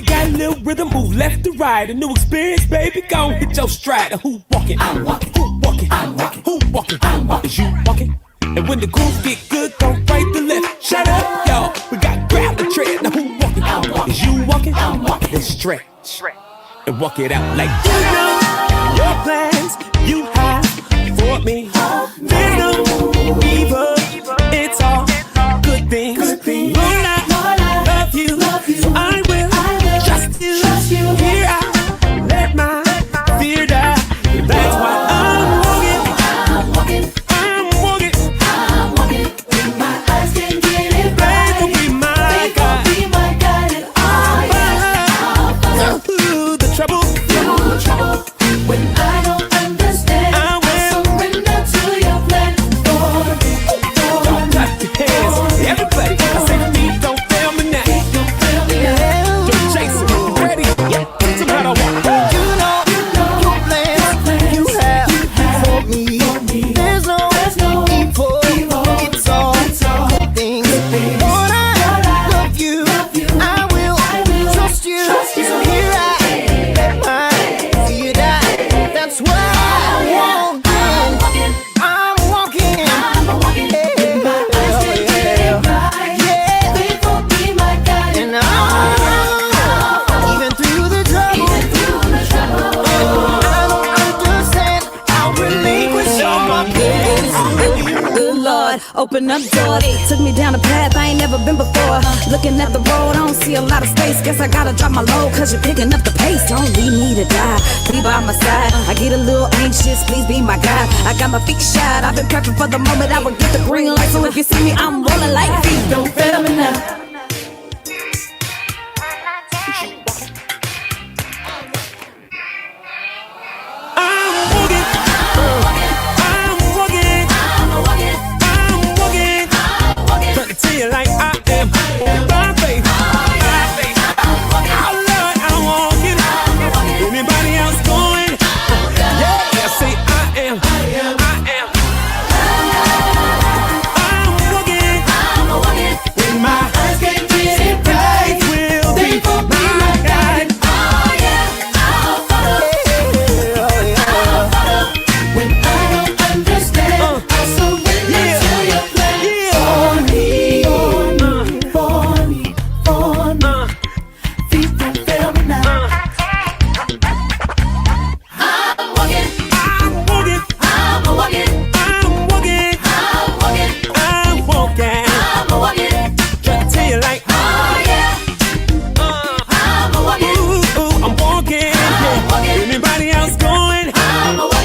you got a little rhythm, move left to right. A new experience, baby, gon' hit your stride. Who walking? I'm walking. Who walking? I'm walking. Who walking? I'm walking. Is you walking? And when the groove get good, go right to left. Shut up, y'all. We got grab the tread. Now who walking? I'm walking. Is you walking? I'm walking. Then stretch and walk it out like you know your plans you have for me. There's no evil. It's all good things. Lord, I love you. So I will trust you. Here I let my fear die. That's why I'm walking. My eyes can get it right. They gon' be my guide. And I'll follow the trouble. When I don't understand, I surrender to your plan for me. Don't clap your hands, everybody. I say me, don't fail me now. Don't chase it, you ready? Yeah, somehow I walk. You know your plans you have for me. There's no evil. It's all good things. Lord, I love you. I will trust you. Here I let my fear die. That's why I'm walking. I'm walking. Yeah. My eyes can get it right. Yeah. Faithful be my guide. And even through the trouble, I don't understand. I'll relinquish all my plans. Good Lord, open up doors. Took me down a path I ain't never been before. Looking at the road, I don't see a lot of space. Guess I gotta drop my load, cause you're picking up the pace. Don't leave me to die, be by my side. I get a little anxious, please be my guide. I got my feet shot, I've been prepping for the moment I would get the green light. So if you see me, I'm rolling like feet. Don't fail me now. Trying to tell you like I am. By faith. Oh Lord, I'm walking. Anybody else going? Yeah, I say I am. I'm walking. When my eyes can't get it right, will be my guide. I'll follow. When I don't understand, I'll surrender to your plan. For me. Feet don't fail me now. I'm walking. Trying to tell you like I'm walking. ooh, I'm walking. Anybody else going?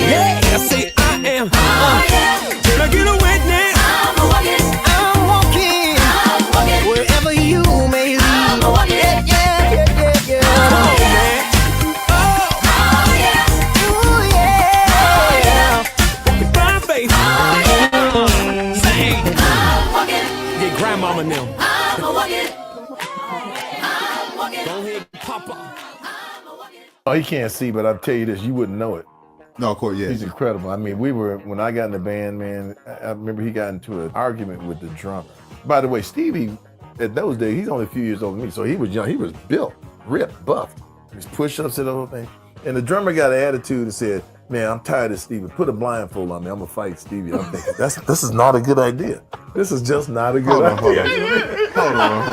Yeah, I say I am. Can I get a witness? I'm walking. Wherever you may lead. Yeah. Come on, man. Ooh, yeah. By faith. Sing. Get grandmama now. Go ahead, Papa. Oh, he can't see, but I'll tell you this, you wouldn't know it. No, of course, yeah. He's incredible. I mean, when I got in the band, man, I remember he got into an argument with the drummer. By the way, Stevie, at those days, he's only a few years older than me, so he was young. He was built, ripped, buff. His push-ups and the whole thing. And the drummer got an attitude and said, man, I'm tired of Stevie. Put a blindfold on me. I'm going to fight Stevie. I'm thinking, this is not a good idea. This is just not a good idea. Hold on.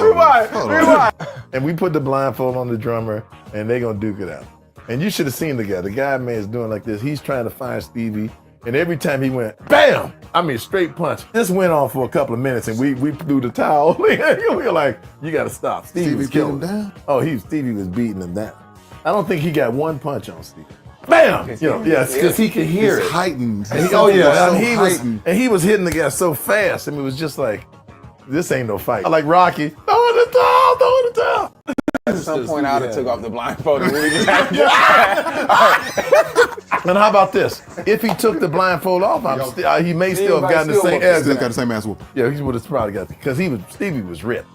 Rewind. And we put the blindfold on the drummer, and they're going to duke it out. And you should have seen the guy. The guy, man, is doing like this. He's trying to find Stevie. And every time he went, bam! I mean, straight punch. This went on for a couple of minutes, and we threw the towel. We were like, you got to stop. Stevie was beat killing him down? Oh, Stevie was beating him down. I don't think he got one punch on Stevie. Bam! Because he could hear It's it. heightened. And he was hitting the guy so fast. I mean, it was just like, this ain't no fight. Like Rocky, throw in the towel. At some point, I would have took off the blindfold and really just had to And how about this? If he took the blindfold off, he may still have gotten the same Still ass. got the same ass whoop. Yeah, he would have probably got it because Stevie was ripped.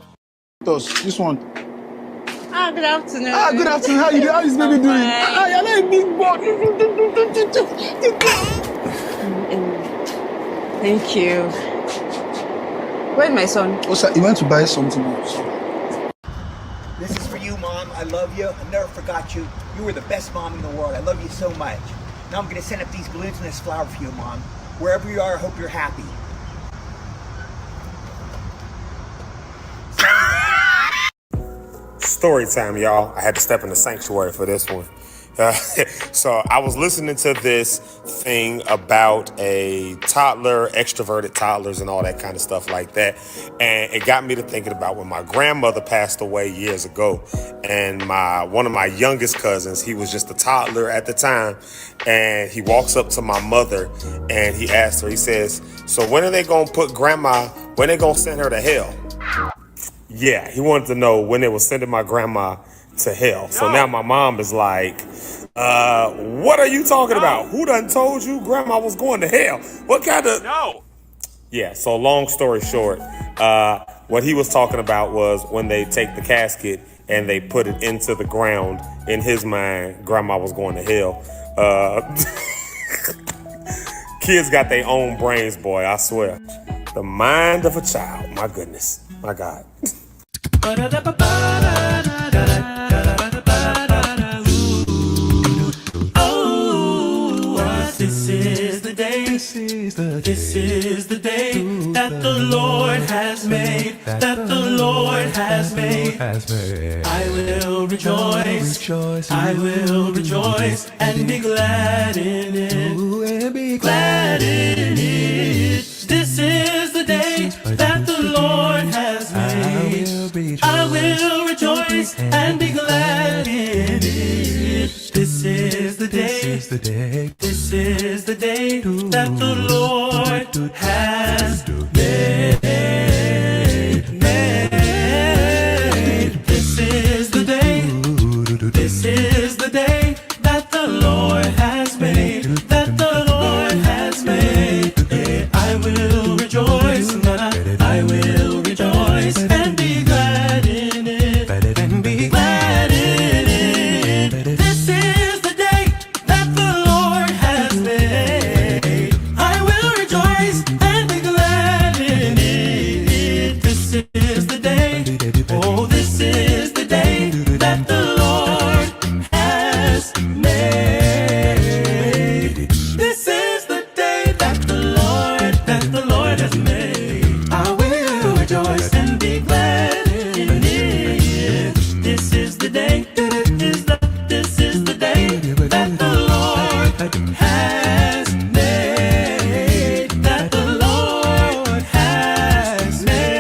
This one. Good afternoon. Good afternoon. How you doing? How is baby doing? I like big boy. Thank you. Where's my son? What's that? He went to buy something. This is for you, Mom. I love you. I never forgot you. You were the best mom in the world. I love you so much. Now I'm going to send up these balloons and this flower for you, Mom. Wherever you are, I hope you're happy. Story time, y'all. I had to step in the sanctuary for this one. So I was listening to this thing about a toddler, extroverted toddlers and all that kind of stuff like that. And it got me to thinking about when my grandmother passed away years ago. And one of my youngest cousins, he was just a toddler at the time. And he walks up to my mother and he asked her, he says, so when are they going to put grandma, when they going to send her to hell? Yeah, he wanted to know when they were sending my grandma to hell. So now my mom is like, what are you talking about? Who done told you grandma was going to hell? What kind of... No. Yeah, so long story short, what he was talking about was when they take the casket and they put it into the ground, in his mind, grandma was going to hell. Kids got their own brains, boy, I swear. The mind of a child, my goodness, my God. This is the day, this is the day that the Lord has made, that the Lord has made. I will rejoice, I will rejoice and be glad in it, glad in it. This is the day that the Lord has made. I will rejoice and be glad in it. This is the day, this is the day that the Lord has made. This is the day, this is the day that the Lord has made, that the Lord has made. I will rejoice, I will rejoice and be glad in it, and be glad in it. This is the day that the Lord has made. I will rejoice and be glad in it. This is the day, oh, this is the day that the Lord has made. This is the day that the Lord has made. I will rejoice and be glad in it. This is the day, this is the day that the Lord has made, that the Lord has made.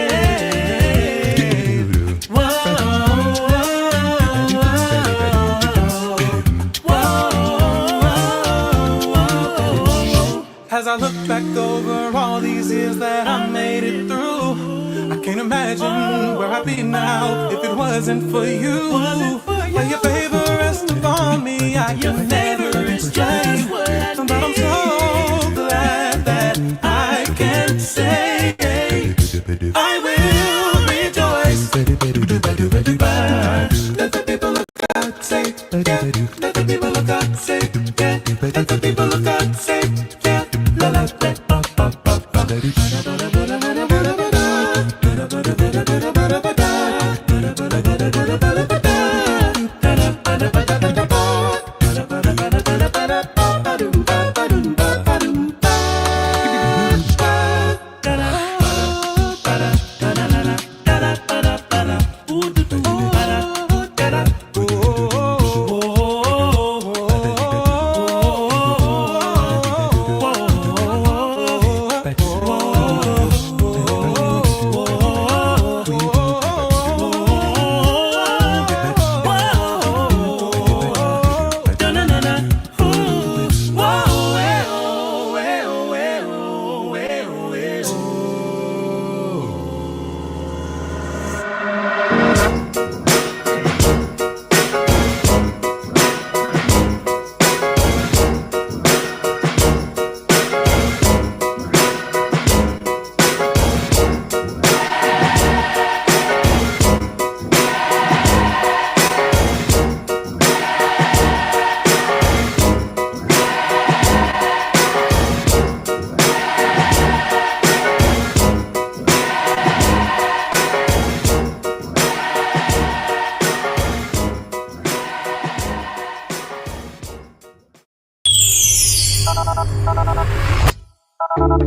As I look back over all these years that I made it through, I can't imagine where I'd be now if it wasn't for you. When your favor rests upon me, I can never explain. But I'm so glad that I can say I will rejoice. Let the people of God say, yeah. Let the people of God say, yeah. Let the people of God say, yeah. La la la ba ba ba ba. What's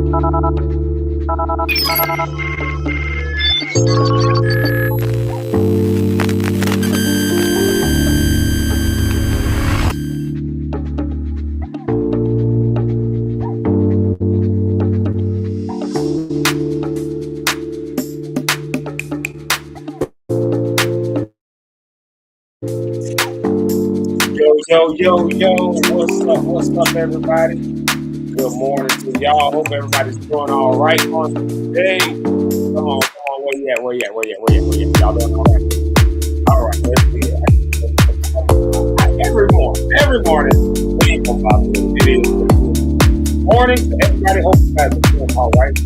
up, everybody? Good morning to y'all. Hope everybody's doing all right on today. Come on, where you at? Y'all doing all right? All right, let's see it. Every morning, we ain't gonna bother with it. It is morning to everybody. Hope you guys are doing all right.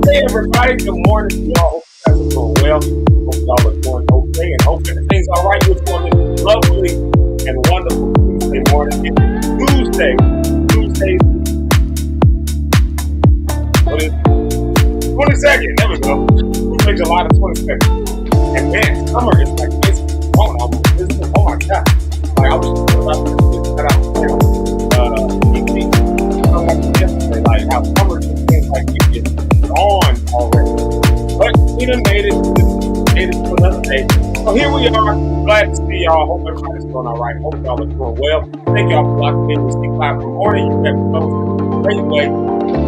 Hey, everybody. Good morning to y'all. Hope you guys are doing well. Hope y'all are doing okay, and hope everything's all right with you on this lovely and wonderful Tuesday morning. It's Tuesday. What is it? 22nd. There we go. Tuesday, July the 22nd. And man, summer is like basically gone almost. Oh my God. Like I was just about to cut out yesterday, like how summer just seems like it's gone already. But we done made it to another day. So here we are. Glad to see y'all. Hope everybody's doing all right. Hope y'all are doing well. Thank y'all for locking in with Steve Cloud. Good morning. You have chosen a great way to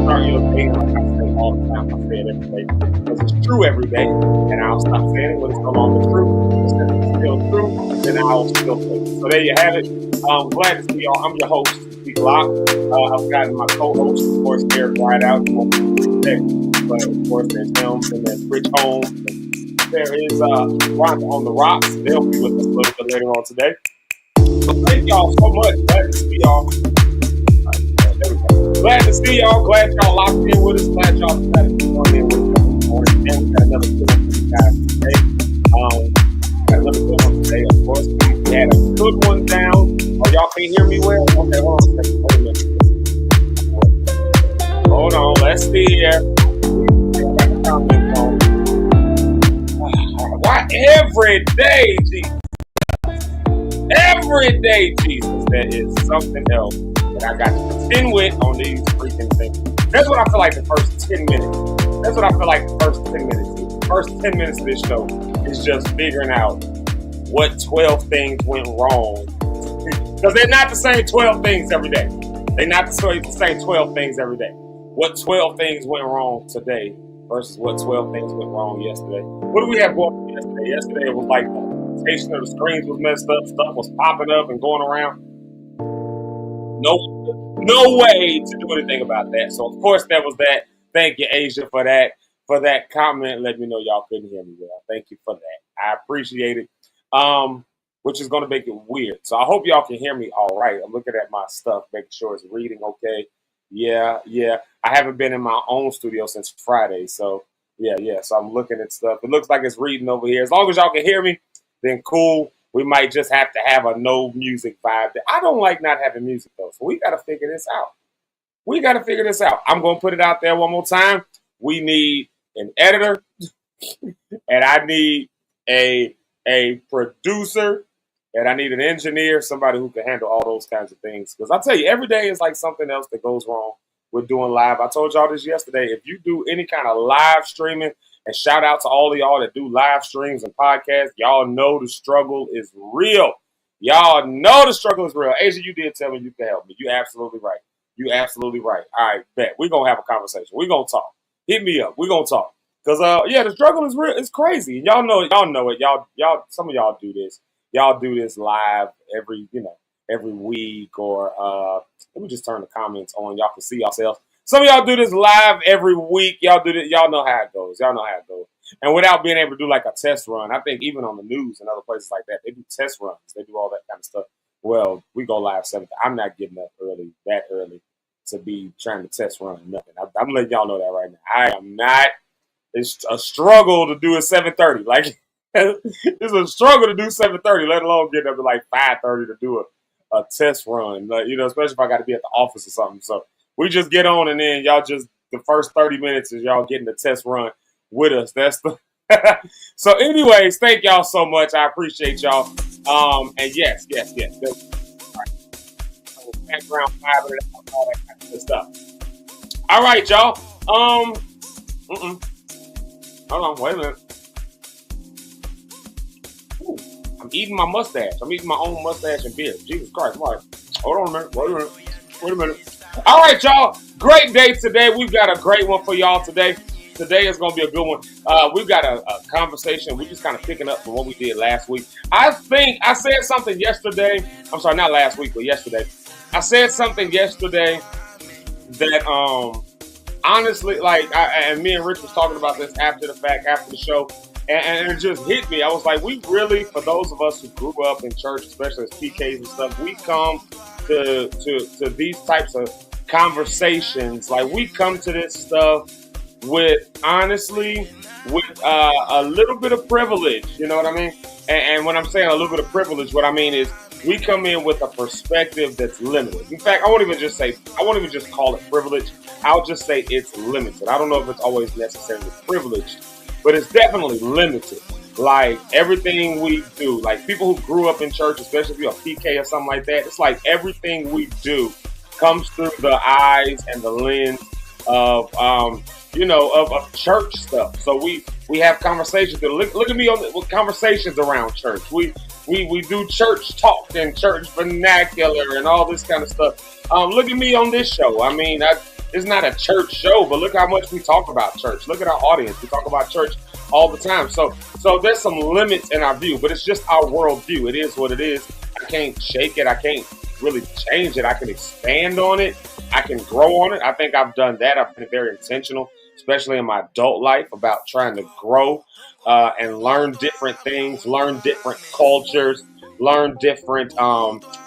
start your day. Like I say all the time, I say it every day because it's true every day, and I'll stop saying it when it's no longer true. Instead of it's still true, then I'll still say it. So there you have it. Glad to see y'all. I'm your host, Steve Locke. I've gotten my co-host, of course, Eric Rideout. But of course, there's him, and there's Rich Holmes. There is Rhonda on the Rocks. They'll be with us a little bit later on today. So thank y'all so much. Glad to see y'all. There we go. Glad to see y'all. Glad y'all locked in with us. Glad y'all decided to join in with us this morning. And we got another good one for you guys today. Got another good one today, of course. We had a good one down. Oh, y'all can't hear me well? Okay, hold on a second. Wait a minute. Hold on. Let's see here. Got the comments on. Why every day, Jesus? Every day, Jesus, there is something else that I got to contend with on these freaking things. That's what I feel like the first 10 minutes. That's what I feel like the first 10 minutes. The first 10 minutes of this show is just figuring out what 12 things went wrong. Because they're not the same 12 things every day. They're not the same 12 things every day. What 12 things went wrong today versus what 12 things went wrong yesterday. What do we have going on yesterday? Yesterday it was like the rotation of the screens was messed up, stuff was popping up and going around. No way to do anything about that. So of course there was that. Thank you, Asia, for that comment. Let me know y'all couldn't hear me well. Thank you for that. I appreciate it. Which is gonna make it weird. So I hope y'all can hear me all right. I'm looking at my stuff, making sure it's reading okay. Yeah. I haven't been in my own studio since Friday, so yeah. So I'm looking at stuff. It looks like it's reading over here. As long as y'all can hear me, then cool. We might just have to have a no music vibe. I don't like not having music though, so we got to figure this out. I'm gonna put it out there one more time. We need an editor, and I need a producer. And I need an engineer, somebody who can handle all those kinds of things. Because I'll tell you, every day is like something else that goes wrong with doing live. I told y'all this yesterday. If you do any kind of live streaming, and shout out to all of y'all that do live streams and podcasts, y'all know the struggle is real. Asia, you did tell me you can help me. You're absolutely right. All right, bet. We're going to have a conversation. We're going to talk. Hit me up. We're going to talk. Because, the struggle is real. It's crazy. Y'all know it. Y'all, some of y'all do this. Y'all do this live every week, or let me just turn the comments on. Y'all can see yourselves. Some of y'all do this live every week. Y'all do this. Y'all know how it goes. And without being able to do like a test run, I think even on the news and other places like that, they do test runs. They do all that kind of stuff. Well, we go live 7. I'm not getting up that early to be trying to test run nothing. I'm letting y'all know that right now. I am not. It's a struggle to do at 7:30. Like. It's a struggle to do 7:30, let alone getting up at like 5:30 to do a test run. Especially if I got to be at the office or something. So we just get on, and then y'all just the first 30 minutes is y'all getting the test run with us. That's the. So, anyways, thank y'all so much. I appreciate y'all. And yes. All right. background five and all that kind of good stuff. All right, y'all. Hold on, wait a minute. Ooh, I'm eating my mustache. I'm eating my own mustache and beard. Jesus Christ, why? Hold on a minute. Wait a minute. All right, y'all. Great day today. We've got a great one for y'all today. Today is going to be a good one. We've got a conversation. We're just kind of picking up from what we did last week. I think I said something yesterday. I'm sorry, not last week, but yesterday. I said something yesterday that honestly, and me and Rich was talking about this after the fact, after the show, and it just hit me. I was like, we really, for those of us who grew up in church, especially as PKs and stuff, we come to these types of conversations. Like, we come to this stuff with, honestly, with a little bit of privilege, you know what I mean? And when I'm saying a little bit of privilege, what I mean is we come in with a perspective that's limited. In fact, I won't even just call it privilege. I'll just say it's limited. I don't know if it's always necessarily privileged, but it's definitely limited. Like, everything we do, like people who grew up in church, especially if you're a PK or something like that, it's like everything we do comes through the eyes and the lens of of church stuff. So we have conversations. Look at me with conversations around church. We do church talk and church vernacular and all this kind of stuff. Look at me on this show. I mean, it's not a church show, but look how much we talk about church. Look at our audience. We talk about church all the time. So there's some limits in our view, but it's just our worldview. It is what it is. I can't shake it. I can't really change it. I can expand on it. I can grow on it. I think I've done that. I've been very intentional, especially in my adult life, about trying to grow and learn different things, learn different cultures, learn different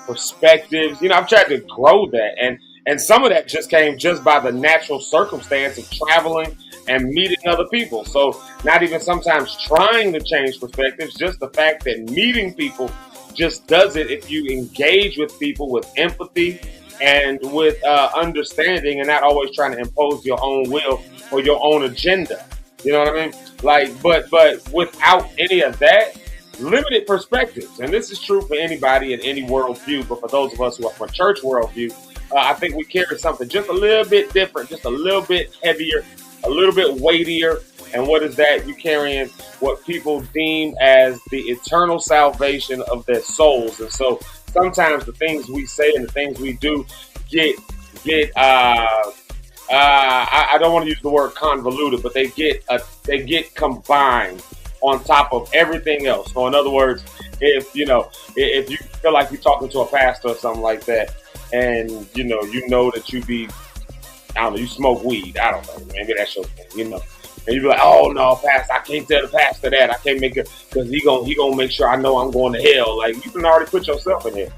perspectives. I've tried to grow that. And some of that just came just by the natural circumstance of traveling and meeting other people. So not even sometimes trying to change perspectives, just the fact that meeting people just does it if you engage with people with empathy and with understanding and not always trying to impose your own will or your own agenda. You know what I mean? Like, but without any of that, limited perspectives. And this is true for anybody in any worldview, but for those of us who are from church worldview, I think we carry something just a little bit different, just a little bit heavier, a little bit weightier. And what is that? You carrying what people deem as the eternal salvation of their souls. And so sometimes the things we say and the things we do get I don't want to use the word convoluted, but they get combined on top of everything else. So in other words, if you feel like you're talking to a pastor or something like that, and you know that you smoke weed. I don't know, maybe that's your thing, And you be like, oh no, pastor, I can't tell the pastor that. I can't make it because he gonna make sure I know I'm going to hell. Like, you can already put yourself in there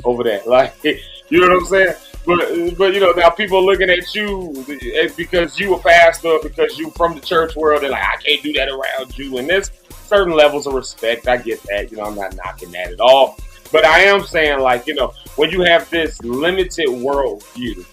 over there. Like, you know what I'm saying? But now people looking at you because you a pastor, because you from the church world, they're like, I can't do that around you. And there's certain levels of respect. I get that. I'm not knocking that at all. But I am saying, like, when you have this limited worldview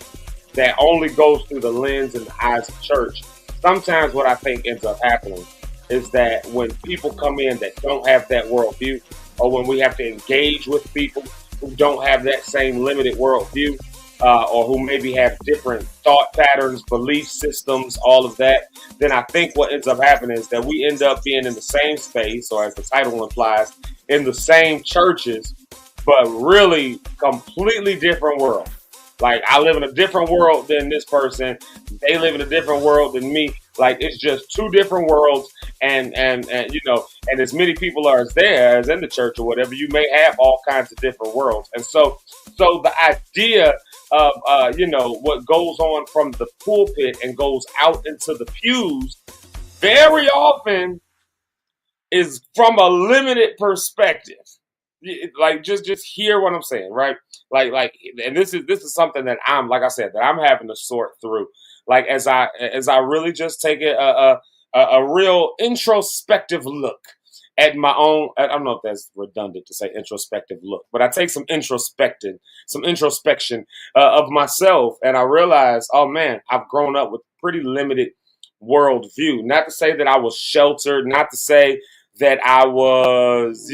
that only goes through the lens and the eyes of church, sometimes what I think ends up happening is that when people come in that don't have that worldview, or when we have to engage with people who don't have that same limited worldview, or who maybe have different thought patterns, belief systems, all of that, then I think what ends up happening is that we end up being in the same space, or as the title implies, in the same churches, but really completely different world. Like, I live in a different world than this person. They live in a different world than me. Like, it's just two different worlds. And as many people are as there as in the church or whatever, you may have all kinds of different worlds. And so the idea of, what goes on from the pulpit and goes out into the pews very often is from a limited perspective. Like, just hear what I'm saying, right? Like, and this is something that I'm having to sort through. Like, as I really just take a real introspective look at my own. I don't know if that's redundant to say introspective look, but I take some introspection of myself, and I realize, oh man, I've grown up with pretty limited worldview. Not to say that I was sheltered, not to say that I was,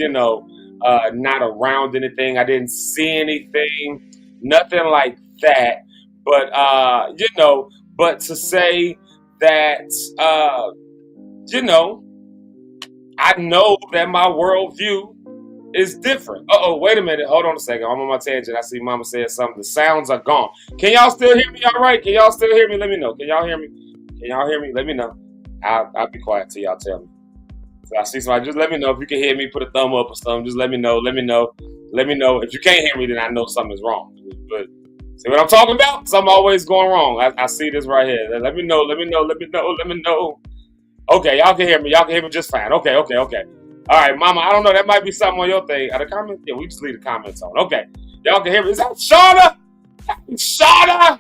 not around anything. I didn't see anything. nothing like that. But but to say that I know that my worldview is different. Oh, wait a minute. Hold on a second. I'm on my tangent. I see Mama said something. The sounds are gone. Can y'all still hear me all right? Can y'all still hear me? Let me know. Can y'all hear me? Can y'all hear me? Let me know. I'll be quiet till y'all tell me. So I see somebody. Just let me know if you can hear me. Put a thumb up or something. Just let me know. Let me know. Let me know. If you can't hear me, then I know something's wrong. But see what I'm talking about? Something always going wrong. I see this right here. Let me know. Let me know. Let me know. Let me know. Okay, y'all can hear me. Y'all can hear me just fine. Okay. All right, Mama, I don't know. That might be something on your thing. Are the comments? Yeah, we just leave the comments on. Okay. Y'all can hear me. Is that Shauna? Shauna?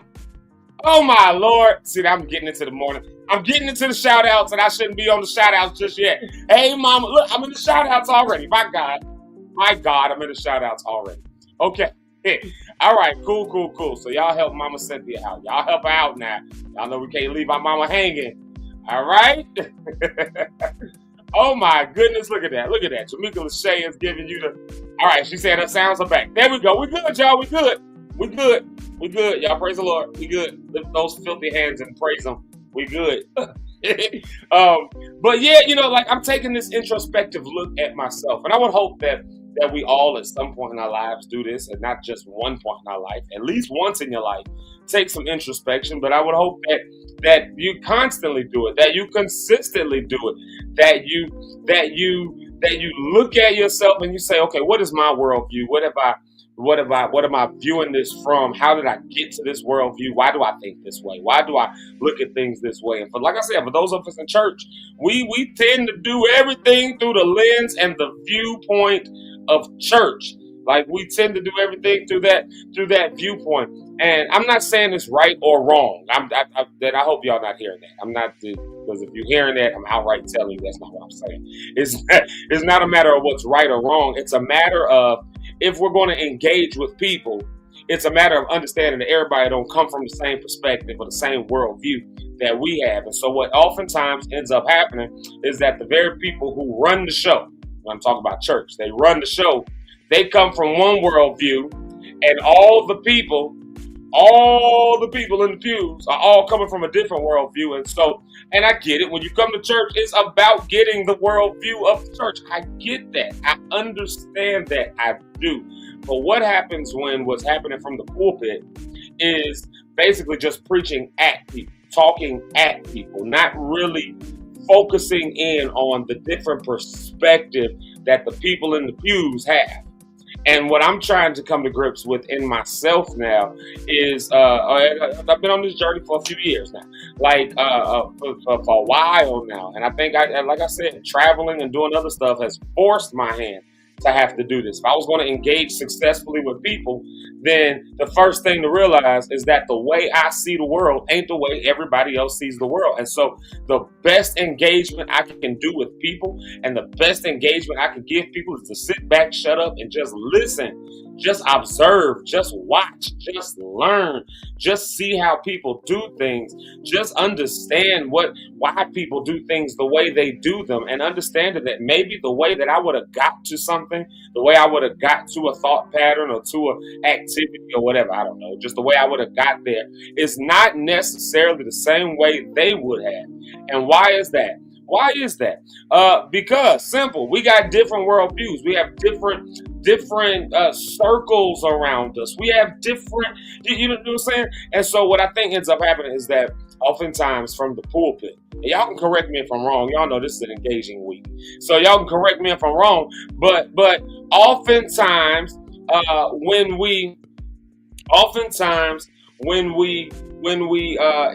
Oh, my Lord. See, I'm getting into the morning. I'm getting into the shout-outs, and I shouldn't be on the shout-outs just yet. Hey, Mama, look, I'm in the shout-outs already. My God, I'm in the shout-outs already. Okay. All right, cool. So y'all help Mama Cynthia out. Y'all help her out now. Y'all know we can't leave our mama hanging. All right? Oh my goodness, look at that. Jamaica Lachey is giving you the... All right, she said her sounds are back. There we go. We good, y'all. We good. Y'all praise the Lord. We good. Lift those filthy hands and praise him. We good. But yeah, I'm taking this introspective look at myself. And I would hope that we all at some point in our lives do this, and not just one point in our life, at least once in your life, take some introspection. But I would hope that you constantly do it, that you consistently do it, that you look at yourself and you say, okay, what is my worldview? What am I viewing this from? How did I get to this worldview? Why do I think this way? Why do I look at things this way? And like I said, for those of us in church, we tend to do everything through the lens and the viewpoint of church. Like, we tend to do everything through that viewpoint. And I'm not saying it's right or wrong. I hope y'all not hearing that. I'm not, because if you're hearing that, I'm outright telling you that's not what I'm saying. It's not a matter of what's right or wrong. It's a matter of, if we're going to engage with people, it's a matter of understanding that everybody don't come from the same perspective or the same worldview that we have. And so what oftentimes ends up happening is that the very people who run the show, when I'm talking about church, they run the show, they come from one worldview, and all the people in the pews are all coming from a different worldview. And I get it. When you come to church, it's about getting the worldview of the church. I get that. I understand that. I do. But what happens when what's happening from the pulpit is basically just preaching at people, talking at people, not really focusing in on the different perspective that the people in the pews have. And what I'm trying to come to grips with in myself now is, I've been on this journey for a few years now, for a while now. And I think, like I said, traveling and doing other stuff has forced my hand to have to do this. If I was going to engage successfully with people, then the first thing to realize is that the way I see the world ain't the way everybody else sees the world. And so the best engagement I can do with people and the best engagement I can give people is to sit back, shut up, and just listen, just observe, just watch, just learn, just see how people do things, just understand why people do things the way they do them, and understand that maybe the way that I would have got to something, the way I would have got to a thought pattern or to an activity or whatever, I don't know, just the way I would have got there is not necessarily the same way they would have. And why is that? Because simple, we got different worldviews. We have different circles around us. We have different, you know what I'm saying? And so what I think ends up happening is that oftentimes from the pulpit, and y'all can correct me if I'm wrong. Y'all know this is an engaging week, so y'all can correct me if I'm wrong. But oftentimes when we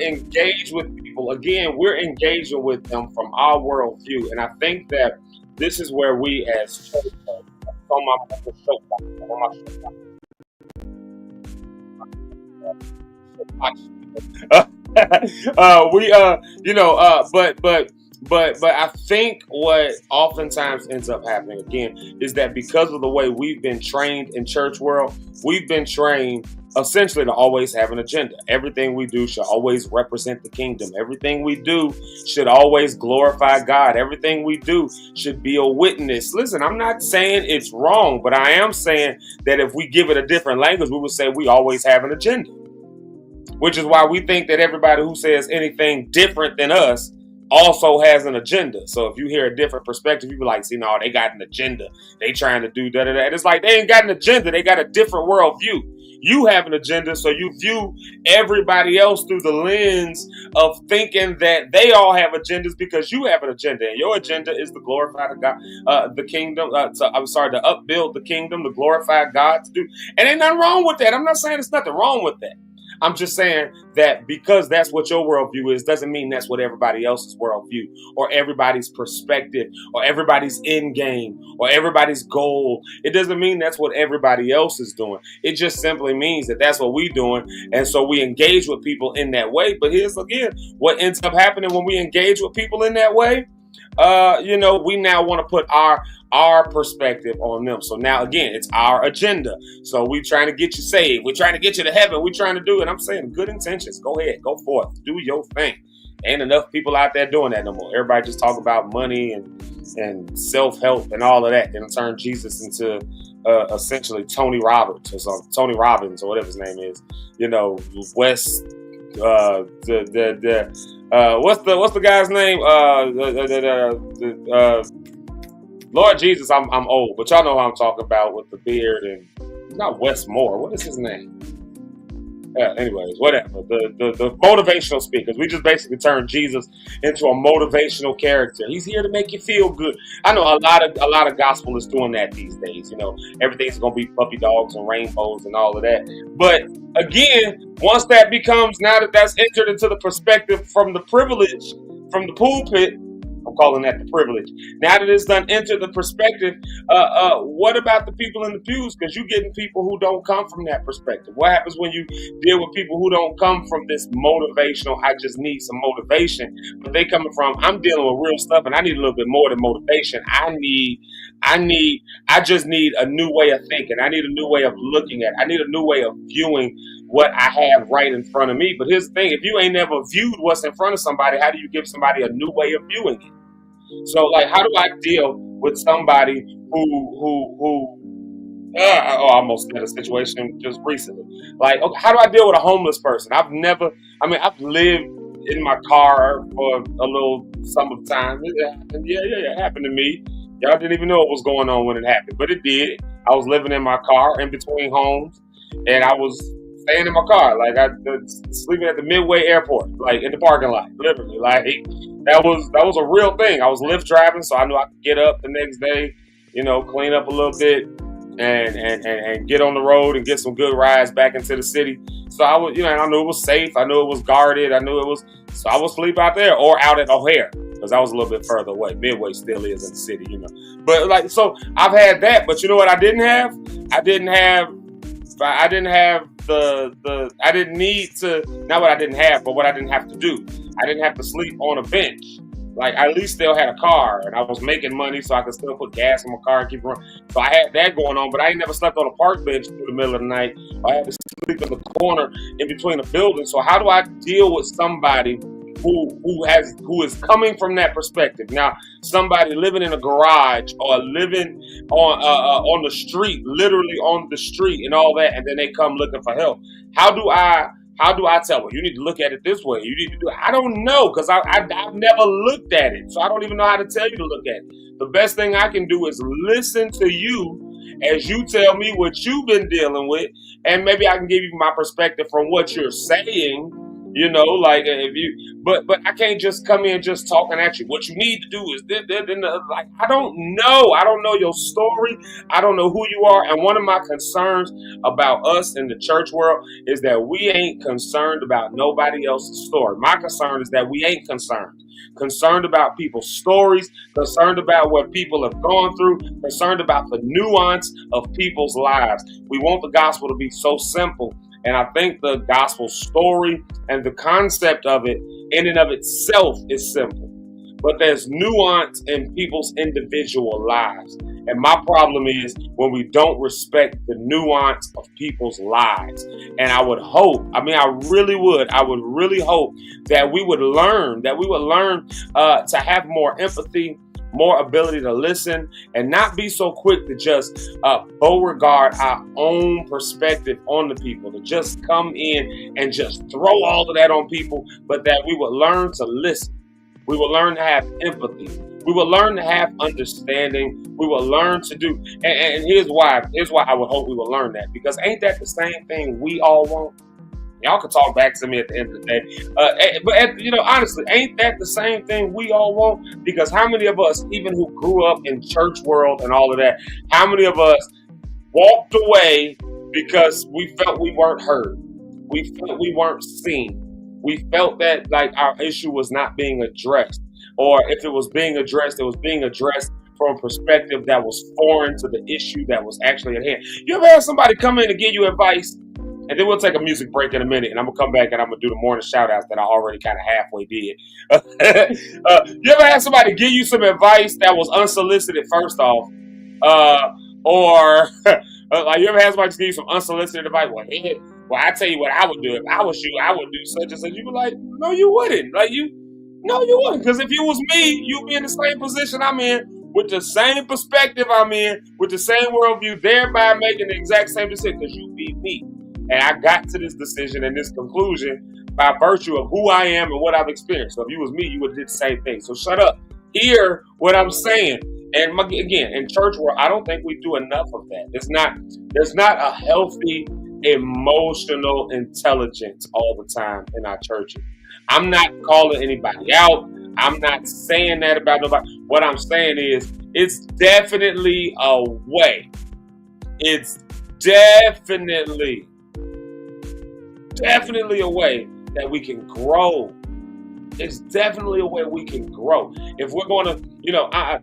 engage with people, again, we're engaging with them from our worldview. And I think that this is where we as church, but I think what oftentimes ends up happening again is that because of the way we've been trained in church world, we've been trained essentially to always have an agenda. Everything we do should always represent the kingdom. Everything we do should always glorify God. Everything we do should be a witness. Listen, I'm not saying it's wrong, but I am saying that if we give it a different language, we would say we always have an agenda. Which is why we think that everybody who says anything different than us also has an agenda. So if you hear a different perspective, you be like, see, no, they got an agenda. They trying to do da-da-da. And it's like, they ain't got an agenda. They got a different worldview. You have an agenda, so you view everybody else through the lens of thinking that they all have agendas because you have an agenda. And your agenda is to glorify the God, the kingdom. To upbuild the kingdom, to glorify God, to do. And ain't nothing wrong with that. I'm not saying there's nothing wrong with that. I'm just saying that because that's what your worldview is, doesn't mean that's what everybody else's worldview or everybody's perspective or everybody's end game or everybody's goal. It doesn't mean that's what everybody else is doing. It just simply means that that's what we're doing. And so we engage with people in that way. But here's again, what ends up happening when we engage with people in that way. We now want to put our perspective on them. So now again, it's our agenda. So we trying to get you saved. We're trying to get you to heaven. We're trying to do it. I'm saying good intentions. Go ahead, go forth, do your thing. Ain't enough people out there doing that no more. Everybody just talk about money and self-help and all of that, and turn Jesus into essentially Tony Robbins or whatever his name is. West. What's the guy's name? Lord Jesus, I'm old, but y'all know who I'm talking about with the beard and not Wes Moore. What is his name? Anyways, whatever. The motivational speakers. We just basically turned Jesus into a motivational character. He's here to make you feel good. I know a lot of gospel is doing that these days. Everything's gonna be puppy dogs and rainbows and all of that. But again, once that becomes, now that that's entered into the perspective from the privilege, from the pulpit, I'm calling that the privilege. Now that it's done enter the perspective, what about the people in the pews? Because you're getting people who don't come from that perspective. What happens when you deal with people who don't come from this motivational, I just need some motivation, but they coming from, I'm dealing with real stuff and I need a little bit more than motivation. I just need a new way of thinking. I need a new way of looking at it. I need a new way of viewing what I have right in front of me. But here's the thing, if you ain't never viewed what's in front of somebody, how do you give somebody a new way of viewing it? So, like, how do I deal with somebody I almost had a situation just recently. Like, okay, how do I deal with a homeless person? I've lived in my car for a little summertime. It happened. Yeah, it happened to me. Y'all didn't even know what was going on when it happened, but it did. I was living in my car in between homes, and I was staying in my car, like I sleeping at the Midway Airport, like in the parking lot, literally. Like that was a real thing. I was Lyft driving, so I knew I could get up the next day, clean up a little bit, and get on the road and get some good rides back into the city. So I was, I knew it was safe. I knew it was guarded. I knew it was. So I would sleep out there or out at O'Hare because I was a little bit further away. Midway still is in the city, But like, so I've had that. But you know what I didn't have? I didn't need to, not what I didn't have, but what I didn't have to do. I didn't have to sleep on a bench. Like, I at least still had a car, and I was making money, so I could still put gas in my car and keep running. So I had that going on, but I ain't never slept on a park bench through the middle of the night. I had to sleep in the corner in between the buildings. So how do I deal with somebody who is coming from that perspective? Now, somebody living in a garage or living on the street, literally on the street and all that, and then they come looking for help. How do I tell them, you need to look at it this way? You need to do it. I don't know, because I've never looked at it. So I don't even know how to tell you to look at it. The best thing I can do is listen to you as you tell me what you've been dealing with, and maybe I can give you my perspective from what you're saying. Like but I can't just come in just talking at you. What you need to do is like, I don't know your story. I don't know who you are. And one of my concerns about us in the church world is that we ain't concerned about nobody else's story. My concern is that we ain't concerned about people's stories, concerned about what people have gone through, concerned about the nuance of people's lives. We want the gospel to be so simple. And I think the gospel story and the concept of it in and of itself is simple. But there's nuance in people's individual lives. And my problem is when we don't respect the nuance of people's lives. And I would hope, I really hope that we would learn, to have more empathy, more ability to listen, and not be so quick to just beauregard our own perspective on the people, to just come in and just throw all of that on people, but that we would learn to listen. We will learn to have empathy. We will learn to have understanding. We will learn to do, and here's why I would hope we will learn that, because ain't that the same thing we all want? Y'all can talk back to me at the end of the day. But honestly, ain't that the same thing we all want? Because how many of us, even who grew up in church world and all of that, how many of us walked away because we felt we weren't heard? We felt we weren't seen. We felt that like our issue was not being addressed. Or if it was being addressed, it was being addressed from a perspective that was foreign to the issue that was actually at hand. You ever had somebody come in and give you advice? And then we'll take a music break in a minute, and I'm going to come back and I'm going to do the morning shout-outs that I already kind of halfway did. You ever had somebody give you some advice that was unsolicited, first off? Or like you ever had somebody give you some unsolicited advice? Well, I tell you what I would do. If I was you, I would do such and such. You were like, no, you wouldn't. No, you wouldn't. Because if it was me, you'd be in the same position I'm in, with the same perspective I'm in, with the same worldview, thereby making the exact same decision, because you beat me. And I got to this decision and this conclusion by virtue of who I am and what I've experienced. So if you was me, you would have did the same thing. So shut up. Hear what I'm saying. And again, in church world, I don't think we do enough of that. There's not a healthy emotional intelligence all the time in our churches. I'm not calling anybody out. I'm not saying that about nobody. What I'm saying is it's definitely a way. It's definitely a way that we can grow. It's definitely a way we can grow. If we're going to, I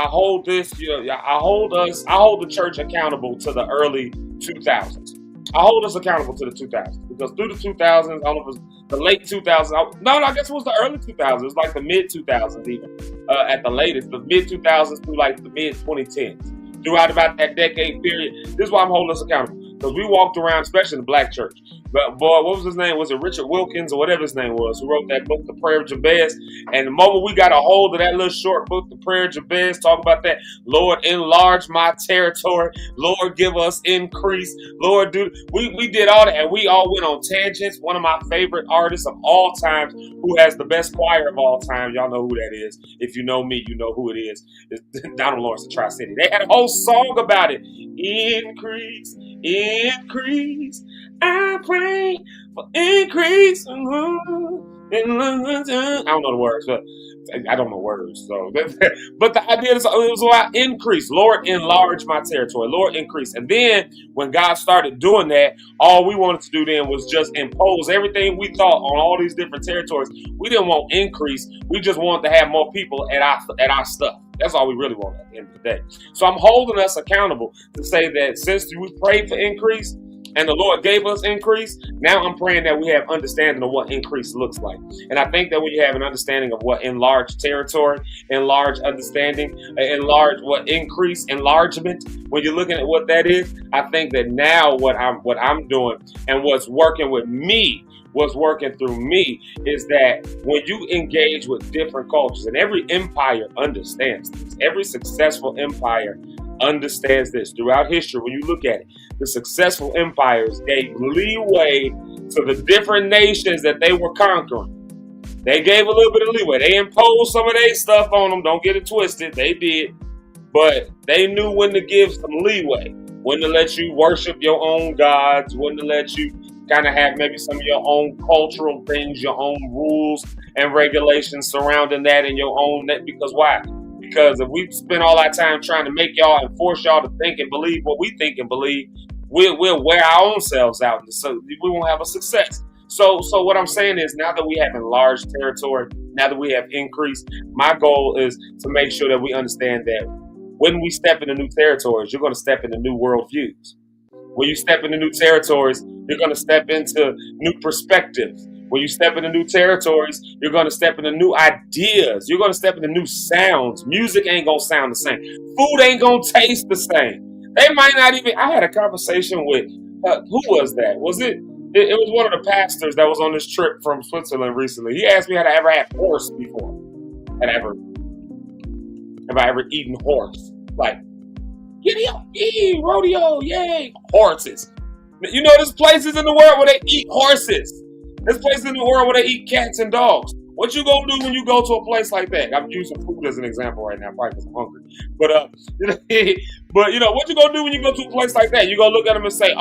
hold this, I hold the church accountable to the early 2000s. I hold us accountable to the 2000s, because through the 2000s, all of us, the late 2000s, I guess it was the early 2000s. It was like the mid 2000s even, at the latest, the mid 2000s through like the mid 2010s. Throughout about that decade period, this is why I'm holding us accountable. Because we walked around, especially in the black church. But boy, what was his name? Was it Richard Wilkins or whatever his name was, who wrote that book, The Prayer of Jabez? And the moment we got a hold of that little short book, The Prayer of Jabez, talk about that, Lord, enlarge my territory. Lord, give us increase. Lord, we did all that, and we all went on tangents. One of my favorite artists of all time, who has the best choir of all time. Y'all know who that is. If you know me, you know who it is. It's Donald Lawrence of Tri-City. They had a whole song about it. Increase. I pray for increase. I don't know the words, but I don't know words. So, but the idea is, it was about increase. Lord, enlarge my territory. Lord, increase. And then when God started doing that, all we wanted to do then was just impose everything we thought on all these different territories. We didn't want increase. We just wanted to have more people at our stuff. That's all we really want at the end of the day. So I'm holding us accountable to say that since we prayed for increase and the Lord gave us increase, now I'm praying that we have understanding of what increase looks like. And I think that when you have an understanding of what enlarged territory, enlarged understanding, enlargement, when you're looking at what that is, I think that now what I'm doing and what's working with me, what's working through me, is that when you engage with different cultures, and every empire understands this, every successful empire understands this throughout history. When you look at it, the successful empires gave leeway to the different nations that they were conquering. They gave a little bit of leeway. They imposed some of their stuff on them. Don't get it twisted. They did. But they knew when to give some leeway, when to let you worship your own gods, when to let you kind of have maybe some of your own cultural things, your own rules and regulations surrounding that in your own net. Because why? Because if we spend all our time trying to make y'all and force y'all to think and believe what we think and believe, we'll wear our own selves out. So we won't have a success. So what I'm saying is, now that we have enlarged territory, now that we have increased, my goal is to make sure that we understand that when we step into new territories, you're going to step into new worldviews. When you step into new territories, you're going to step into new perspectives. When you step into new territories, you're going to step into new ideas. You're going to step into new sounds. Music ain't going to sound the same. Food ain't going to taste the same. They might not even. I had a conversation with, who was that? Was it? It was one of the pastors that was on this trip from Switzerland recently. He asked me had I ever had horse before. Have I ever eaten horse? Like, giddy up, yee, rodeo, yay, horses. You know, there's places in the world where they eat horses. There's places in the world where they eat cats and dogs. What you gonna do when you go to a place like that? I'm using food as an example right now, probably because I'm hungry. But what you gonna do when you go to a place like that? You gonna look at them and say,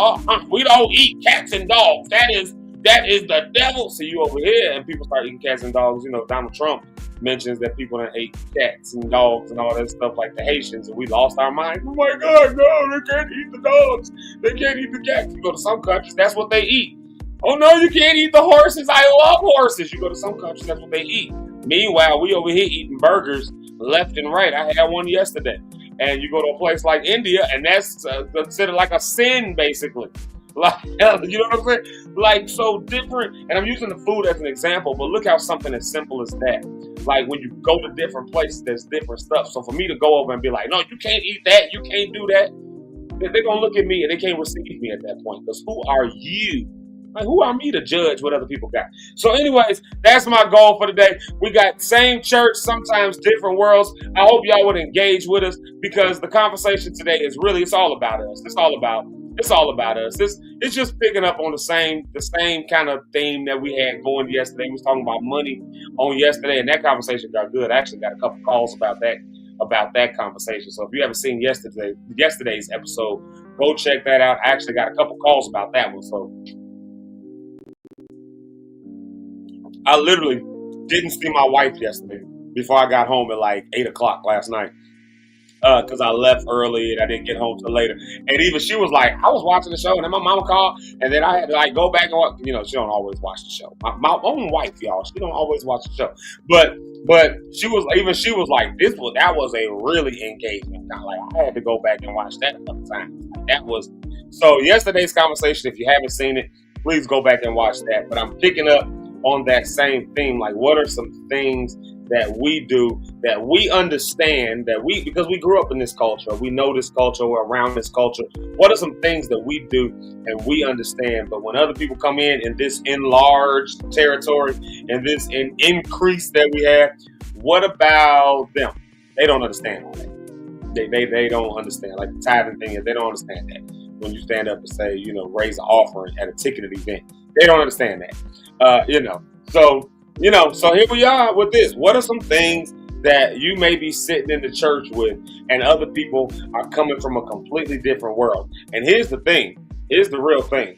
we don't eat cats and dogs. That is the devil. So you over here, and people start eating cats and dogs. You know, Donald Trump mentions that people that ate cats and dogs and all that stuff like the Haitians, and we lost our minds. Oh my God, no, they can't eat the dogs. They can't eat the cats. You go to some countries, that's what they eat. Oh no, you can't eat the horses. I love horses. You go to some countries, that's what they eat. Meanwhile, we over here eating burgers left and right. I had one yesterday. And you go to a place like India, and that's considered like a sin, basically. Like, you know what I'm saying? Like, so different. And I'm using the food as an example, but look how something as simple as that. Like, when you go to different places, there's different stuff. So for me to go over and be like, no, you can't eat that, you can't do that, they're going to look at me and they can't receive me at that point. Because who are you? Like, who are me to judge what other people got? So anyways, that's my goal for today. We got same church, sometimes different worlds. I hope y'all would engage with us, because the conversation today is really, it's all about us. It's all about us. It's just picking up on the same kind of theme that we had going yesterday. We was talking about money on yesterday, and that conversation got good. I actually got a couple calls about that conversation. So if you haven't seen yesterday's episode, go check that out. I actually got a couple calls about that one. So I literally didn't see my wife yesterday before I got home at like 8 o'clock last night. Because I left early and I didn't get home till later. And even she was like, I was watching the show, and then my mama called, and then I had to like go back and watch. You know, she don't always watch the show. My own wife, y'all, she don't always watch the show. But she was like, that was a really engaging time. Like, I had to go back and watch that a couple times. That was so yesterday's conversation. If you haven't seen it, please go back and watch that. But I'm picking up on that same theme. Like, what are some things that we do, that we understand, because we grew up in this culture, we know this culture, we're around this culture. What are some things that we do and we understand? But when other people come in this enlarged territory and this increase that we have, what about them? They don't understand all that. They don't understand. Like the tithing thing is, they don't understand that. When you stand up and say, raise an offering at a ticketed event, they don't understand that. So here we are with this. What are some things that you may be sitting in the church with, and other people are coming from a completely different world? And here's the thing. Here's the real thing.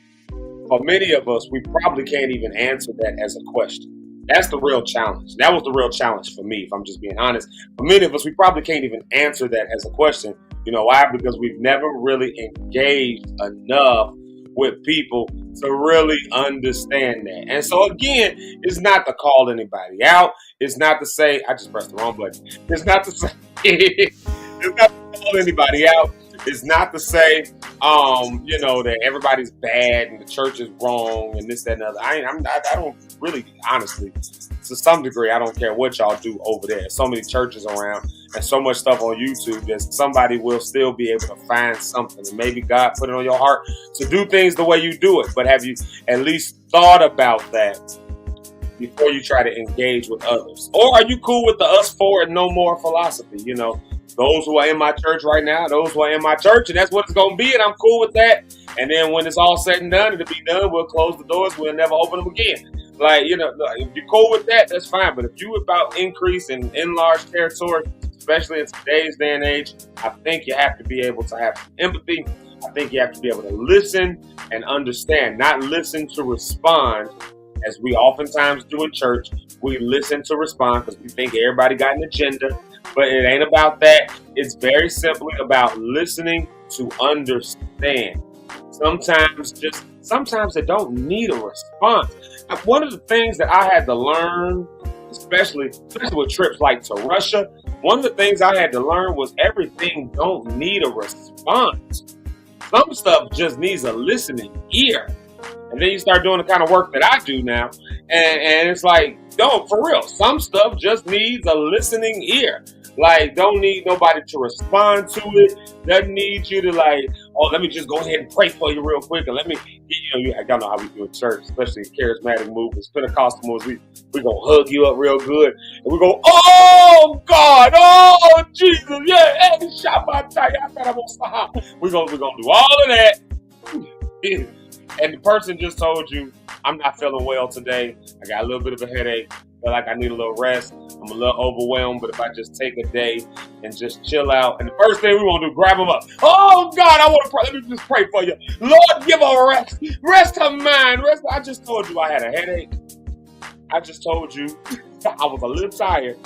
For many of us, we probably can't even answer that as a question. That's the real challenge. That was the real challenge for me, if I'm just being honest. For many of us, we probably can't even answer that as a question. You know why? Because we've never really engaged enough with people to really understand that. And so again, it's not to call anybody out. It's not to say, I just pressed the wrong button. It's not to say, it's not to call anybody out. It's not to say, that everybody's bad and the church is wrong and this, that, and the other. I don't really, honestly, to some degree, I don't care what y'all do over there. There's so many churches around and so much stuff on YouTube that somebody will still be able to find something. And maybe God put it on your heart to do things the way you do it. But have you at least thought about that before you try to engage with others? Or are you cool with the us for and no more philosophy? Those who are in my church right now, those who are in my church, and that's what it's going to be, and I'm cool with that. And then when it's all said and done, it'll be done. We'll close the doors. We'll never open them again. Like, if you're cool with that, that's fine. But if you about increase and enlarged territory, especially in today's day and age, I think you have to be able to have empathy. I think you have to be able to listen and understand, not listen to respond, as we oftentimes do in church. We listen to respond because we think everybody got an agenda. But it ain't about that. It's very simply about listening to understand. Sometimes they don't need a response. One of the things that I had to learn, especially with trips like to Russia, one of the things I had to learn was everything don't need a response. Some stuff just needs a listening ear. And then you start doing the kind of work that I do now. And it's like, no, for real, some stuff just needs a listening ear. Like, don't need nobody to respond to it. Doesn't need you to like, oh, let me just go ahead and pray for you real quick. And let me, y'all know how we do in church, especially in charismatic movements, Pentecostal movements. We gonna hug you up real good. And we go, oh, God, oh, Jesus, yeah, hey, we're gonna do all of that. And the person just told you, I'm not feeling well today. I got a little bit of a headache. Feel like I need a little rest. I'm a little overwhelmed, but if I just take a day and just chill out, and the first thing we want to do, grab them up. Oh God, I want to pray. Let me just pray for you. Lord, give her rest. Rest her mind. Rest. I just told you I had a headache. I just told you I was a little tired.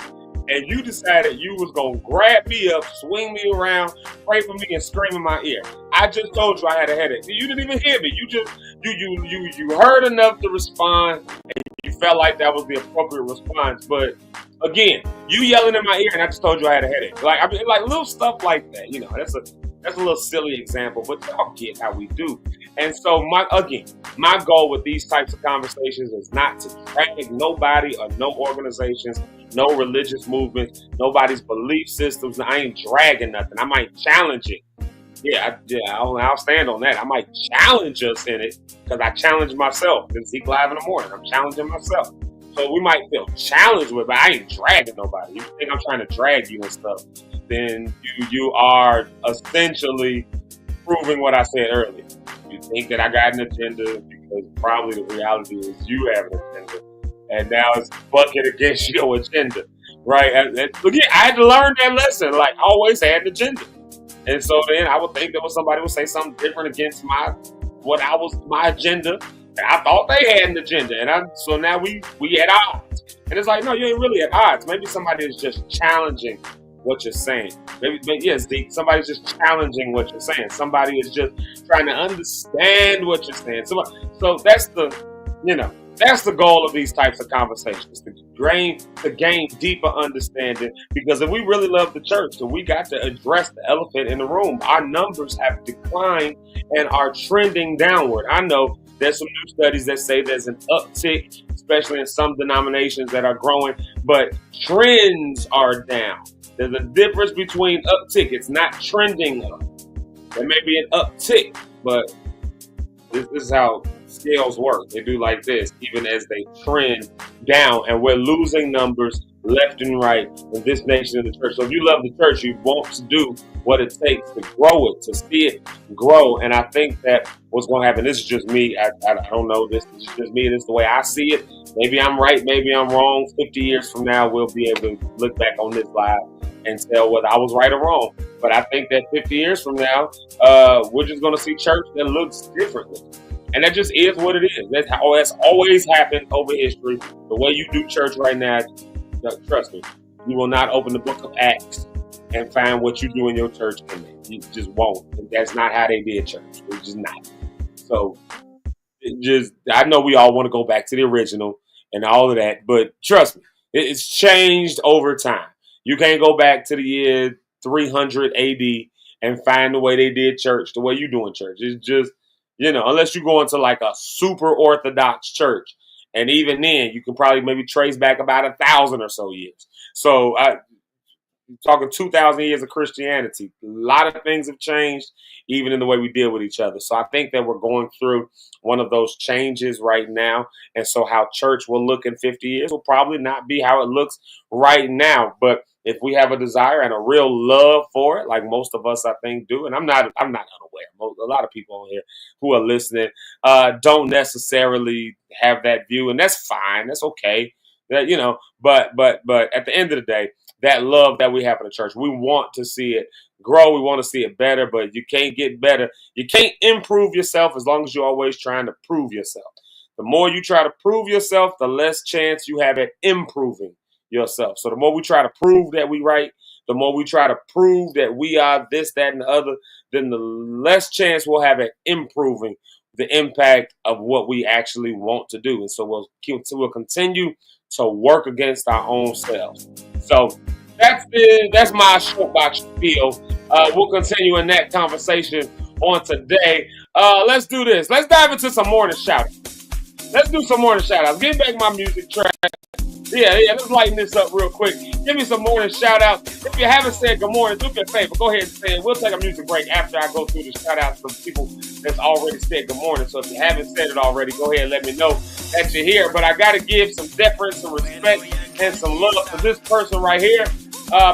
And you decided you was going to grab me up, swing me around, pray for me, and scream in my ear. I just told you I had a headache. You didn't even hear me. You heard enough to respond, and you felt like that was the appropriate response. But again, you yelling in my ear, and I just told you I had a headache. Like, I mean, like little stuff like that. That's a little silly example, but y'all get how we do. And so my goal with these types of conversations is not to drag nobody or no organizations, no religious movements, nobody's belief systems. I ain't dragging nothing. I might challenge it. I'll stand on that. I might challenge us in it because I challenge myself. It's Zeke Live in the morning. I'm challenging myself. So we might feel challenged with it, but I ain't dragging nobody. You think I'm trying to drag you and stuff, then you are essentially proving what I said earlier. You think that I got an agenda because probably the reality is you have an agenda. And now it's bucket against your agenda, right? And again, I had to learn that lesson. Like, I always had an agenda. And so then I would think that somebody would say something different against my agenda. And I thought they had an agenda. So now we at odds. And it's like, no, you ain't really at odds. Maybe somebody is just challenging what you're saying. Maybe yes, somebody's just challenging what you're saying. Somebody is just trying to understand what you're saying. So that's the goal of these types of conversations, to gain deeper understanding. Because if we really love the church, then we got to address the elephant in the room. Our numbers have declined and are trending downward. I know there's some new studies that say there's an uptick, especially in some denominations that are growing, but trends are down. There's a difference between uptick. It's not trending up. There may be an uptick, but this is how scales work. They do like this, even as they trend down, and we're losing numbers left and right in this nation of the church. So if you love the church, you want to do what it takes to grow it, to see it grow. And I think that what's going to happen, this is just me. I don't know. This is just me. This is the way I see it. Maybe I'm right. Maybe I'm wrong. 50 years from now, we'll be able to look back on this live and tell whether I was right or wrong. But I think that 50 years from now, we're just going to see church that looks differently. And that just is what it is. That's always happened over history. The way you do church right now, trust me, you will not open the book of Acts and find what you do in your church in there. You just won't. And that's not how they did church. It's just not. So I know we all want to go back to the original and all of that, but trust me, it's changed over time. You can't go back to the year 300 AD and find the way they did church, the way you doing church. It's just, unless you go into like a super Orthodox church. And even then, you can probably maybe trace back about 1,000 or so years. So talking 2,000 years of Christianity, a lot of things have changed, even in the way we deal with each other. So I think that we're going through one of those changes right now. And so how church will look in 50 years will probably not be how it looks right now. But if we have a desire and a real love for it, like most of us, I think, do, and I'm not unaware. A lot of people on here who are listening don't necessarily have that view, and that's fine. That's okay. But at the end of the day, that love that we have in the church, we want to see it grow. We want to see it better, but you can't get better. You can't improve yourself as long as you're always trying to prove yourself. The more you try to prove yourself, the less chance you have at improving yourself. So the more we try to prove that we right, the more we try to prove that we are this, that, and the other, then the less chance we'll have at improving the impact of what we actually want to do. And so we'll continue to work against our own selves. So that's my short box spiel. We'll continue in that conversation on today. Let's do this. Let's dive into some morning shout-outs. Let's do some morning shout-outs. Give back my music track. Yeah, let's lighten this up real quick. Give me some morning shout-outs. If you haven't said good morning, do me a favor. Go ahead and say it. We'll take a music break after I go through the shout-outs from people that's already said good morning. So if you haven't said it already, go ahead and let me know that you're here. But I got to give some deference, some respect, and some love to this person right here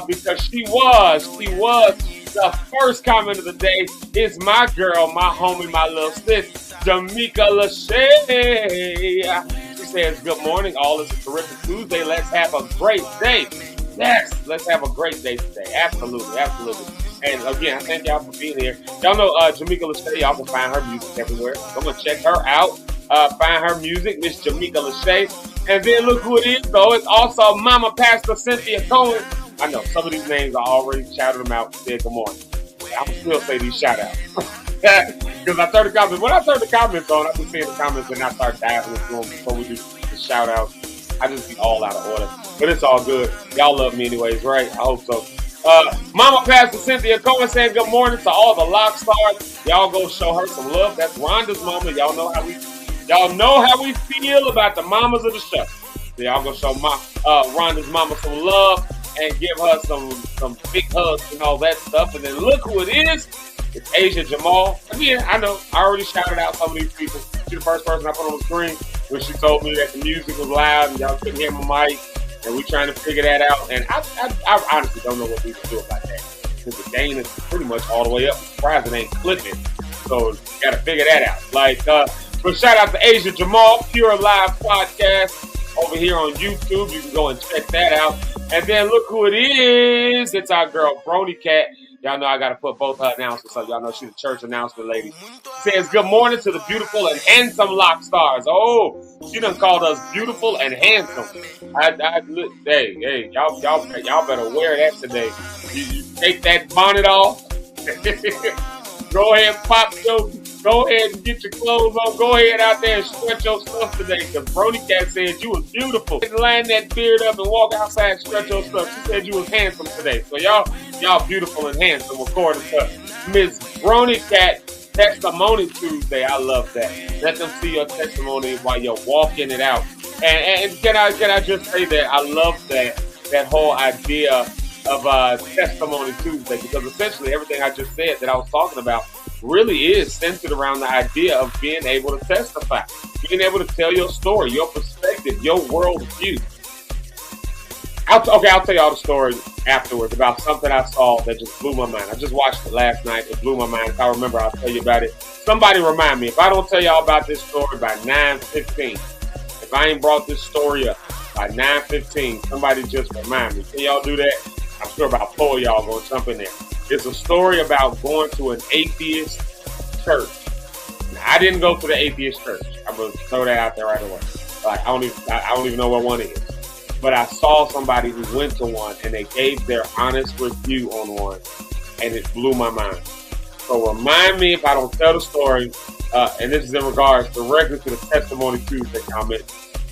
because she was the first comment of the day. Is my girl, my homie, my little sis, Jamaica Lachey. She says, good morning. All is a terrific Tuesday. Let's have a great day. Yes, let's have a great day today. Absolutely. And again, I thank y'all for being here. Y'all know Jamaica Lachey. Y'all can find her music everywhere. So I'm going to check her out. Find her music, Miss Jamaica Lachey. And then look who it is, though. It's also Mama Pastor Cynthia Cohen. I know some of these names I already shouted them out. Said good morning. I will still say these shout outs. Because I turn the comments. When I turn the comments on, I be seeing the comments and I start diving into them before we do the shout outs. I just be all out of order. But it's all good. Y'all love me anyways, right? I hope so. Mama Pastor Cynthia Cohen saying good morning to all the Lock stars. Y'all go show her some love. That's Rhonda's mama. Y'all know how we feel about the mamas of the show. So y'all go show Rhonda's mama some love and give her some big hugs and all that stuff. And then look who it is. It's Asia Jamal. Again, I know I already shouted out some of these people. She's the first person I put on the screen when she told me that the music was loud and y'all couldn't hear my mic. And we trying to figure that out. And I honestly don't know what we can do about that. Because the gain is pretty much all the way up. I'm surprised it ain't clipping. So you got to figure that out. But shout out to Asia Jamal, Pure Live Podcast over here on YouTube. You can go and check that out. And then look who it is. It's our girl, Brony Cat. Y'all know I got to put both her announcements up. Y'all know she's a church announcement lady. Says good morning to the beautiful and handsome Lock stars. Oh, she done called us beautiful and handsome. Hey, y'all better wear that today. You take that bonnet off. Go ahead and get your clothes on. Go ahead out there and stretch your stuff today. Because Brody Cat said you was beautiful. Line that beard up and walk outside and stretch your stuff. She said you was handsome today. So y'all beautiful and handsome according to Miss Brony Cat. Testimony Tuesday. I love that. Let them see your testimony while you're walking it out. And can I just say that I love that whole idea of Testimony Tuesday, because essentially everything I just said that I was talking about really is centered around the idea of being able to testify, being able to tell your story, your perspective, your worldview. I'll tell y'all the story afterwards about something I saw that just blew my mind. I just watched it last night. It blew my mind. If I remember, I'll tell you about it. Somebody remind me. If I don't tell y'all about this story by 9:15, if I ain't brought this story up by 9:15, somebody just remind me. Can y'all do that? I'm sure about 4 of y'all going to jump in there. It's a story about going to an atheist church. Now, I didn't go to the atheist church. I'm going to throw that out there right away. Like, I don't even know what one is. But I saw somebody who went to one and they gave their honest review on one, and it blew my mind. So remind me if I don't tell the story, and this is in regards directly to the Testimony Tuesday comment.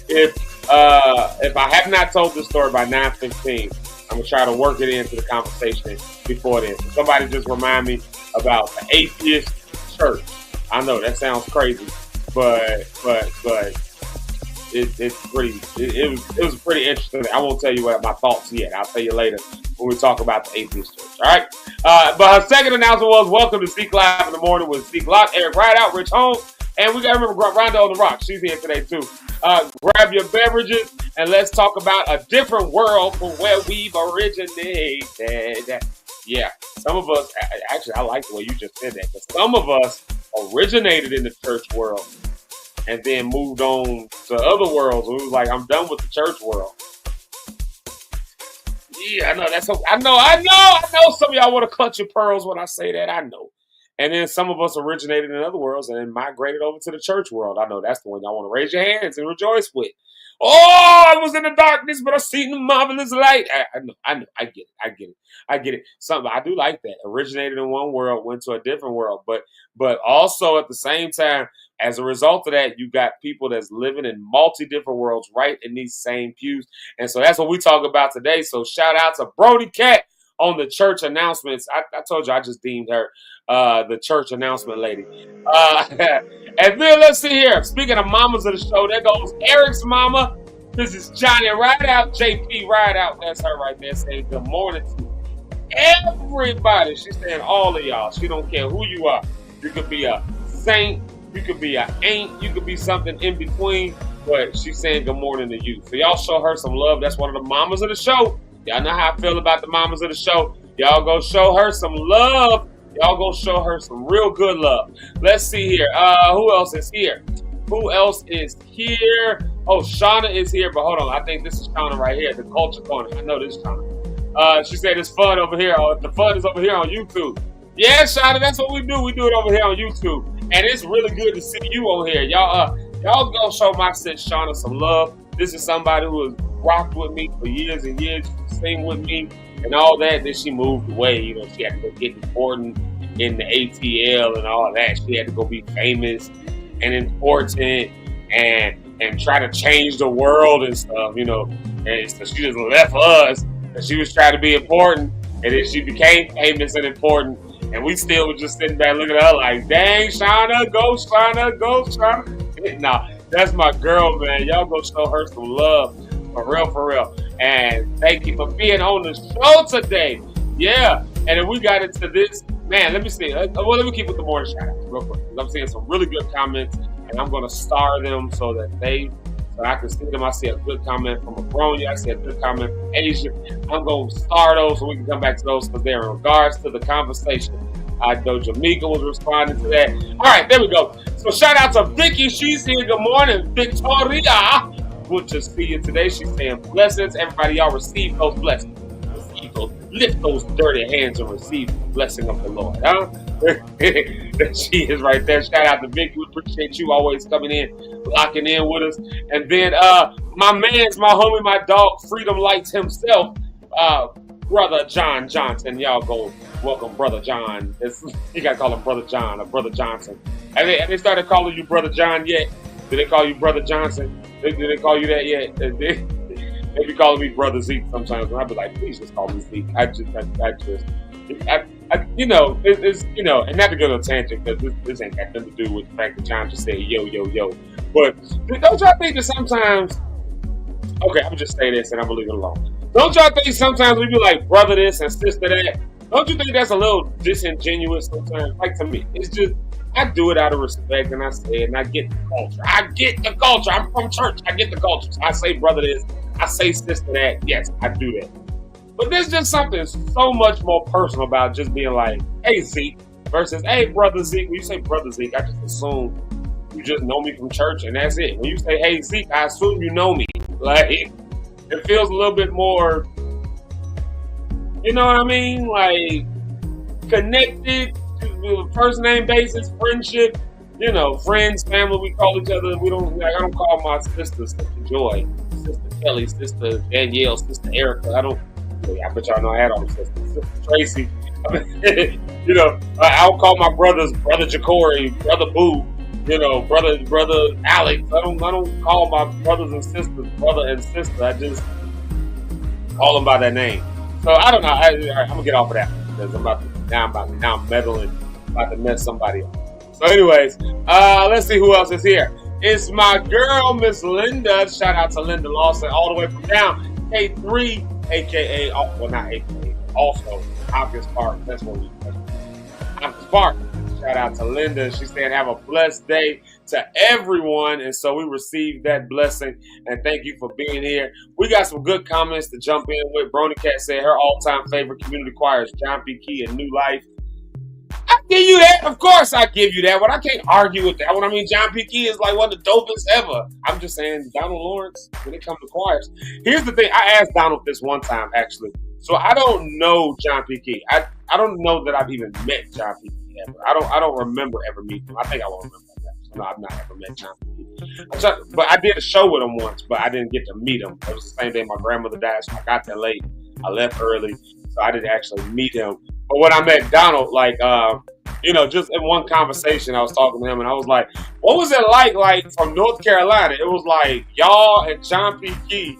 If I have not told this story by 9:15, I'm going to try to work it into the conversation before then. So somebody just remind me about the atheist church. I know that sounds crazy, but it was pretty interesting. I won't tell you what my thoughts yet. I'll tell you later when we talk about the atheist church. All right. But her second announcement was welcome to Speak Live in the Morning with Speak Lock, Eric Rideout, Rich Holmes, and we got to remember Rhonda on the Rock. She's here today too. Grab your beverages and let's talk about a different world from where we've originated. Yeah, some of us, actually, I like the way you just said that, because some of us originated in the church world and then moved on to other worlds. We was like, I'm done with the church world. Yeah, I know. I know some of y'all want to clutch your pearls when I say that. I know. And then some of us originated in other worlds and then migrated over to the church world. I know that's the one y'all want to raise your hands and rejoice with. Oh, I was in the darkness, but I seen the marvelous light. I know. I get it. I do like that. Originated in one world, went to a different world. But also at the same time, as a result of that, you got people that's living in multi-different worlds right in these same pews. And so that's what we talk about today. So shout out to Brody Cat on the church announcements. I told you I just deemed her the church announcement lady. And then let's see here. Speaking of mamas of the show, there goes Eric's mama. This is Johnny Rideout, JP Rideout. That's her right there saying good morning to everybody. She's saying all of y'all. She don't care who you are. You could be a saint, you could be an ain't, you could be something in between, but she's saying good morning to you. So y'all show her some love. That's one of the mamas of the show. Y'all know how I feel about the mamas of the show. Y'all go show her some love. Y'all go show her some real good love. Let's see here. Who else is here? Who else is here? Oh, Shauna is here, but hold on. I think this is Shauna right here, the culture corner. I know this is Shauna. She said it's fun over here. The fun is over here on YouTube. Yeah, Shauna, that's what we do. We do it over here on YouTube. And it's really good to see you on here. Y'all go show my sis Shauna some love. This is somebody who has rocked with me for years and years, sing with me and all that. Then she moved away. You know, she had to go get important in the ATL and all that. She had to go be famous and important and try to change the world and stuff, you know. And so she just left us and she was trying to be important. And then she became famous and important. And we still were just sitting back looking at her like, dang, Shauna, go Shauna, go Shauna. Nah, that's my girl, man. Y'all go show her some love. For real, for real. And thank you for being on the show today. Yeah. And then we got into this. Man, let me see. Let me keep with the morning shout out real quick. I'm seeing some really good comments, and I'm going to star them so that I can see them. I see a good comment from Abronia. I see a good comment from Asia. I'm going to star those so we can come back to those because they're in regards to the conversation. I know Jamaica was responding to that. All right, there we go. So shout out to Vicky. She's here. Good morning, Victoria. Good to see you today. She's saying blessings. Everybody, y'all receive those blessings. Receive those. Lift those dirty hands and receive the blessing of the Lord. Huh? She is right there. Shout out to Vicky. We appreciate you always coming in, locking in with us. And then my homie, my dog, Freedom Lights himself, Brother John Johnson. Y'all go welcome Brother John. You got to call him Brother John or Brother Johnson. Have they started calling you Brother John yet? Did they call you Brother Johnson? Did they call you that yet? They be calling me Brother Zeke sometimes, and I'd be like, please just call me Zeke. You know, it's you know, and not to go to a tangent because this ain't got nothing to do with the fact that John just said yo, yo, yo. But don't y'all think that sometimes, okay, I'm just say this and I'm gonna leave it alone. Don't y'all think sometimes we be like brother this and sister that? Don't you think that's a little disingenuous sometimes? Like to me, it's just, I do it out of respect, and I say it, and I get the culture. I get the culture. I'm from church. I get the culture. So I say brother this. I say sister that. Yes, I do that. But there's just something so much more personal about just being like, hey, Zeke, versus, hey, brother Zeke. When you say brother Zeke, I just assume you just know me from church, and that's it. When you say, hey, Zeke, I assume you know me. Like, it feels a little bit more, you know what I mean? Like, connected. First name basis, friendship, you know, friends, family, we call each other. I don't call my sister Joy, Sister Kelly, Sister Danielle, Sister Erica. I bet y'all know I had all the sisters. Sister Tracy. You know, I don't call my brothers Brother Jacory, Brother Boo, you know, brother Alex. I don't call my brothers and sisters brother and sister. I just call them by their name. So I don't know. I'm gonna get off of that because I'm meddling, about to mess somebody up. So anyways, let's see who else is here. It's my girl, Miss Linda. Shout out to Linda Lawson all the way from down K3, aka, well not aka, also Hopkins Park. That's what we Hopkins Park. Shout out to Linda. She's saying have a blessed day to everyone. And so we received that blessing. And thank you for being here. We got some good comments to jump in with. Brony Cat said her all-time favorite community choir is John P. Key and New Life. I give you that. Of course I give you that one. I can't argue with that one. I mean, John P. Key is like one of the dopest ever. I'm just saying, Donald Lawrence, when it comes to choirs. Here's the thing. I asked Donald this one time, actually. So I don't know John P. Key. I don't know that I've even met John P. Key ever. I don't remember ever meeting him. I think I won't remember that. No, I've not ever met John P. Key. But I did a show with him once, but I didn't get to meet him. It was the same day my grandmother died, so I got there late. I left early, so I didn't actually meet him. But when I met Donald, like, you know, just in one conversation, I was talking to him, and I was like, what was it like from North Carolina? It was like y'all and John P. Key,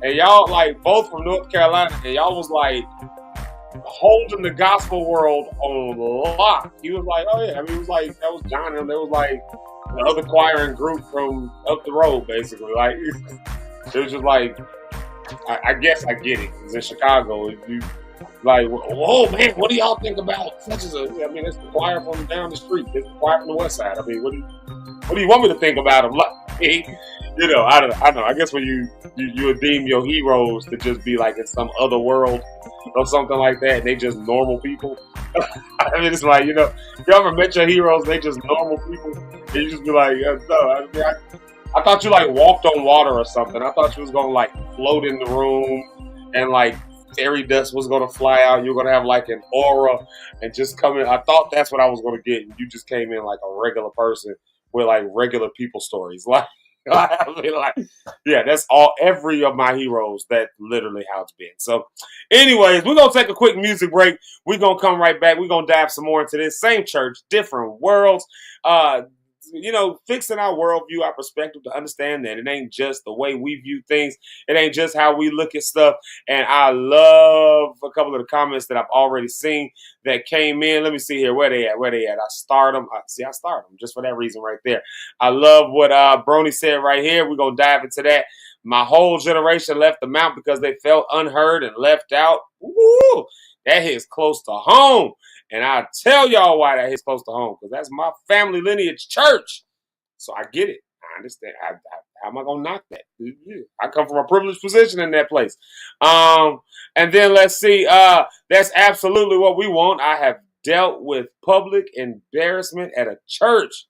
and y'all, like, both from North Carolina, and y'all was like, holding the gospel world on lock. He was like, oh yeah, I mean, it was like, that was John and there was like the other choir and group from up the road, basically. Like, it was just like, I guess I get it. It's in Chicago. You like, whoa, man, what do y'all think about such as a? I mean, it's the choir from down the street. It's the choir from the west side. I mean, what do you want me to think about them? Like, you know, I don't know. I guess when you would deem your heroes to just be like in some other world or something like that, and they just normal people. I mean, it's like, you know, you ever met your heroes? They just normal people, and you just be like, no. I mean, I thought you like walked on water or something. I thought you was gonna like float in the room and like fairy dust was gonna fly out. You were gonna have like an aura and just come in. I thought that's what I was gonna get, and you just came in like a regular person with like regular people stories. Like, I mean, like, yeah, that's all. Every of my heroes. That's literally how it's been. So, anyways, we're gonna take a quick music break. We're gonna come right back. We're gonna dive some more into this same church, different worlds. You know, fixing our worldview, our perspective to understand that it ain't just the way we view things. It ain't just how we look at stuff. And I love a couple of the comments that I've already seen that came in. Let me see here. Where they at? I start them. I start them just for that reason right there. I love what Brony said right here. We're going to dive into that. My whole generation left the mount because they felt unheard and left out. Woo! That hits close to home. And I'll tell y'all why that hits close to home, because that's my family lineage church. So I get it. I understand. How am I going to knock that? I come from a privileged position in that place. And then let's see. That's absolutely what we want. I have dealt with public embarrassment at a church.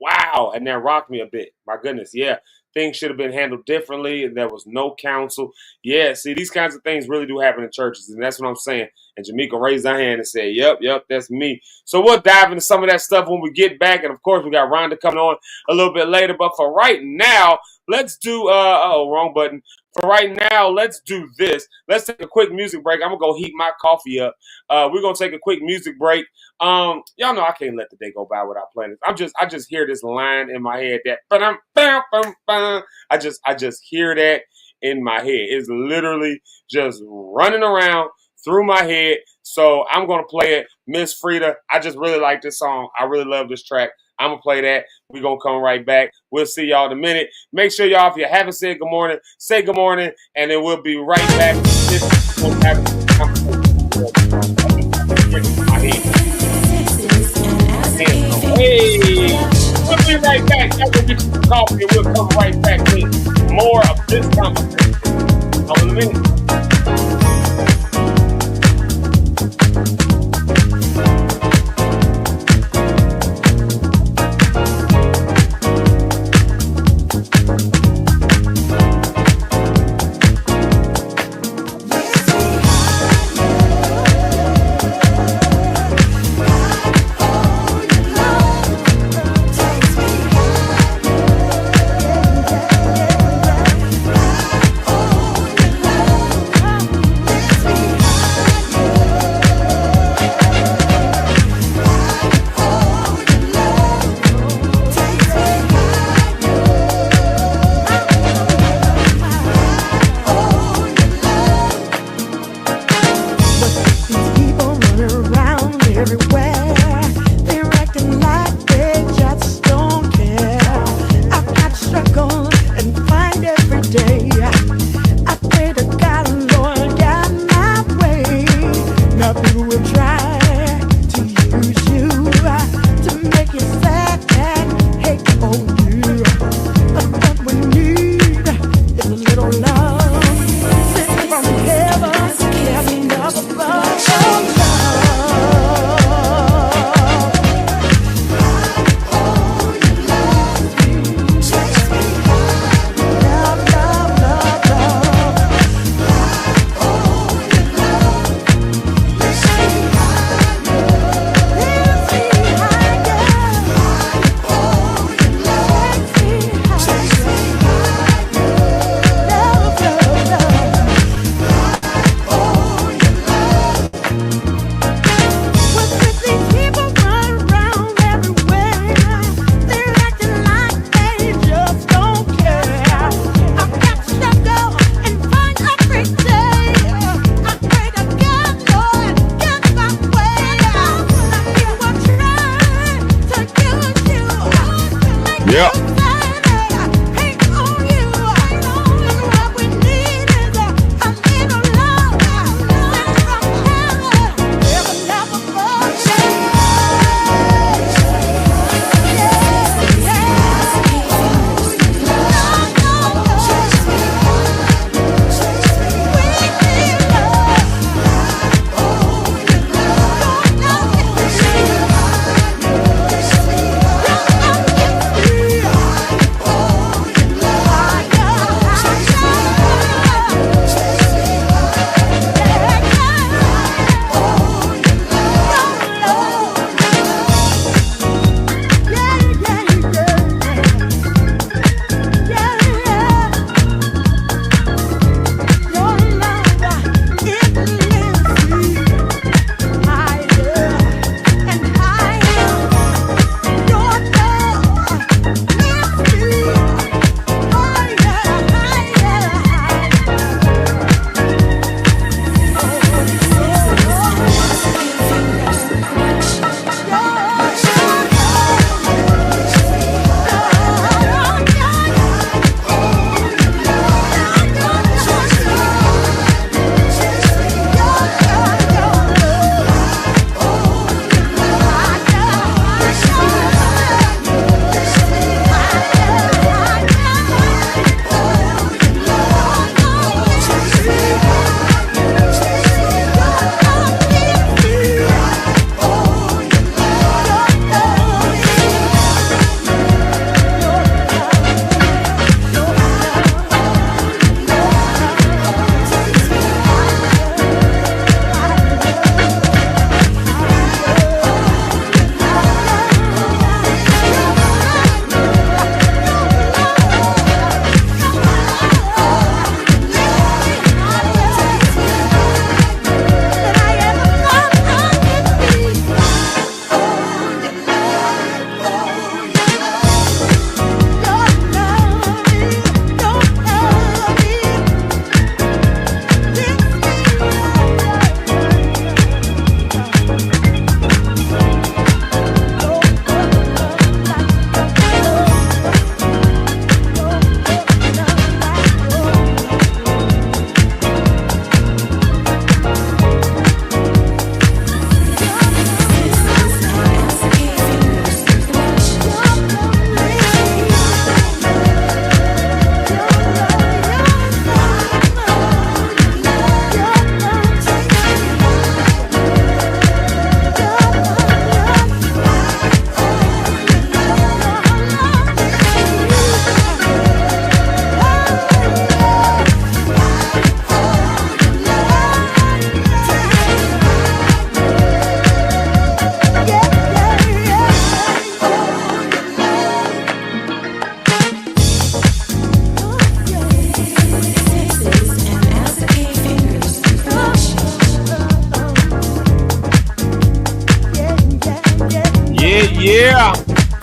Wow. And that rocked me a bit. My goodness. Yeah. Things should have been handled differently. There was no counsel. Yeah, see, these kinds of things really do happen in churches, and that's what I'm saying. And Jamaica raised her hand and said, yep, that's me. So we'll dive into some of that stuff when we get back. And, of course, we got Rhonda coming on a little bit later. But for right now, let's do wrong button. For right now, let's do this. Let's take a quick music break. I'm going to go heat my coffee up. We're going to take a quick music break. Y'all know I can't let the day go by without playing this. I just hear this line in my head that I just hear that in my head. It's literally just running around through my head. So I'm going to play it. Miss Frida, I just really like this song. I really love this track. I'm going to play that. We're going to come right back. We'll see y'all in a minute. Make sure y'all, if you haven't said good morning, say good morning, and then we'll be right back. Hey, we'll be right back. Y'all go get some coffee, and we'll come right back with more of this conversation. In a minute.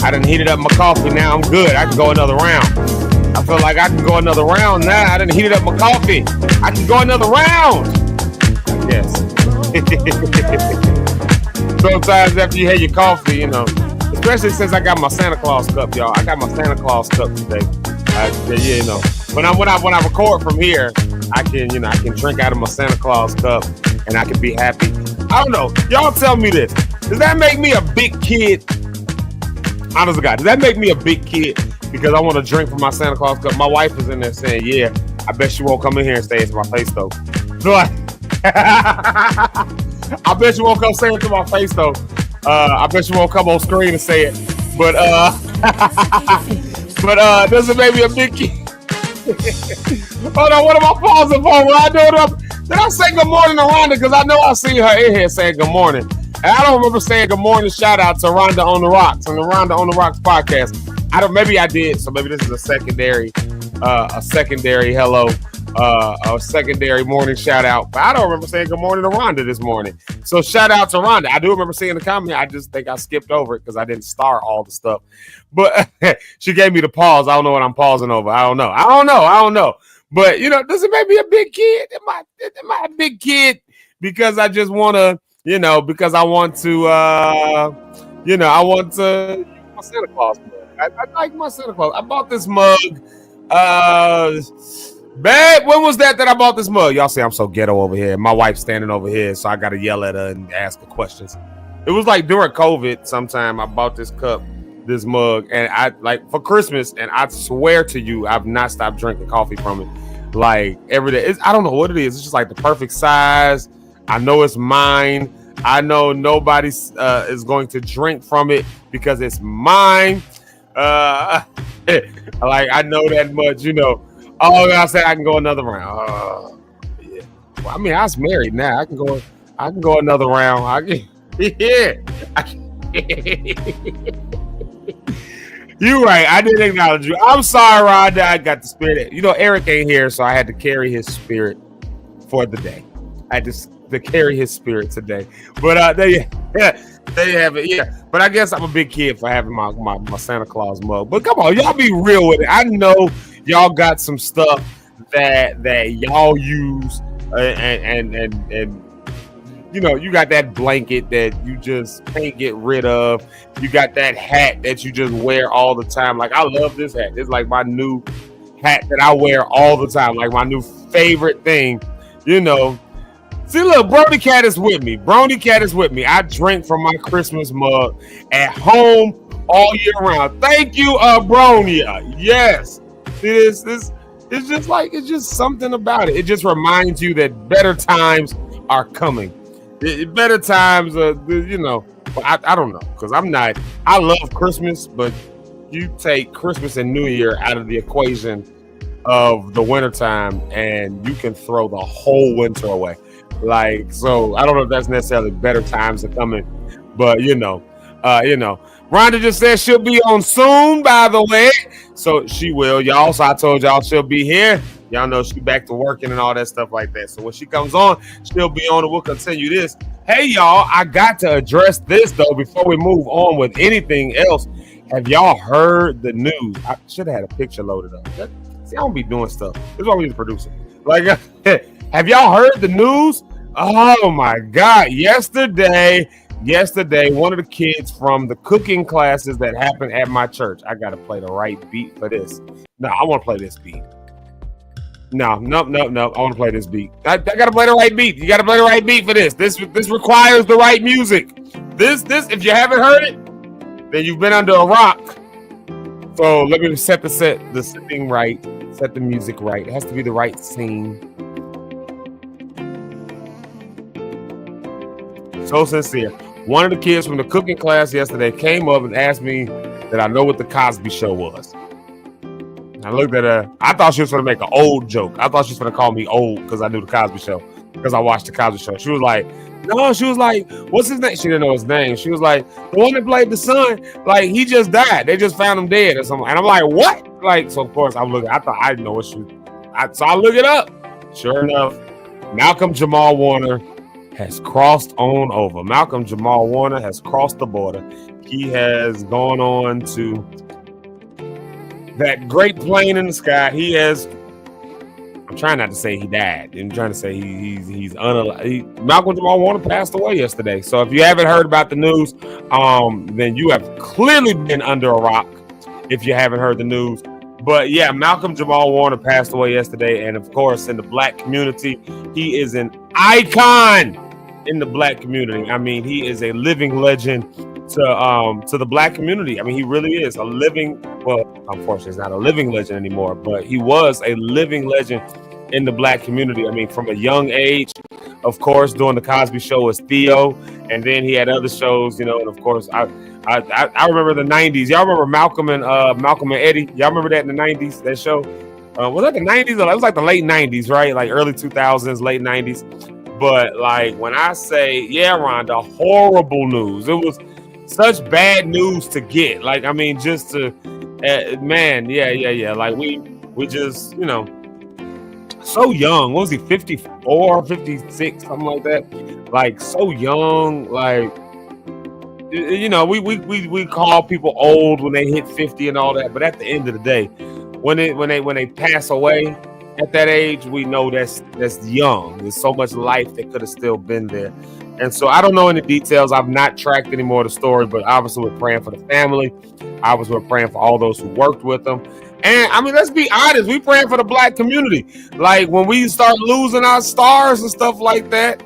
I done heated up my coffee. Now I'm good. I can go another round. I feel like I can go another round now. I done heated up my coffee. I can go another round. Yes. Sometimes after you have your coffee, you know, especially since I got my Santa Claus cup, y'all. I got my Santa Claus cup today. You know, when I record from here, I can drink out of my Santa Claus cup and I can be happy. I don't know. Y'all tell me this. Does that make me a big kid? Honest to God, does that make me a big kid because I want to drink from my Santa Claus cup? My wife is in there saying, yeah, I bet she won't come in here and say it to my face though. So I bet you won't come say it to my face though. I bet you won't come on screen and say it. But does it make me a big kid? Hold on, what am I pausing for? When I do it, did I say good morning to Rhonda? Because I know I see her in here saying good morning. And I don't remember saying good morning. Shout out to Rhonda on the Rocks on the Rhonda on the Rocks podcast. Maybe I did. So maybe this is a secondary hello, a secondary morning shout out. But I don't remember saying good morning to Rhonda this morning. So shout out to Rhonda. I do remember seeing the comment. I just think I skipped over it because I didn't start all the stuff. But she gave me the pause. I don't know what I'm pausing over. I don't know. But you know, does it make me a big kid? Am I a big kid because I just want to? You know, because I want to, my Santa Claus mug. I like my Santa Claus. I bought this mug. Babe, when was that I bought this mug? Y'all say I'm so ghetto over here. My wife's standing over here, so I got to yell at her and ask her questions. It was like during COVID sometime I bought this cup, this mug, and I like for Christmas, and I swear to you, I've not stopped drinking coffee from it. Like every day. I don't know what it is. It's just like the perfect size. I know it's mine. I know nobody is going to drink from it because it's mine. Like I know that much, you know. Oh, I said I can go another round. Yeah. Well, I mean, I was married now. I can go another round. You're right. I didn't acknowledge you. I'm sorry, Rhonda. I got the spirit. You know, Eric ain't here, so I had to carry his spirit for the day. I had to carry his spirit today. But there you have it. Yeah. But I guess I'm a big kid for having my Santa Claus mug. But come on, y'all be real with it. I know y'all got some stuff that y'all use and you know, you got that blanket that you just can't get rid of. You got that hat that you just wear all the time. Like, I love this hat. It's like my new hat that I wear all the time. Like my new favorite thing, you know. See, look, Brony Cat is with me. I drink from my Christmas mug at home all year round. Thank you, Bronya. Yes. See, this it's just something about it. It just reminds you that better times are coming. Better times, you know. I don't know, because I love Christmas, but you take Christmas and New Year out of the equation of the wintertime, and you can throw the whole winter away. Like, so I don't know if that's necessarily better times are coming, but you know. Rhonda just said she'll be on soon, by the way. So she will, y'all. So I told y'all she'll be here. Y'all know she back to working and all that stuff like that. So when she comes on, she'll be on and we'll continue this. Hey, y'all, I got to address this, though, before we move on with anything else. Have y'all heard the news? I should have had a picture loaded up. See, I don't be doing stuff. This is why we need a producer. Like, have y'all heard the news? Oh, my God. Yesterday, one of the kids from the cooking classes that happened at my church. I got to play the right beat for this. No, I want to play this beat. No. I want to play this beat. I got to play the right beat. You got to play the right beat for this. This requires the right music. This, if you haven't heard it, then you've been under a rock. So let me set the setting right. Set the music right. It has to be the right scene. So sincere. One of the kids from the cooking class yesterday came up and asked me that I know what the Cosby Show was. I looked at her. I thought she was going to make an old joke. I thought she was going to call me old because I knew the Cosby Show, because I watched the Cosby Show. She was like, no, she was like, what's his name? She didn't know his name. She was like, the one that played the son, like, he just died. They just found him dead or something. And I'm like, what? Like, so of course I'm looking. I thought I didn't know what she was. So I look it up. Sure enough, Malcolm Jamal Warner has crossed on over. Malcolm Jamal Warner has crossed the border. He has gone on to that great plane in the sky. He has, I'm trying not to say he died. I'm trying to say he's unalive. Malcolm Jamal Warner passed away yesterday. So if you haven't heard about the news, then you have clearly been under a rock if you haven't heard the news. But yeah, Malcolm Jamal Warner passed away yesterday. And of course, in the black community, he is an icon in the black community. I mean, he is a living legend to the black community. I mean, he really is a living, well, unfortunately, he's not a living legend anymore, but he was a living legend in the black community. I mean, from a young age, of course, doing the Cosby Show as Theo, and then he had other shows, and of course, I remember the 90s. Y'all remember Malcolm and Eddie? Y'all remember that in the 90s, that show? Was that the 90s? It was like the late 90s, right? Like early 2000s, late 90s. But like when I say, yeah, Rhonda, horrible news. It was such bad news to get. Like, I mean, just to, man, yeah. Like we just, so young. What was he, 54, 56, something like that? Like so young, like, we call people old when they hit 50 and all that. But at the end of the day, when they pass away at that age, we know that's young. There's so much life that could have still been there. And so I don't know any details. I've not tracked any more of the story, but obviously we're praying for the family. Obviously we're praying for all those who worked with them. And I mean, let's be honest, we praying for the black community. Like when we start losing our stars and stuff like that,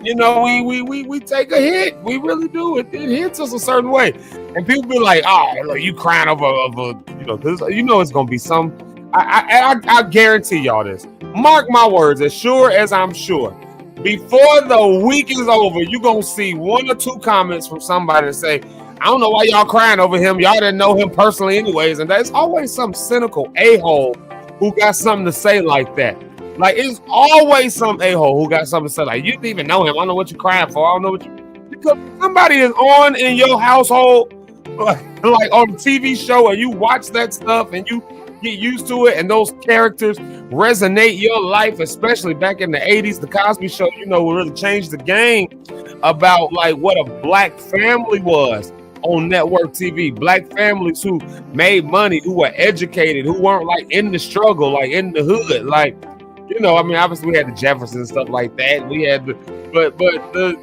we take a hit. We really do. It hits us a certain way. And people be like, oh, you crying over because it's gonna be some. I guarantee y'all this. Mark my words, as sure as I'm sure. Before the week is over, you're going to see one or two comments from somebody that say, I don't know why y'all crying over him. Y'all didn't know him personally anyways. And there's always some cynical a-hole who got something to say like that. Like, it's always some a-hole who got something to say like, you didn't even know him. I don't know what you're crying for. I don't know what you... Because somebody is on in your household, like on the TV show, and you watch that stuff and you get used to it, and those characters resonate your life, especially back in the 80s. The Cosby Show, really changed the game about like what a black family was on network TV. Black families who made money, who were educated, who weren't like in the struggle, like in the hood. Like, I mean, obviously we had the Jeffersons and stuff like that. We had but the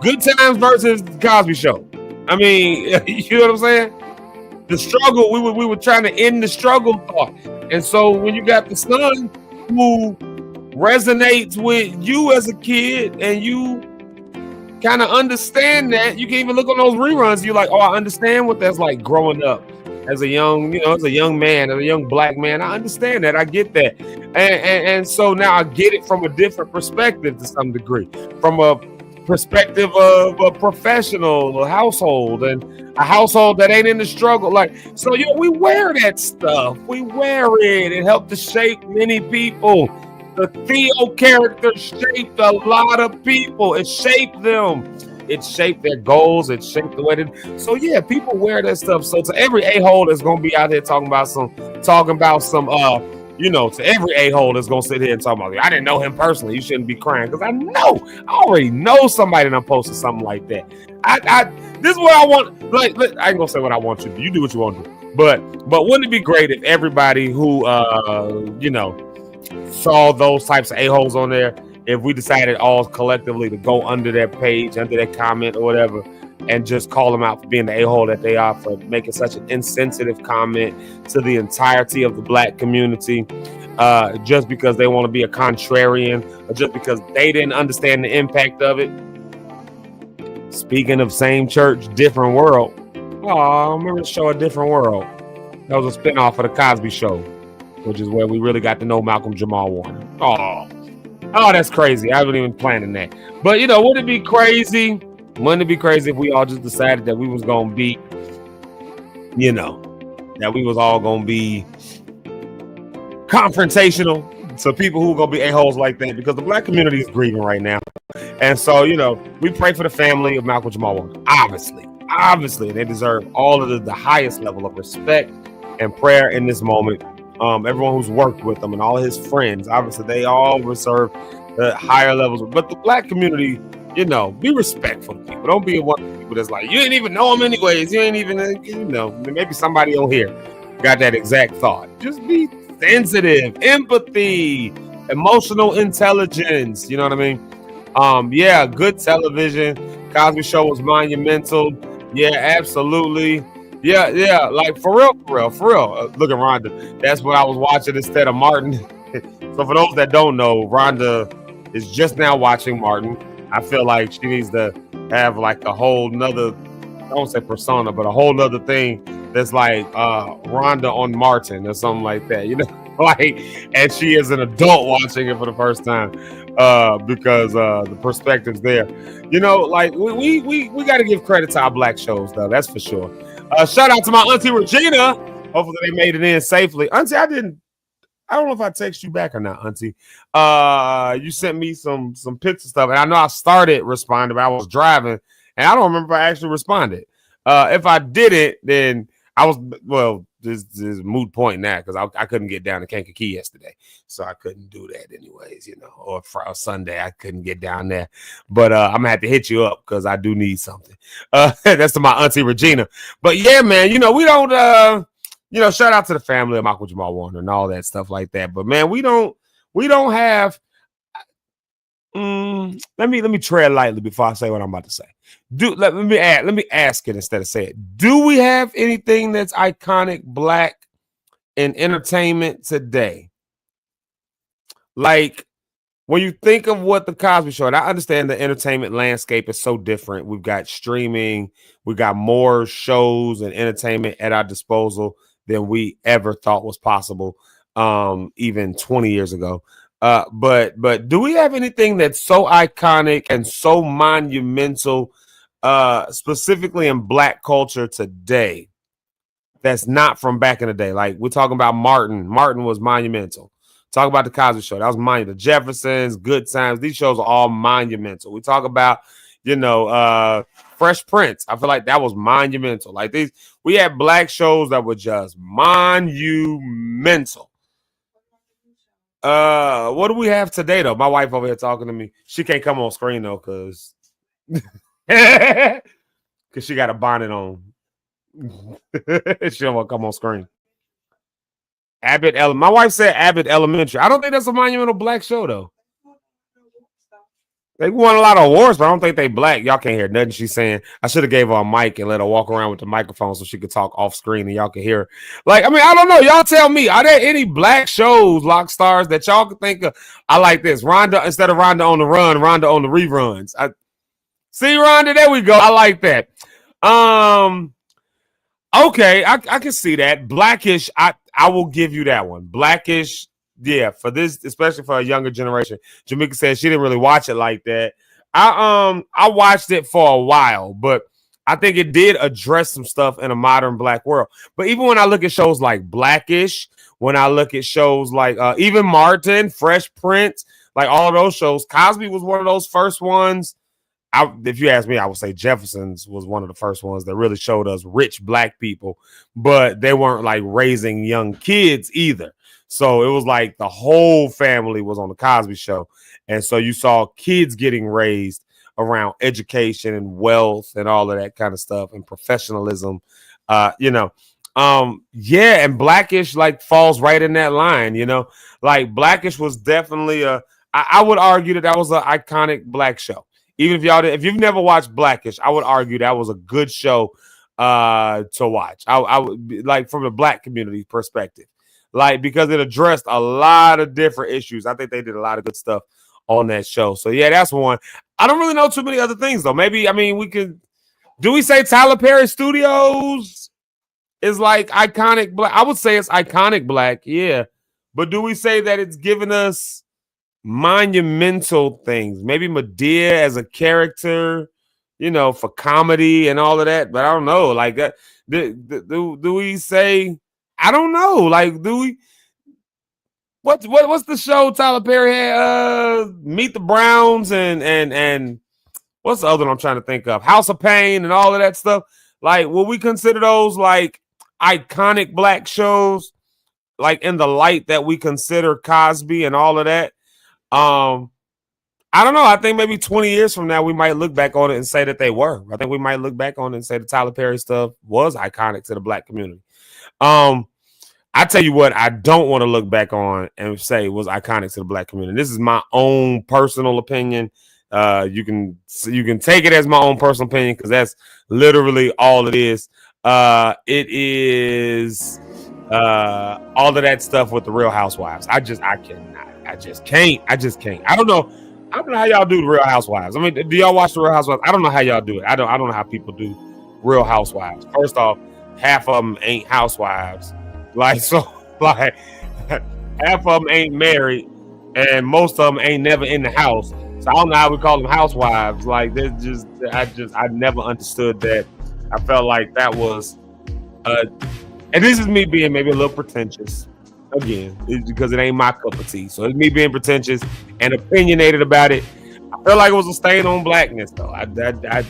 Good Times versus the Cosby Show. I mean, you know what I'm saying? The struggle, we were trying to end the struggle thought. And so when you got the son who resonates with you as a kid and you kind of understand that, you can even look on those reruns, you're like, oh, I understand what that's like growing up as a young, as a young man, as a young black man. I understand that. I get that. And so now I get it from a different perspective to some degree, from a perspective of a professional household and a household that ain't in the struggle. Like, so we wear that stuff. We wear it. It helped to shape many people. The Theo character shaped a lot of people. It shaped them. It shaped their goals. It shaped the way they. So yeah, people wear that stuff. So to every a-hole that's gonna be out there talking about some to every a-hole that's gonna sit here and talk about, I didn't know him personally, you shouldn't be crying. Because I already know somebody that posted something like that. This is what I want. Like, I ain't gonna say what I want you to do. You do what you want to do. But wouldn't it be great if everybody who saw those types of a-holes on there, if we decided all collectively to go under their page, under their comment or whatever, and just call them out for being the a-hole that they are, for making such an insensitive comment to the entirety of the black community, just because they want to be a contrarian, or just because they didn't understand the impact of it. Speaking of same church, different world. Oh, remember the show A Different World? That was a spinoff of the Cosby Show, which is where we really got to know Malcolm Jamal Warner. Oh, that's crazy. I wasn't even planning that. But wouldn't it be crazy? Wouldn't it be crazy if we all just decided that we was gonna be, that we was all gonna be confrontational to people who are gonna be a-holes like that? Because the black community is grieving right now. And so, we pray for the family of Malcolm Jamal Warner. Obviously, they deserve all of the highest level of respect and prayer in this moment. Everyone who's worked with him and all his friends, obviously they all deserve higher levels. But the black community, you know, be respectful to people. Don't be one of the people that's like, you ain't even know them anyways. You ain't even, you know, maybe somebody on here got that exact thought. Just be sensitive, empathy, emotional intelligence. You know what I mean? Yeah, good television. Cosby Show was monumental. Yeah, absolutely. Yeah, like for real. Look at Rhonda. That's what I was watching instead of Martin. So for those that don't know, Rhonda is just now watching Martin. I feel like she needs to have like a whole nother, I won't say persona, but a whole nother thing that's like Rhonda on Martin or something like that, you know, like, and she is an adult watching it for the first time because the perspective's there, you know, like we got to give credit to our black shows though, that's for sure. Shout out to my auntie Regina. Hopefully they made it in safely. Auntie, I don't know if I text you back or not, auntie. You sent me some picture stuff, and I know I started responding, but I was driving, and I don't remember if I actually responded. If I didn't, then I was, well, this is a moot point now because I couldn't get down to Kankakee yesterday, so I couldn't do that anyways, you know, or Friday, Sunday I couldn't get down there, but I'm gonna have to hit you up because I do need something. That's to my auntie Regina. But yeah, man, you know, we don't you know, shout out to the family of Michael Jamal Warner and all that stuff like that. But man, we don't have. Let me tread lightly before I say what I'm about to say. Let me ask it instead of say it. Do we have anything that's iconic black in entertainment today? Like when you think of what the Cosby Show, and I understand the entertainment landscape is so different. We've got streaming, we've got more shows and entertainment at our disposal than we ever thought was possible, even 20 years ago. But do we have anything that's so iconic and so monumental, specifically in black culture today, that's not from back in the day? Like we're talking about Martin. Martin was monumental. Talk about the Cosby Show. That was monumental. The Jeffersons, Good Times. These shows are all monumental. We talk about, you know, Fresh Prince. I feel like that was monumental. Like these, we had black shows that were just monumental. What do we have today though? My wife over here talking to me. She can't come on screen though, cause she got a bonnet on. She don't want to come on screen. My wife said Abbott Elementary. I don't think that's a monumental black show though. They won a lot of awards, but I don't think they black. Y'all can't hear nothing she's saying. I should have gave her a mic and let her walk around with the microphone so she could talk off screen and y'all can hear her. Like, I mean, I don't know. Y'all tell me. Are there any black shows, Lock Stars, that y'all can think of? I like this. Rhonda, instead of Rhonda on the run, Rhonda on the reruns. See, Rhonda, there we go. I like that. Okay, I can see that. Blackish, I will give you that one. Blackish, yeah, for this, especially for a younger generation. Jamaica said she didn't really watch it like that. I watched it for a while, but I think it did address some stuff in a modern black world. But even when I look at shows like Blackish, when I look at shows like even Martin, Fresh Prince, like all those shows, Cosby was one of those first ones. If you ask me, I would say Jefferson's was one of the first ones that really showed us rich black people, but they weren't like raising young kids either. So it was like the whole family was on the Cosby Show. And so you saw kids getting raised around education and wealth and all of that kind of stuff and professionalism, you know. Yeah, and Blackish like falls right in that line, you know. Like Blackish was definitely I would argue that was an iconic black show. Even if you've never watched Blackish, I would argue that was a good show to watch. I would like from the black community perspective, like because it addressed a lot of different issues. I think they did a lot of good stuff on that show. So yeah, that's one. I don't really know too many other things though. Maybe we could. Do we say Tyler Perry Studios is like iconic black? I would say it's iconic black, yeah. But do we say that it's given us monumental things? Maybe Madea as a character, you know, for comedy and all of that. But I don't know. Like, do we say? I don't know. Like, do we? What's the show Tyler Perry had? Meet the Browns and what's the other one I'm trying to think of? House of Pain and all of that stuff. Like, will we consider those like iconic black shows? Like in the light that we consider Cosby and all of that. I don't know. I think maybe 20 years from now, we might look back on it and say that they were. I think we might look back on it and say the Tyler Perry stuff was iconic to the Black community. I tell you what, I don't want to look back on and say was iconic to the Black community. This is my own personal opinion. You can take it as my own personal opinion because that's literally all it is. It is all of that stuff with the Real Housewives. I cannot. I just can't. I don't know how y'all do the Real Housewives. I mean, do y'all watch the Real Housewives? I don't know how y'all do it. I don't know how people do Real Housewives. First off, half of them ain't housewives. Half of them ain't married, and most of them ain't never in the house. So I don't know how we call them housewives. Like, I never understood that. I felt like that was, and this is me being maybe a little pretentious. Again, because it ain't my cup of tea. So it's me being pretentious and opinionated about it. I feel like it was a stain on blackness, though.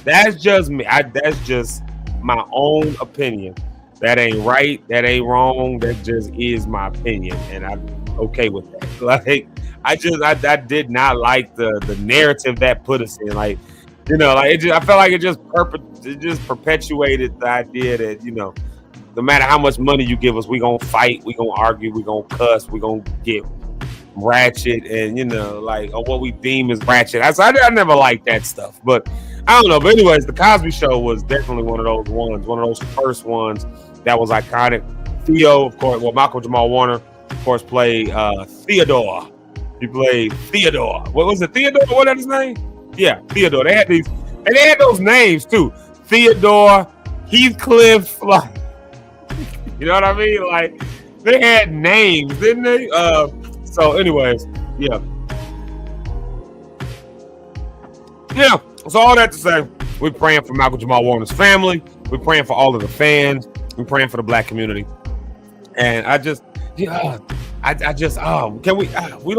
That's just me. That's just my own opinion. That ain't right. That ain't wrong. That just is my opinion, and I'm okay with that. Like, I did not like the narrative that put us in. Like, I felt like it just perpetuated the idea that, no matter how much money you give us, we gonna fight, we gonna argue, we gonna cuss, we gonna get ratchet, and or what we deem as ratchet. I never liked that stuff, but I don't know. But anyways, the Cosby Show was definitely one of those first ones that was iconic. Theo, of course, Malcolm Jamal Warner, of course, played Theodore. He played Theodore. What was it? Theodore? What was his name? Yeah, Theodore. They had those names too. Theodore, Heathcliff, like. You know what I mean? Like, they had names, didn't they? So anyways, yeah. So all that to say, we're praying for Malcolm Jamal Warner's family. We're praying for all of the fans. We're praying for the Black community. And we don't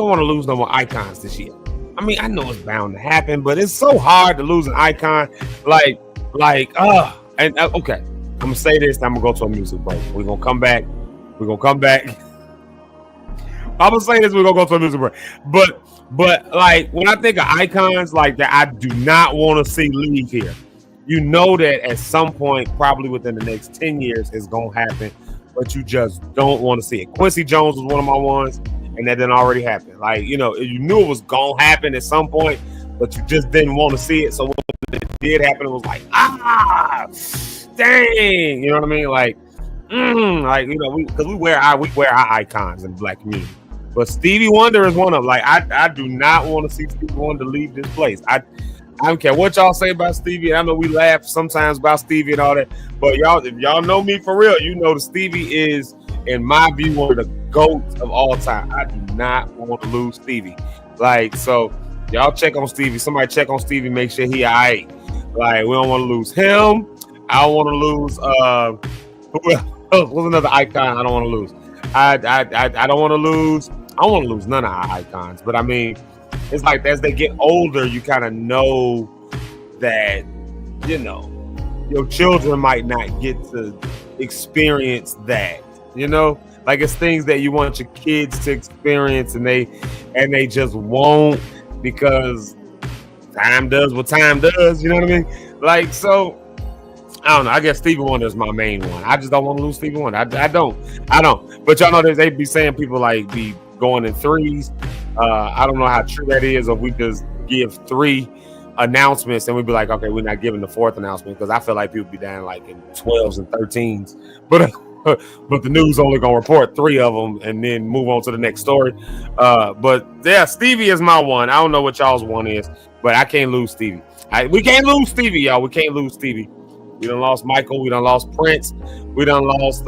want to lose no more icons this year. I mean, I know it's bound to happen, but it's so hard to lose an icon. Okay. I'm gonna say this, I'm gonna go to a music break. We're gonna come back. I'm gonna say this, we're gonna go to a music break. But like, when I think of icons like that, I do not want to see leave here. You know that at some point, probably within the next 10 years, it's gonna happen, but you just don't want to see it. Quincy Jones was one of my ones, and that didn't already happen. Like, you knew it was gonna happen at some point, but you just didn't want to see it. So when it did happen, it was like, dang, you know what I mean? Like, because we wear our icons in the Black community. But Stevie Wonder is one of them. Like, I do not want to see Stevie Wonder leave this place. I don't care what y'all say about Stevie. I know we laugh sometimes about Stevie and all that, but if y'all know me for real, you know that Stevie is, in my view, one of the GOATs of all time. I do not want to lose Stevie. Like, so y'all check on Stevie. Somebody check on Stevie, make sure he all right. Like, we don't want to lose him. I don't want to lose who else was another icon I don't want to lose. I don't want to lose. I don't want to lose none of our icons. But I mean, it's like as they get older, you kind of know that, your children might not get to experience that. Like, it's things that you want your kids to experience, and they just won't, because time does what time does. You know what I mean? Like, so I don't know. I guess Stevie Wonder is my main one. I just don't want to lose Stevie Wonder. I don't. But y'all know that they be saying people like be going in threes. I don't know how true that is, or we just give 3 announcements and we'd be like, okay, we're not giving the 4th announcement, because I feel like people be down like in 12s and 13s. But the news only gonna report 3 of them and then move on to the next story. But yeah, Stevie is my one. I don't know what y'all's one is, but I can't lose Stevie. We can't lose Stevie, y'all. We can't lose Stevie. We done lost Michael. We done lost Prince. We done lost.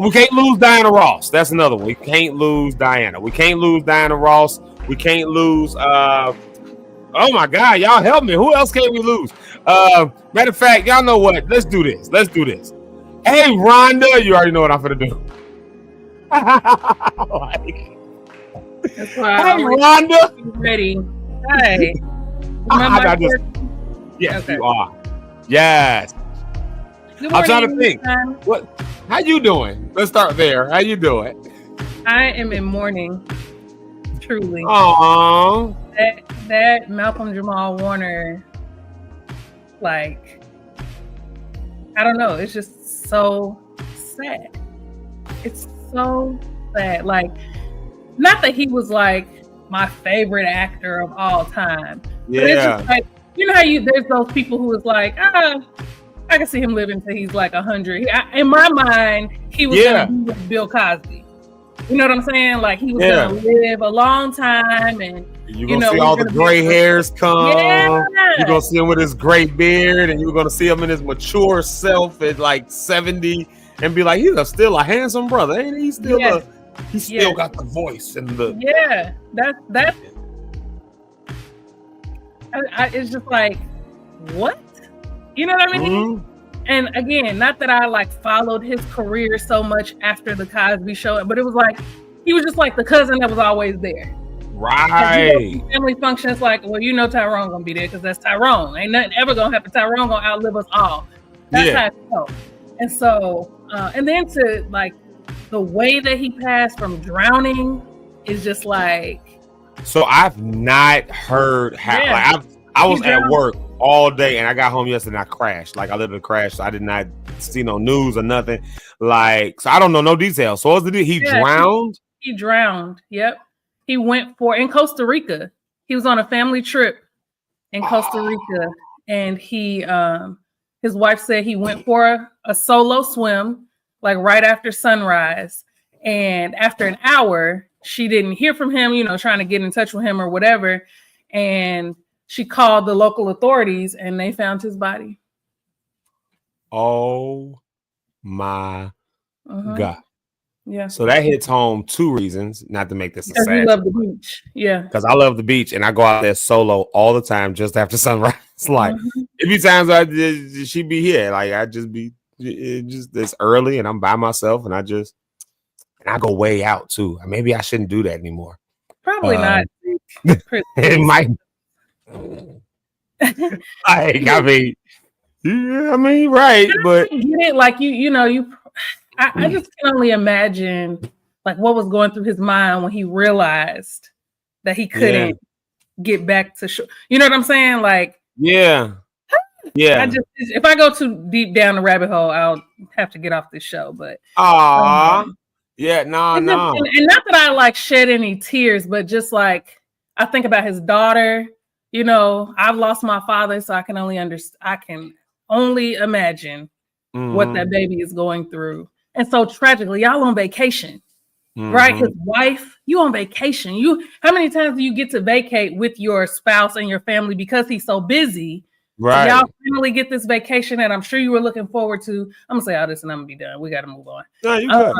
We can't lose Diana Ross. That's another one. We can't lose Diana. We can't lose Diana Ross. We can't lose. Oh my God, y'all help me. Who else can't we lose? Matter of fact, y'all know what? Let's do this. Hey, Rhonda, you already know what I'm gonna do. That's why hey, Rhonda. Ready. Hey. Yes, okay. You are. Yes. I'm trying to think. What? How you doing? Let's start there. How you doing? I am in mourning. Truly. Aww. that Malcolm Jamal Warner, like, I don't know, it's just so sad. It's so sad. Like, not that he was like my favorite actor of all time, but it's just like, you know how there's those people who is like, I can see him living till he's like 100. In my mind, he was gonna be with Bill Cosby. You know what I'm saying? Like, he was gonna live a long time, and you're gonna see all the gray hairs come. Yeah. You're gonna see him with his gray beard, and you're gonna see him in his mature self at like 70, and be like, he's still a handsome brother, ain't he? He's still he still got the voice and the that's. It's just like, what? You know what I mean? Mm-hmm. And again, not that I like followed his career so much after the Cosby Show, but it was like he was just like the cousin that was always there. Right. Family functions, like, well, you know Tyrone gonna be there because that's Tyrone. Ain't nothing ever gonna happen. Tyrone gonna outlive us all. That's how it goes. And so, and then to like the way that he passed from drowning is just like. So I've not heard how. Like I was at work all day, and I got home yesterday and I crashed. Like, I lived in a crash, so I did not see no news or nothing. Like, so I don't know no details. So what's the deal? He drowned? He drowned. Yep. He went in Costa Rica. He was on a family trip in Costa Rica, and he his wife said he went for a solo swim, like right after sunrise. And after an hour, she didn't hear from him, you know, trying to get in touch with him or whatever. And she called the local authorities, and they found his body. Oh my God. Yeah. So that hits home two reasons, not to make this a sad. Because you love the beach. Yeah. Because I love the beach, and I go out there solo all the time just after sunrise. Like, a few times she'd be here. Like, I just be it's early, and I'm by myself, and I go way out too. Maybe I shouldn't do that anymore. Probably not. It might. I mean, right, but get it, like I just can only imagine like what was going through his mind when he realized that he couldn't get back to show. You know what I'm saying? Like, yeah. If I go too deep down the rabbit hole, I'll have to get off this show. But no. And not that I like shed any tears, but just like I think about his daughter. You know, I've lost my father, so I can only imagine what that baby is going through. And so tragically, y'all on vacation, right? His wife, you on vacation. How many times do you get to vacate with your spouse and your family because he's so busy? Right. Y'all finally get this vacation that I'm sure you were looking forward to. I'm gonna say all this and I'm gonna be done. We got to move on. No, you got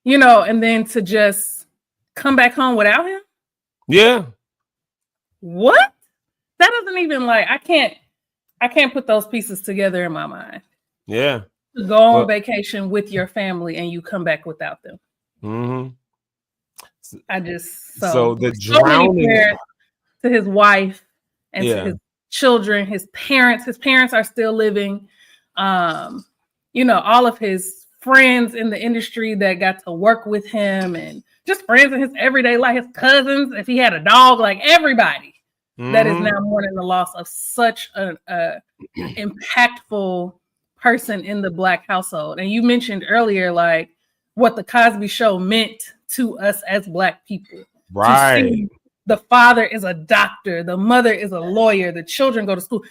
you know, and then to just come back home without him. Yeah. What? That doesn't even like I can't put those pieces together in my mind. Yeah. To go on vacation with your family and you come back without them. I just so the drowning to his wife and to his children, his parents. His parents are still living. You know, all of his friends in the industry that got to work with him and just friends in his everyday life, his cousins, if he had a dog, like everybody that is now mourning the loss of such an impactful person in the Black household. And you mentioned earlier, like what the Cosby Show meant to us as Black people. Right. The father is a doctor. The mother is a lawyer. The children go to school.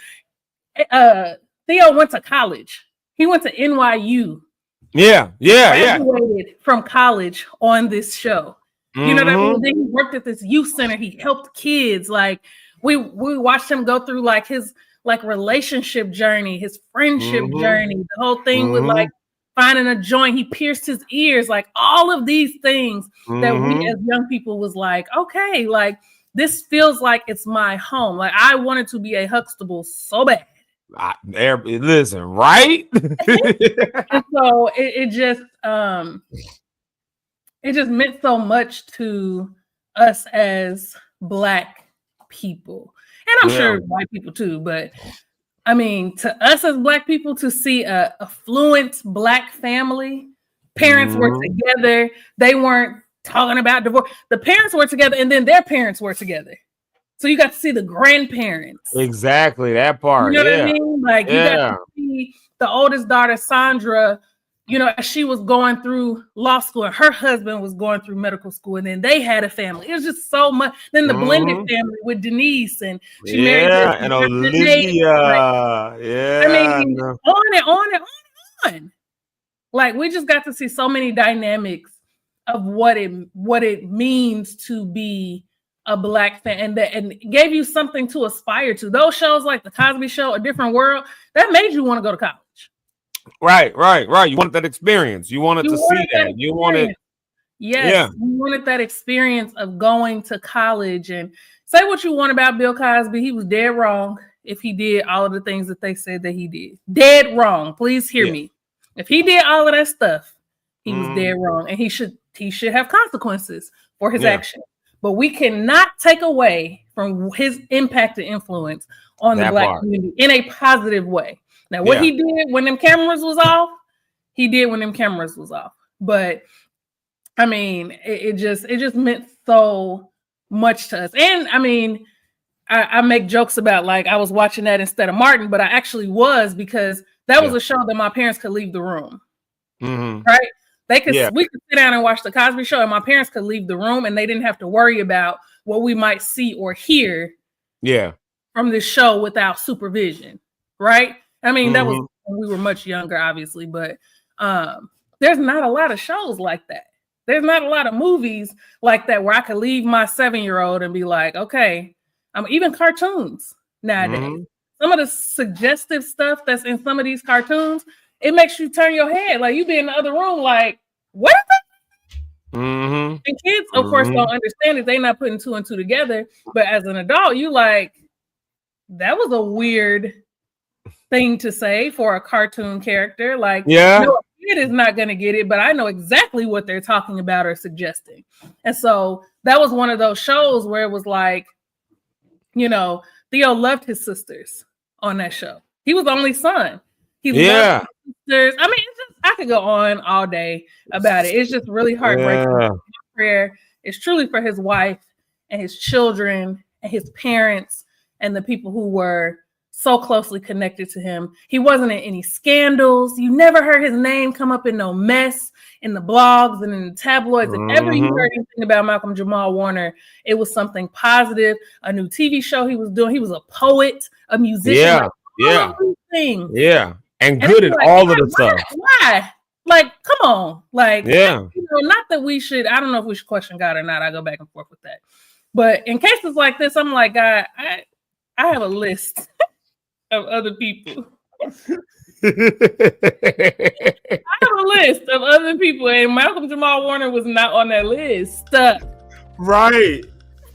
Theo went to college. He went to NYU. Yeah. Graduated from college on this show. You know what I mean? Then he worked at this youth center. He helped kids. Like we watched him go through like his like relationship journey, his friendship journey, the whole thing with like finding a joint. He pierced his ears, like all of these things that we as young people was like, okay, like this feels like it's my home. Like I wanted to be a Huxtable so bad. Listen, right? And so it just meant so much to us as Black people. And I'm sure white people too, but I mean, to us as Black people, to see a affluent Black family, parents were together, they weren't talking about divorce. The parents were together, and then their parents were together. So you got to see the grandparents. Exactly, that part. You know what I mean? Like you got to see the oldest daughter, Sandra, you know, she was going through law school and her husband was going through medical school, and then they had a family. It was just so much. Then the blended family with Denise, and she married and Olivia. I mean, on and on and on and on. Like we just got to see so many dynamics of what it means to be a Black fan, and gave you something to aspire to. Those shows like The Cosby Show, A Different World, that made you want to go to college. Right. You wanted that experience. You wanted to see that. You wanted, you wanted that experience of going to college. And say what you want about Bill Cosby, he was dead wrong if he did all of the things that they said that he did. Dead wrong. Please hear me. If he did all of that stuff, he was dead wrong, and he should have consequences for his action. But we cannot take away from his impact and influence on the Black community in a positive way. Now, what he did when them cameras was off, he did when them cameras was off. But I mean, it just meant so much to us. And I mean, I make jokes about like I was watching that instead of Martin, but I actually was, because that was a show that my parents could leave the room. Right? We could sit down and watch The Cosby Show, and my parents could leave the room, and they didn't have to worry about what we might see or hear from this show without supervision. Right? I mean, that was when we were much younger, obviously, but there's not a lot of shows like that. There's not a lot of movies like that where I could leave my 7-year-old and be like, okay, even cartoons nowadays. Some of the suggestive stuff that's in some of these cartoons, it makes you turn your head. Like you be in the other room like, what is that? And kids, of course, don't understand it. They're not putting two and two together. But as an adult, you like, that was a weird thing to say for a cartoon character. Like, no kid is not going to get it, but I know exactly what they're talking about or suggesting. And so that was one of those shows where it was like, you know, Theo loved his sisters on that show. He was the only son. He loved his sisters. I mean, it's just, I could go on all day about it. It's just really heartbreaking. My prayer is truly for his wife and his children and his parents and the people who were so closely connected to him. He wasn't in any scandals. You never heard his name come up in no mess in the blogs and in the tabloids. If ever you heard anything about Malcolm Jamal Warner, it was something positive, a new TV show he was doing. He was a poet, a musician. And good at like, all of the stuff. Why? Like, come on. Like, you know, not that we should, I don't know if we should question God or not. I go back and forth with that. But in cases like this, I'm like, God, I have a list of other people. I have a list of other people, and Malcolm Jamal Warner was not on that list. Right.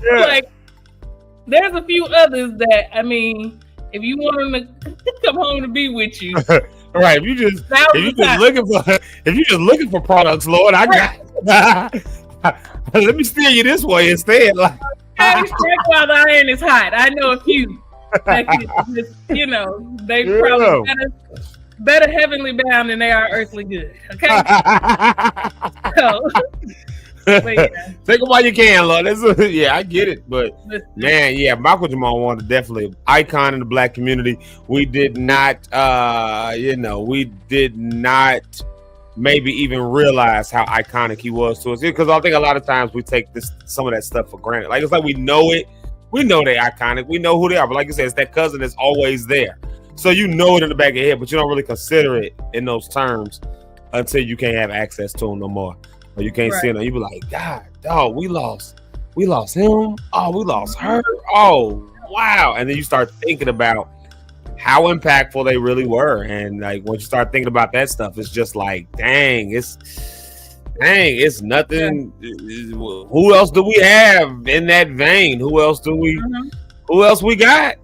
Yeah. Like, there's a few others that, I mean, if you want them to come home to be with you, right? If you just looking for products, Lord, I got. Let me steer you this way instead. Like, strike while the iron is hot. I know a few. That just, you know, they probably better heavenly bound than they are earthly good. Okay. So, take them while you can, Lord. I get it, but man, Malcolm Jamal Warner definitely an icon in the Black community. We did not, maybe even realize how iconic he was to us, because I think a lot of times we take some of that stuff for granted. Like, it's like we know it. We know they're iconic. We know who they are. But like you said, it's that cousin that's always there. So you know it in the back of your head, but you don't really consider it in those terms until you can't have access to them no more. Or you can't see them. You be like, God, dog, we lost him. Oh, we lost her. Oh, wow. And then you start thinking about how impactful they really were. And like, once you start thinking about that stuff, it's just like, dang, it's nothing. Who else do we have in that vein? Who else we got?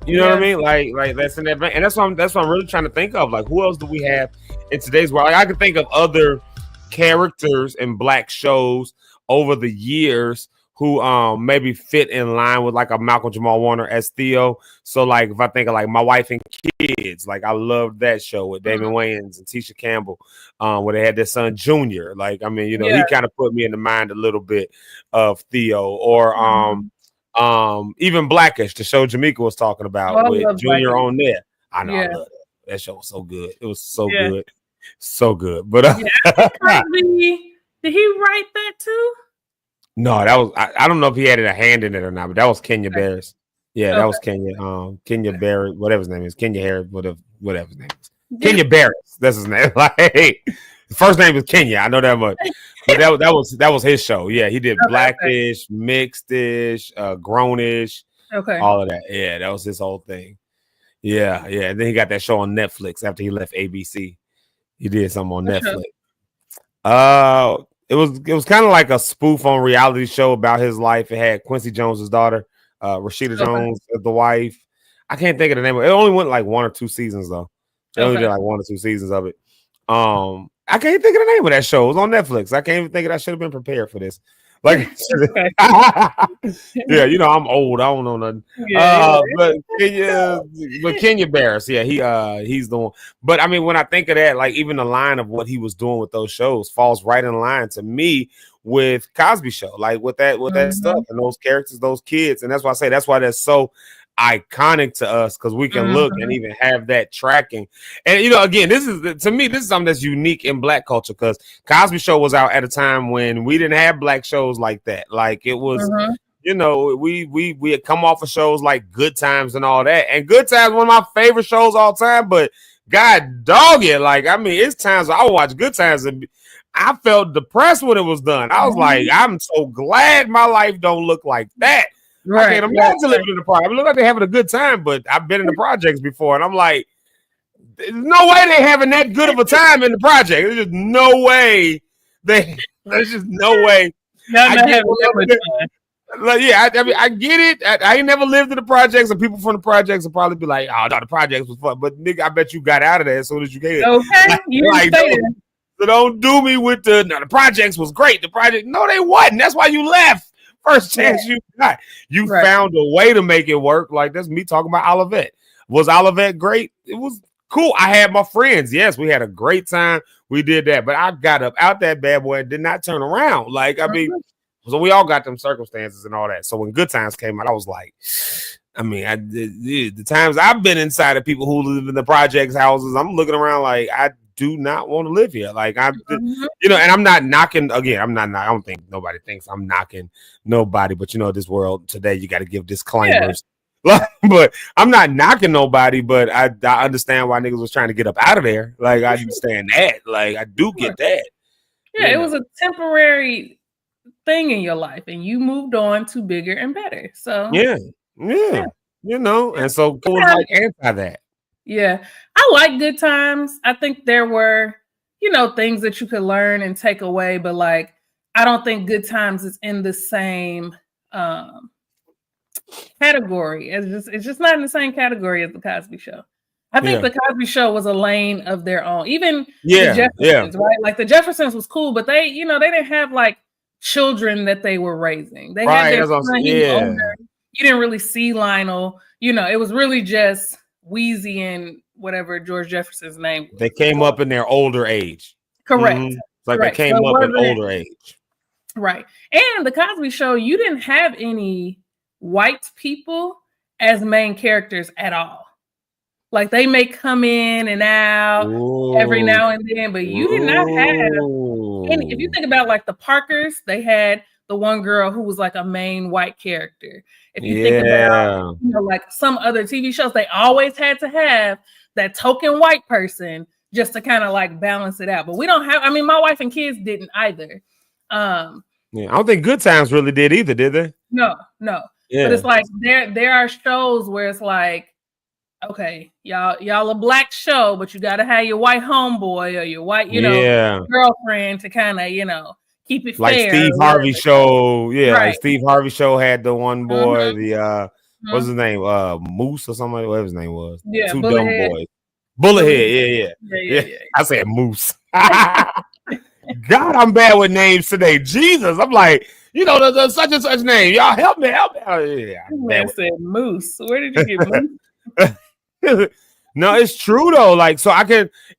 You know what I mean? Like that's in that vein. And that's what I'm really trying to think of. Like, who else do we have in today's world? Like, I can think of other characters in Black shows over the years who maybe fit in line with like a Malcolm Jamal Warner as Theo. So like if I think of like My Wife and Kids, like I loved that show with Damon Wayans and Tisha Campbell, where they had their son Junior. Like, I mean, he kind of put me in the mind a little bit of Theo, or even Blackish, the show Jamaica was talking about with Junior Blackish. on there. I know, I love it. That show was so good. It was so good. So good. But did he write that too? No, that was I don't know if he had a hand in it or not, but that was Kenya Barris. Yeah, that was Kenya Barris, whatever his name is, Kenya Harris, whatever his name is. Kenya Barris, that's his name. Like, the first name is Kenya, I know that much. But that was his show. Yeah, he did Blackish, Mixed-ish, Grownish, all of that. Yeah, that was his whole thing. Yeah. And then he got that show on Netflix after he left ABC. He did something on Netflix. It was kind of like a spoof on reality show about his life. It had Quincy Jones's daughter, Rashida Jones, as the wife. I can't think of the name of it. It only went like 1 or 2 seasons though. They only did like 1 or 2 seasons of it. I can't think of the name of that show. It was on Netflix. I can't even think of it. I should have been prepared for this. Like, yeah, I'm old. I don't know nothing. But Kenya Barris, he's the one. But I mean, when I think of that, like even the line of what he was doing with those shows falls right in line to me with Cosby Show, like with that stuff and those characters, those kids, and that's why I say that's why that's so iconic to us, because we can look and even have that tracking. And again, this is something that's unique in Black culture, because Cosby Show was out at a time when we didn't have Black shows like that. Like it was we had come off of shows like Good Times and all that, and Good Times one of my favorite shows all time. But God dog it, like I mean, it's times I would watch Good Times and I felt depressed when it was done. I was like, I'm so glad my life don't look like that. I can't imagine living in the project. I look like they're having a good time, but I've been in the projects before, and I'm like, there's no way they're having that good of a time in the project. There's just no way. There's just no way. I get it. I ain't never lived in the projects, and people from the projects will probably be like, "Oh, no, the projects was fun," but nigga, I bet you got out of there as soon as you get it. Okay, so don't do me with the projects was great. The project, no, they wasn't. That's why you left. First chance you got. You found a way to make it work. Like that's me talking about Olivet. Was Olivet great? It was cool. I had my friends. Yes, we had a great time. We did that, but I got up out that bad boy and did not turn around. Like I mean, so we all got them circumstances and all that. So when Good Times came out, I was like, I mean, the times I've been inside of people who live in the projects houses, I'm looking around like I do not want to live here. Like and I'm not knocking again. I don't think nobody thinks I'm knocking nobody, but this world today, you got to give disclaimers. But I'm not knocking nobody, but I understand why niggas was trying to get up out of there. Like I understand that. Like I do get that. Yeah, it was a temporary thing in your life, and you moved on to bigger and better. So yeah. And so cool, like anti that. Yeah, I like Good Times. I think there were, things that you could learn and take away, but like, I don't think Good Times is in the same category. It's just not in the same category as the Cosby Show. I think the Cosby Show was a lane of their own. Even the Jeffersons, right? Like the Jeffersons was cool, but they, they didn't have like children that they were raising. They had their son, he was older. You didn't really see Lionel. It was really just Weezy and whatever George Jefferson's name was. They came up in their older age. Correct. It's like they came up in older age. Right. And the Cosby Show, you didn't have any white people as main characters at all. Like they may come in and out every now and then, but you did not have any. If you think about like the Parkers, they had the one girl who was like a main white character. If you think about, like some other TV shows, they always had to have that token white person just to kind of like balance it out. But we don't have, My Wife and Kids didn't either. I don't think Good Times really did either, did they? No. Yeah. But it's like there are shows where it's like, okay, y'all a black show, but you gotta have your white homeboy or your white, girlfriend to kind of, keep it like fair. Steve Harvey Show. Like Steve Harvey Show had the one boy, what's his name? Moose or something, whatever his name was. Yeah, Two dumb boys. Bullethead, yeah. I said Moose. God, I'm bad with names today. Jesus, I'm like, the such and such name. Y'all help me. Oh, yeah, I'm bad Man said Moose. Where did you get Moose? No, it's true though. Like, so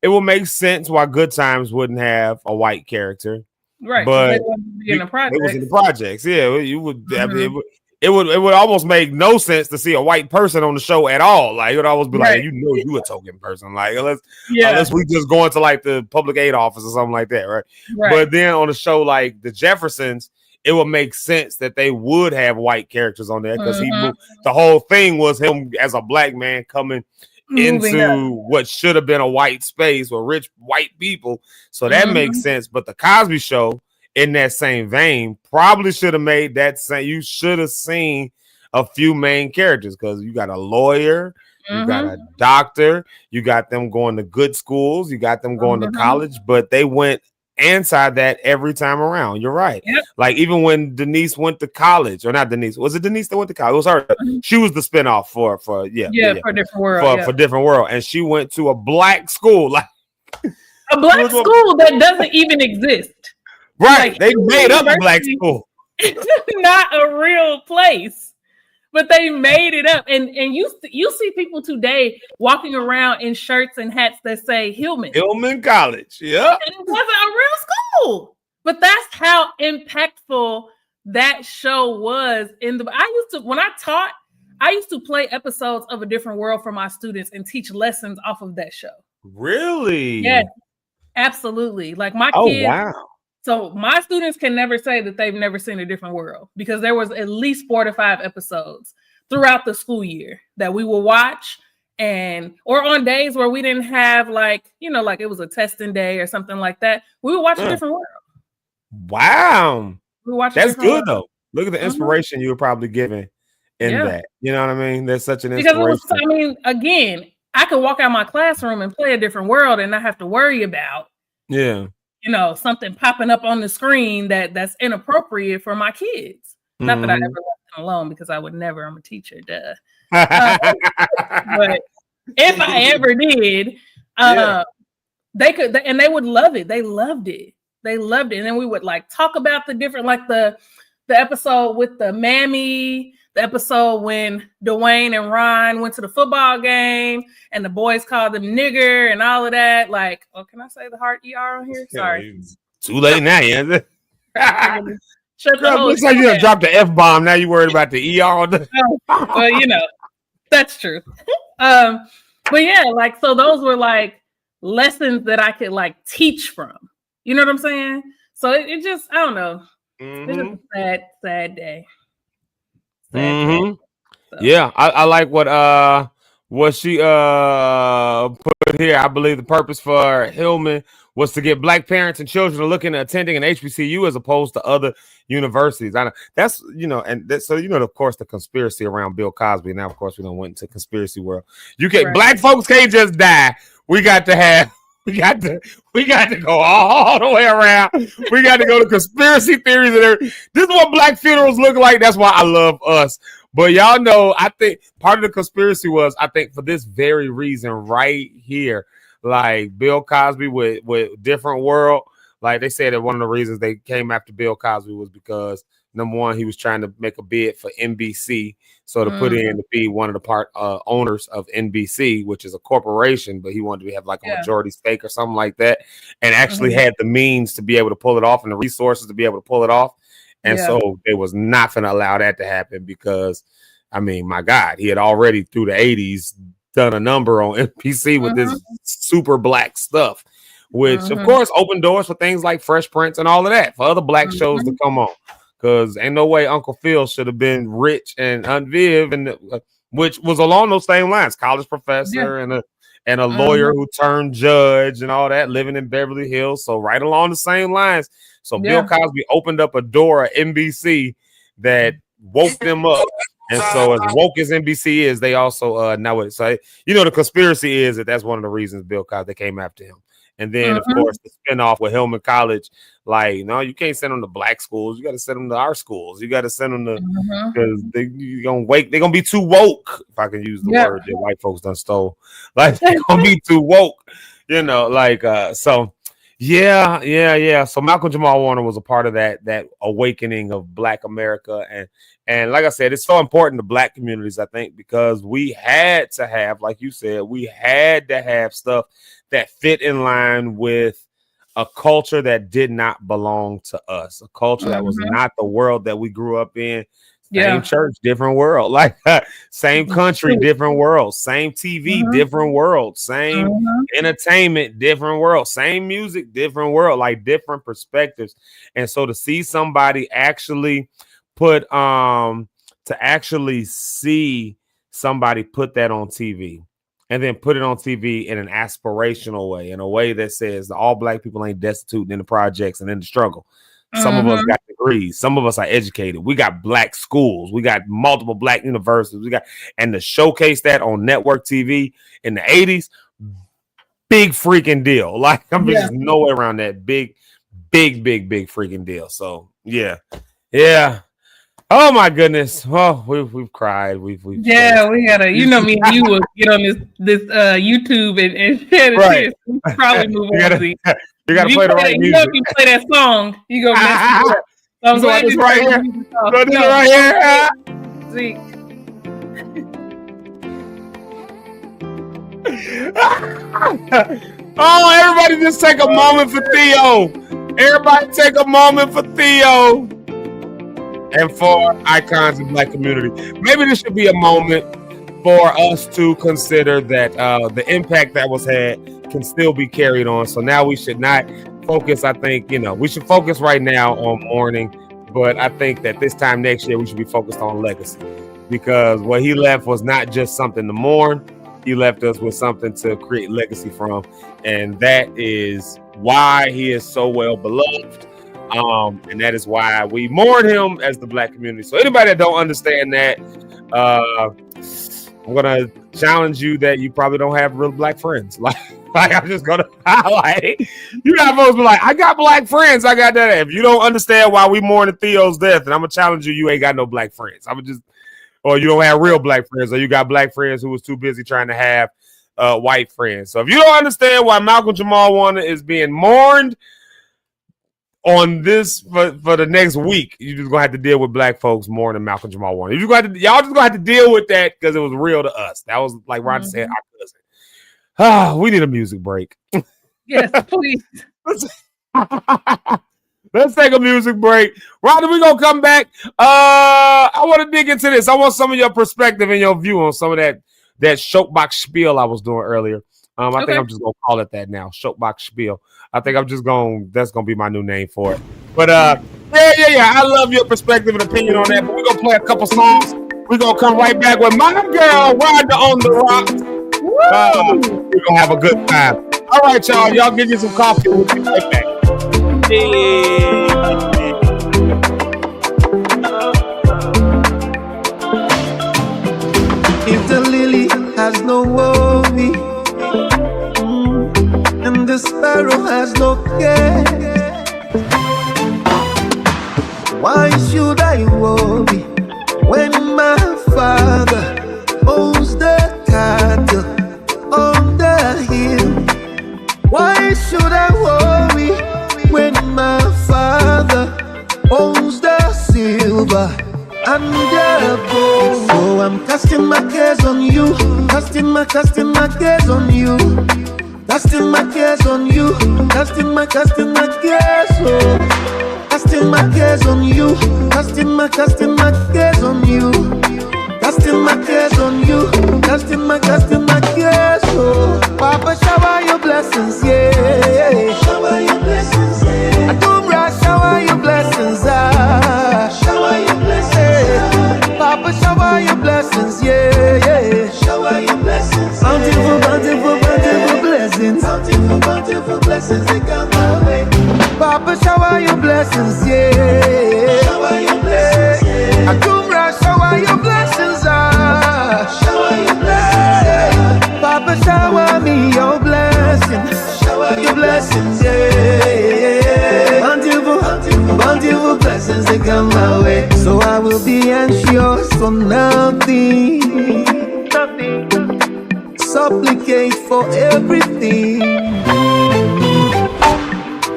it will make sense why Good Times wouldn't have a white character. Right, but they wanted to be in the projects. It was in the projects. Yeah, you would. I mean, it would almost make no sense to see a white person on the show at all. Like, it would always be like, you a token person. Like, unless we just go into like the public aid office or something like that, right? But then on a show like The Jeffersons, it would make sense that they would have white characters on there because the whole thing was him as a black man coming into what should have been a white space with rich white people. So that makes sense. But the Cosby Show, in that same vein, probably should have made that same. You should have seen a few main characters because you got a lawyer, you got a doctor, you got them going to good schools, you got them going to college, but they went anti that every time around. You're right. Yep. Like even when Denise went to college, or not Denise, was it Denise that went to college? It was her. She was the spinoff for for Different World. For Different World, and she went to a black school, like a black school that doesn't even exist. Right, like, they made up a black school. It's not a real place, but they made it up. And you see people today walking around in shirts and hats that say Hillman College. Yeah, it wasn't a real school, but that's how impactful that show was. When I taught, I used to play episodes of A Different World for my students and teach lessons off of that show. Really? Yes, absolutely. Like my kids. Oh wow. So my students can never say that they've never seen A Different World because there was at least 4 to 5 episodes throughout the school year that we will watch, or on days where we didn't have like it was a testing day or something like that, we would watch A Different World. Wow. That's good world. Though. Look at the inspiration you were probably given in that. You know what I mean? There's such an inspiration. Again, I could walk out my classroom and play A Different World and not have to worry about something popping up on the screen that's inappropriate for my kids. Not that I ever left them alone because I would never. I'm a teacher, duh. But if I ever did, they could, and they would love it. They loved it. And then we would like talk about the different, like the episode with the mammy, the episode when Dwayne and Ron went to the football game and the boys called them nigger and all of that. Like, can I say the hard ER on here? Sorry. Too late now, yeah. Looks like you done dropped the F-bomb. Now you worried about the ER. Well, that's true. But yeah, like, so those were like lessons that I could like teach from. You know what I'm saying? So it just, I don't know. It's just a sad day. So. Yeah, I like what she put here. I believe the purpose for Hillman was to get black parents and children to look into attending an HBCU as opposed to other universities. I know that's so of course the conspiracy around Bill Cosby. Now of course we don't went into conspiracy world. You can't black folks can't just die. We got to go all the way around. We got to go to conspiracy theories and everything. This is what black funerals look like. That's why I love us. But y'all know, I think part of the conspiracy was, I think for this very reason right here, like Bill Cosby with Different World, like they said that one of the reasons they came after Bill Cosby was because number one, he was trying to make a bid for NBC. So to put in to be one of the part owners of NBC, which is a corporation, but he wanted to have like a majority stake or something like that, and actually had the means to be able to pull it off and the resources to be able to pull it off. And so they was not going to allow that to happen because, I mean, my God, he had already through the 80s done a number on NBC with this super black stuff, which of course opened doors for things like Fresh Prince and all of that for other black shows to come on. Because ain't no way Uncle Phil should have been rich and Viv, and which was along those same lines, college professor and a lawyer who turned judge and all that, living in Beverly Hills. So right along the same lines. So Bill Cosby opened up a door at NBC that woke them up. And so as woke as NBC is, they also know it. So the conspiracy is that's one of the reasons Bill Cosby came after him. And then, of course, the spinoff with Hillman College, like, no, you can't send them to black schools. You got to send them to our schools. You got to send them to, because they're going to be too woke, if I can use the word that white folks done stole. Like, they're going to be too woke, so, Yeah. So Malcolm Jamal Warner was a part of that awakening of Black America, and like I said, it's so important to Black communities, I think, because we had to have, like you said, we had to have stuff that fit in line with a culture that did not belong to us, a culture that was not the world that we grew up in. Same church, different world. Like same country, different world. Same TV, different world. Same entertainment, different world. Same music, different world. Like different perspectives. And so to see somebody actually put to actually see somebody put that on TV and then put it on TV in an aspirational way, in a way that says all Black people ain't destitute in the projects and in the struggle. Some of us got degrees. Some of us are educated. We got Black schools. We got multiple Black universities. And to showcase that on network TV in the 80s, big freaking deal. Like I'm just nowhere around that. Big freaking deal. So yeah. Oh my goodness. Oh, we've cried. We've we gotta, you know me and you will get on this YouTube and share the shit. We probably move on. You gotta play the right music. If you play that song, you go mess it up. So I'm glad this right here. So this right here. Oh, everybody just take a moment for Theo. Everybody take a moment for Theo. And for icons in Black community. Maybe this should be a moment for us to consider that the impact that was had can still be carried on. So now we should not focus, I think, we should focus right now on mourning, but I think that this time next year we should be focused on legacy, because what he left was not just something to mourn. He left us with something to create legacy from, and that is why he is so well beloved. And that is why we mourn him as the Black community. So anybody that don't understand that, I'm gonna challenge you that you probably don't have real Black friends. Like I'm just gonna highlight. You're not supposed to be like, I got Black friends. I got that. If you don't understand why we mourn Theo's death, then I'm gonna challenge you. You ain't got no Black friends. Or you don't have real Black friends, or you got Black friends who was too busy trying to have white friends. So if you don't understand why Malcolm Jamal Warner is being mourned on this for the next week, you're just gonna have to deal with Black folks more than Malcolm Jamal Warner. Y'all just gonna have to deal with that because it was real to us. That was, like Roger said, our cousin. We need a music break. Yes, please. Let's take a music break. Roger, we're gonna come back. I want to dig into this. I want some of your perspective and your view on some of that soapbox spiel I was doing earlier. I think I'm just gonna call it that now, soapbox spiel. I think that's gonna be my new name for it. But yeah. I love your perspective and opinion on that. But we're gonna play a couple songs. We're gonna come right back with my girl, Rhonda on the Rock. We're gonna have a good time. All right, y'all. Y'all get you some coffee. We'll be right back. If the lily has no worry, and the sparrow has no care, why should I worry when my Father owns the cattle on the hill? Why should I worry when my Father owns the silver and the gold? So I'm casting my cares on you, casting my cares on you, casting my cares on you, casting my cares, oh, casting my cares on you, casting my cares on you, casting my cares on you, casting my cares, oh. Papa, shower your blessings, yeah. Shower your blessings, yeah. Adumbra, shower your blessings, shower your blessings, Papa, shower your blessings, yeah. Shower your blessings, bountiful blessings, bountiful blessings, they come my way. Papa, shower your blessings, yeah. Shower your blessings, yeah. Adumbra, shower your blessings, shower your blessings, yeah. Papa, shower me your blessings, shower your blessings, yeah. Bountiful blessings, they come my way. So I will be anxious for nothing, supplicate for everything.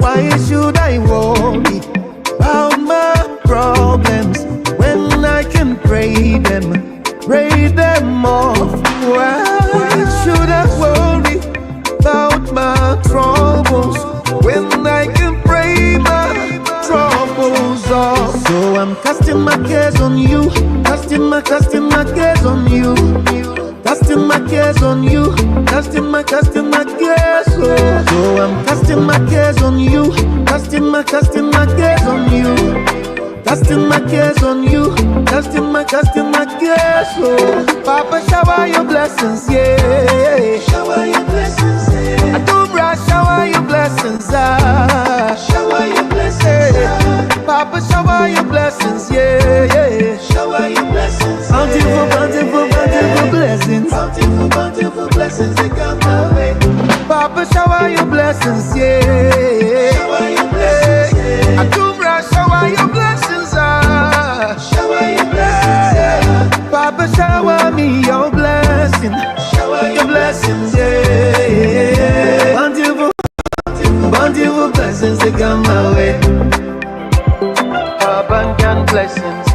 Why should I worry about my problems when I can pray them off? Why should I worry about my troubles when I can pray my troubles off? So I'm casting my cares on you, casting my cares on you, casting my cares on you, casting my cares. So I'm casting my cares on you, casting my cares on you, casting my cares on you, casting my cares. Oh, Papa, shower your blessings, yeah. Shower your blessings, yeah. I do brush, shower your blessings, ah. Shower your blessings, ah. Papa, shower your blessings, yeah. Shower your blessings, yeah. Bountiful blessings. Bountiful blessings, they come my way. Papa, shower your blessings, yeah. Shower your blessings, yeah. I do brush, shower your blessings, ah. Shower your blessings, yeah. Papa, shower me your blessing. Shower your blessings, yeah. Bountiful blessings, they come my way. Abundant blessings,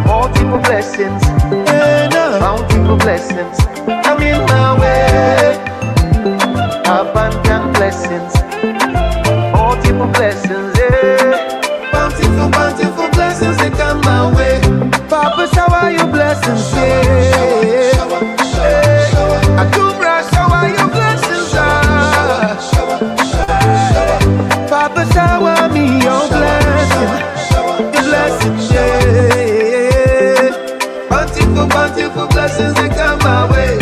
multiple blessings, bountiful blessings, come in my way. Abundant blessings, multiple blessings, yeah. Bountiful blessings, they come my way. Papa, shower your blessings, yeah. I do brush, shower your blessings, ah. Papa, shower me your blessing, your blessings, yeah. Bountiful blessings, they come my way.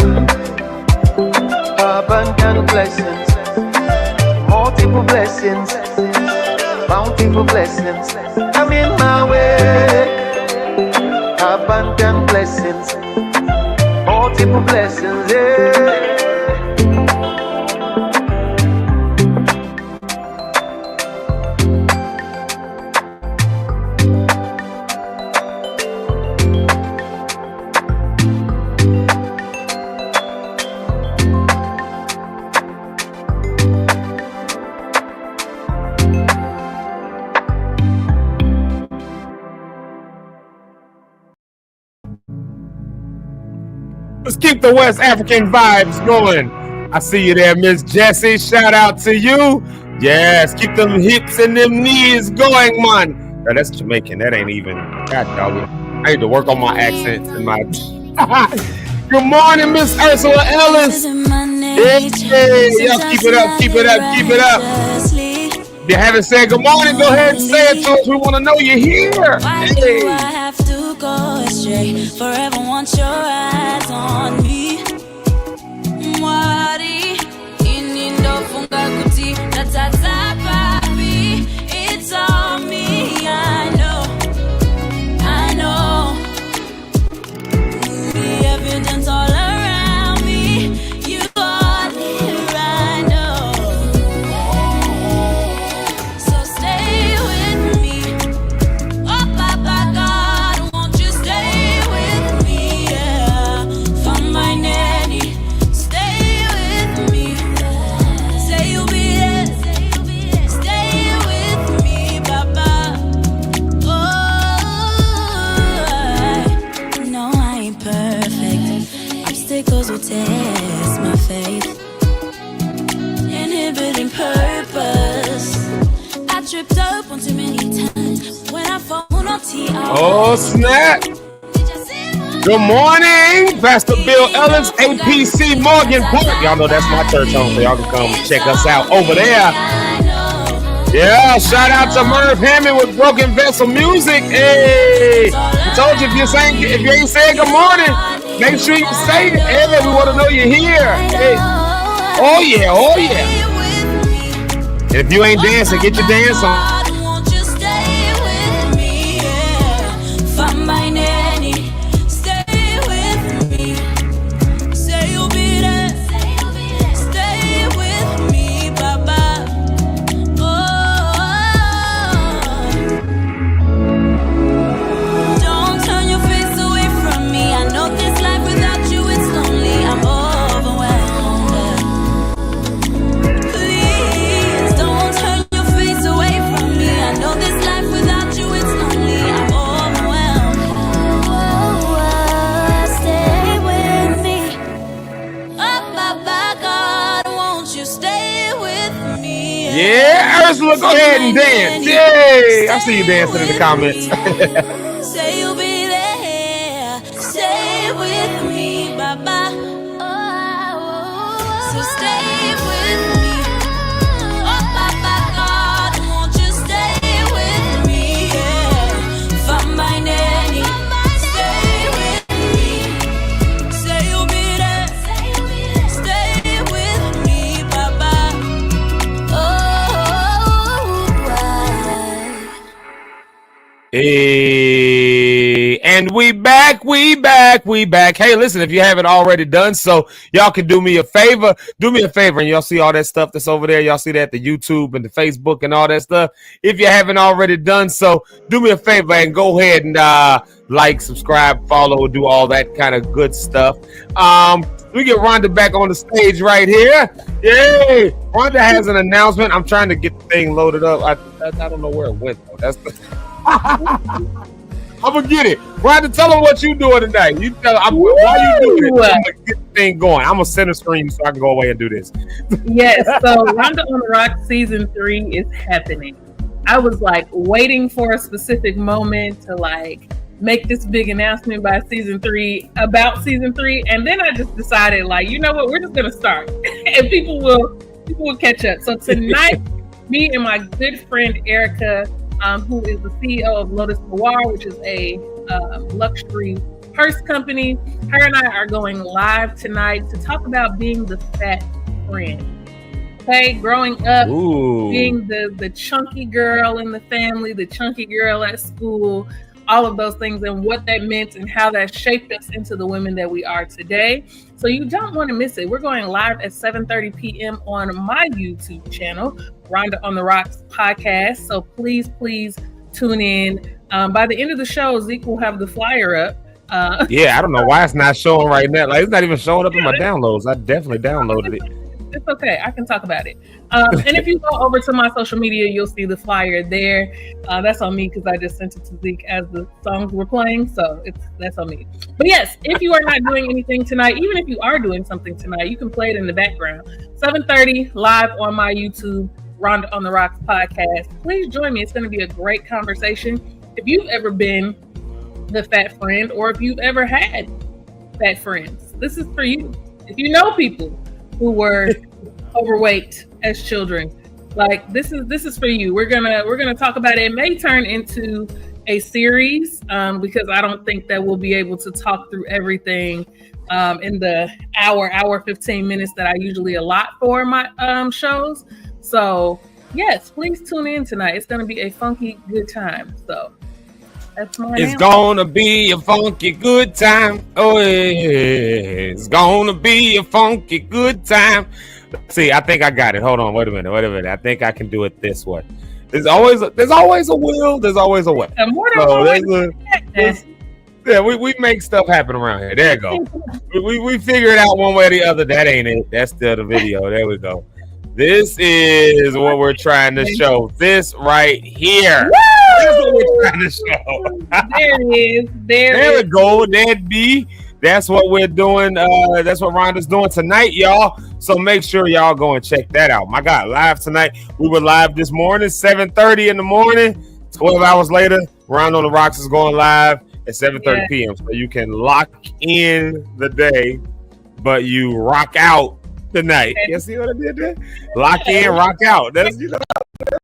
Abundant blessings, multiple blessings, bountiful blessings, come in my way. Abundant blessings, multiple blessings, yeah. Let's keep the West African vibes going. I see you there, Miss Jessie. Shout out to you. Yes, keep them hips and them knees going, man. Now, that's Jamaican. That ain't even. God dog it. I need to work on my accents and my. Good morning, Miss Ursula Ellis. Yeah, y'all keep it up, keep it up, keep it up. If you haven't said good morning, go ahead and say it to us. We want to know you're here. Hey. I have to go astray. Forever want your eyes on me. Mwari, inindo funga kuti, natata papi. It's all me, I know. The evidence all around me. You are here, I know. So stay with me. Oh, Papa God, won't you stay with me? Yeah. From my nanny, stay with me. Say you'll be there. Stay with me, Papa. Oh, no, I ain't perfect. Obstacles will test my faith. Inhibiting purpose. I tripped up one too many times. When I fall on TR. Oh, snap. Good morning, Pastor Bill Ellis, APC Morgan Park. Y'all know that's my church home, so y'all can come check us out over there. Yeah, shout out to Merv Hammond with Broken Vessel Music. Hey, I told you if you ain't saying good morning, make sure you say it. Hey, we want to know you're here. Hey. Oh yeah. And if you ain't dancing, get your dance on. Won't you stay with me? Yeah. From my nanny, stay with me. Say you'll be there. Stay with me, Papa. Don't turn your face away from me. I know this life without you it's lonely. I'm overwhelmed. Please don't turn your Ursula, go ahead and dance. Yay! I see you dancing in the comments. Say you'll be there. Stay with me, Baba. So stay with me. Oh, Papa God, won't you stay with me? Yeah. From my nanny. Stay with me. Say you'll be there. Stay with me, Baba. Oh, Hey, and we back. Hey, listen, if you haven't already done so, y'all can do me a favor, and y'all see all that stuff that's over there. Y'all see that, the YouTube and the Facebook and all that stuff. If you haven't already done so, do me a favor and go ahead and like, subscribe, follow, do all that kind of good stuff. We get Rhonda back on the stage right here. Yay! Rhonda has an announcement. I'm trying to get the thing loaded up. I don't know where it went though. That's the I'm gonna get it. Rhonda, tell them what you doing tonight. You tell while you doing it, I'm gonna get the thing going. I'm gonna center screen so I can go away and do this. Yes, so Ronda on the Rock season 3 is happening. I was like waiting for a specific moment to like make this big announcement by season 3 about season 3, and then I just decided, like, you know what, we're just gonna start, and people will catch up. So tonight, me and my good friend Erica, who is the CEO of Lotus Noir, which is a luxury purse company. Her and I are going live tonight to talk about being the fat friend. Okay, growing up, being the chunky girl in the family, the chunky girl at school, all of those things, and what that meant and how that shaped us into the women that we are today. So you don't want to miss it. We're going live at 7:30 p.m. on my YouTube channel, Rhonda on the Rocks podcast. So please tune in. By the end of the show, Zeke will have the flyer up. Yeah, I don't know why it's not showing right now. Like, it's not even showing up in my downloads. I definitely downloaded it. It's okay. I can talk about it. And if you go over to my social media, you'll see the flyer there. That's on me because I just sent it to Zeke as the songs were playing. So that's on me. But yes, if you are not doing anything tonight, even if you are doing something tonight, you can play it in the background. 7:30 live on my YouTube, Rhonda on the Rocks podcast. Please join me. It's going to be a great conversation. If you've ever been the fat friend, or if you've ever had fat friends, this is for you. If you know people who were overweight as children, like this is for you. We're gonna talk about it. It may turn into a series because I don't think that we'll be able to talk through everything in the hour 15 minutes that I usually allot for my shows. So yes, please tune in tonight. It's gonna be a funky good time. So that's my It's gonna be a funky good time. Oh, yeah. It's gonna be a funky good time. See, I think I got it. Hold on, wait a minute. I think I can do it this way. There's always a will. There's always a way. Yeah, we make stuff happen around here. There you go. We figure it out one way or the other. That ain't it. That's still the video. There we go. This is what we're trying to show. This right here. That's what we're trying to show. There it is. There we go. That'd be. That's what we're doing. That's what Rhonda's doing tonight, y'all. So make sure y'all go and check that out. My God, live tonight. We were live this morning, 7:30 in the morning. 12 hours later, Rhonda on the Rocks is going live at 7:30 p.m. So you can lock in the day, but you rock out tonight. You see what I did there? Lock in, rock out. That's, you know.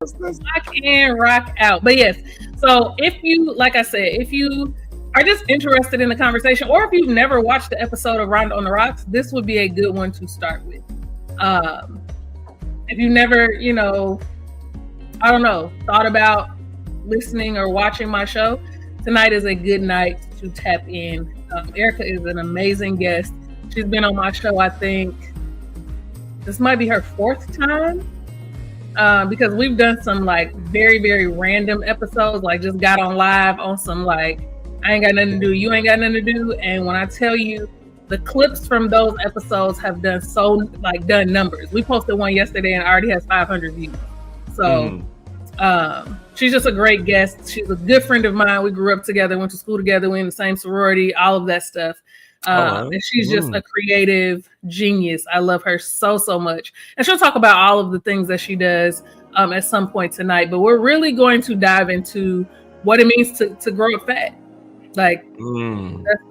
Lock in, rock out. But yes, so if you, like I said, if you are just interested in the conversation, or if you've never watched the episode of Rhonda on the Rocks, this would be a good one to start with. If you never, thought about listening or watching my show, tonight is a good night to tap in. Erica is an amazing guest. She's been on my show, I think this might be her 4th time, because we've done some like very, very random episodes, like just got on live on some like, I ain't got nothing to do, you ain't got nothing to do. And when I tell you, the clips from those episodes have done done numbers. We posted one yesterday and already has 500 views. So she's just a great guest. She's a good friend of mine. We grew up together, went to school together, we're in the same sorority, all of that stuff. And she's just a creative genius. I love her so much. And she'll talk about all of the things that she does at some point tonight. But we're really going to dive into what it means to grow up fat. Like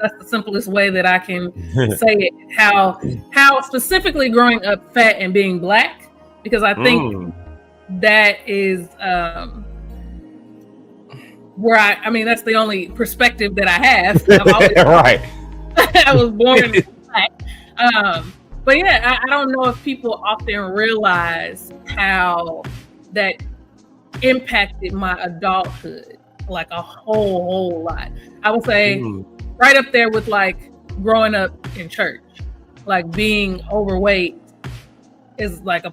that's the simplest way that I can say it. How specifically growing up fat and being Black, because I think that is where I mean that's the only perspective that I have. I've always, Right. I was born Black. But yeah, I don't know if people often realize how that impacted my adulthood, like a whole lot. I would say right up there with like growing up in church, like being overweight is like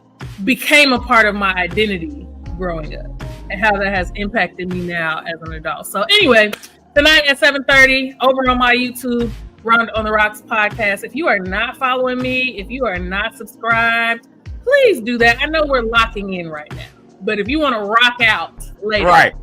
became a part of my identity growing up, and how that has impacted me now as an adult. So anyway, tonight at 7:30 over on my YouTube, Rhonda on the Rocks podcast. If you are not following me, if you are not subscribed, please do that. I know we're locking in right now, but if you want to rock out later, right.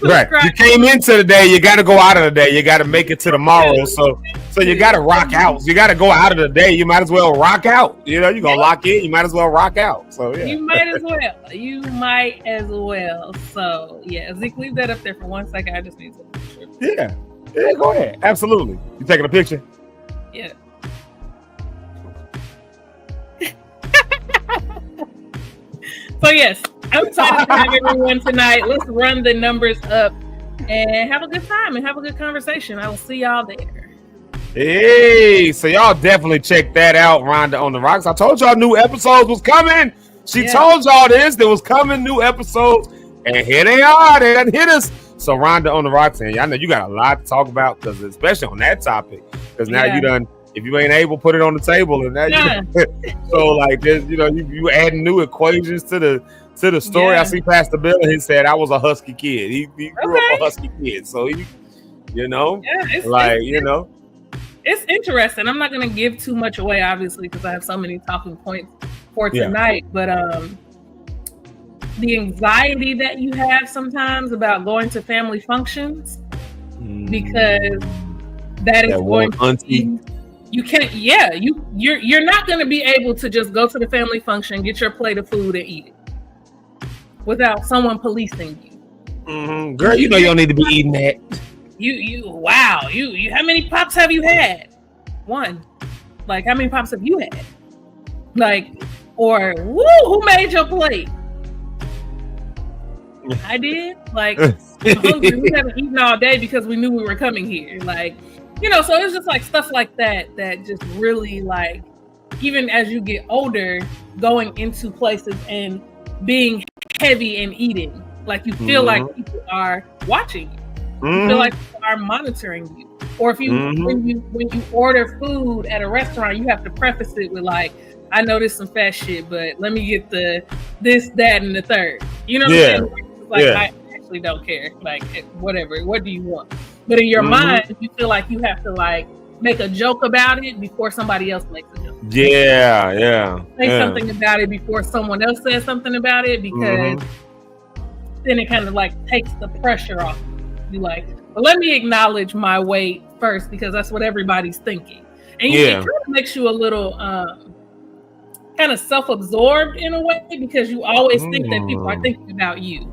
You came into the day, you got to go out of the day. You got to make it to tomorrow. So you got to rock out. You got to go out of the day. You might as well rock out. You know, you're going to lock in. You might as well rock out. So yeah. You might as well. You might as well. So yeah, Zeke, leave that up there for 1 second. I just need to. Yeah, go ahead. Absolutely. You taking a picture? Yeah. So yes, I'm excited to have everyone tonight. Let's run the numbers up and have a good time and have a good conversation. I will see y'all there. Hey, so y'all definitely check that out, Rhonda on the Rocks. I told y'all new episodes was coming. She told y'all this. There was coming new episodes, and here they are. They done hit us. So Rhonda on the Rocks, and y'all know you got a lot to talk about, because especially on that topic, because now you done. If you ain't able, put it on the table, and that. So like, there's you adding new equations to the story. I see Pastor Bill, and he said I was a husky kid. He grew up a husky kid, so it's interesting. I'm not going to give too much away, obviously, because I have so many talking points for tonight. But the anxiety that you have sometimes about going to family functions, because that is going to be. You can't, you're not going to be able to just go to the family function, get your plate of food, and eat it without someone policing you. Girl, you know you don't need to be eating that. Wow. You, how many pops have you had? One. Like, how many pops have you had? Like, or who made your plate? I did. Like, I'm hungry. We haven't eaten all day because we knew we were coming here. Like. So it's just like stuff like that just really, like, even as you get older, going into places and being heavy and eating, like you feel like people are watching you. You feel like people are monitoring you. Or if when you order food at a restaurant, you have to preface it with like, I know this some fat shit, but let me get the this, that, and the third. You know what I'm saying? Like, I actually don't care. Like, whatever. What do you want? But in your mind, you feel like you have to like make a joke about it before somebody else makes a joke. Say something about it before someone else says something about it, because then it kind of like takes the pressure off. You like, well, let me acknowledge my weight first, because that's what everybody's thinking. And it kind of makes you a little kind of self-absorbed in a way, because you always think that people are thinking about you.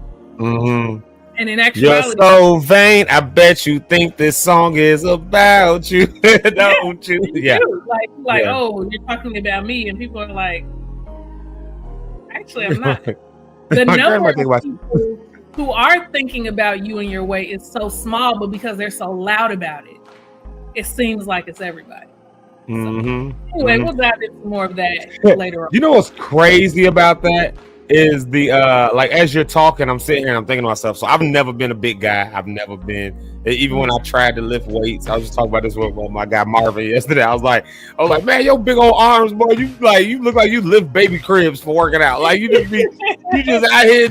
And in actuality, you're so vain. I bet you think this song is about you, don't you? Yeah. Oh, you're talking about me, and people are like, actually, I'm not. The number of people who are thinking about you and your weight is so small, but because they're so loud about it, it seems like it's everybody. So, anyway, we'll dive into more of that later on. You know what's crazy about that? Is the like, as you're talking, I'm sitting here and I'm thinking to myself, so I've never been a big guy. I've never been, even when I tried to lift weights. I was just talking about this with my guy Marvin yesterday. I was like, man, your big old arms, boy, you look like you lift baby cribs for working out. Like, you just out here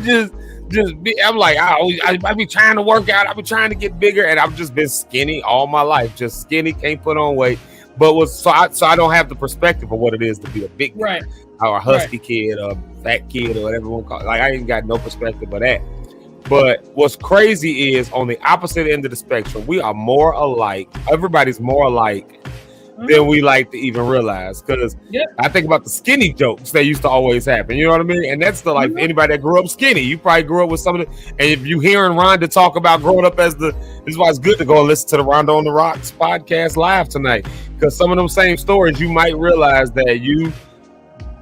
just be, I'm like, I be trying to work out, I be trying to get bigger, and I've just been skinny all my life, just skinny, can't put on weight. But so I don't have the perspective of what it is to be a big guy, or a husky kid, or a fat kid, or whatever you want to call it. Like, I ain't got no perspective of that. But what's crazy is, on the opposite end of the spectrum, we are more alike. Everybody's more alike than we like to even realize. Because I think about the skinny jokes that used to always happen. You know what I mean? And that's the like anybody that grew up skinny. You probably grew up with some of it. And if you hearing Rhonda talk about growing up this is why it's good to go and listen to the Rhonda on the Rocks podcast live tonight. Because some of them same stories, you might realize that you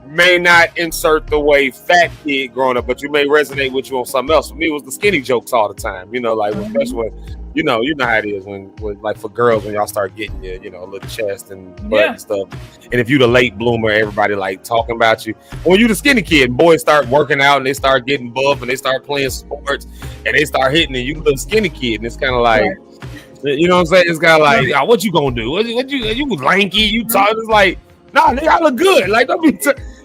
may not insert the way fat kid growing up, but you may resonate with you on something else. For me, it was the skinny jokes all the time. You know, like especially when you know how it is when like for girls when y'all start getting your, a little chest and butt and stuff. And if you the late bloomer, everybody like talking about you. When you the skinny kid, boys start working out and they start getting buff and they start playing sports and they start hitting and you the little skinny kid and it's kind of like, you know what I'm saying? It's kind of like, oh, what you gonna do? What you lanky? You talk? It's like, nah, nigga, I look good. Like don't be.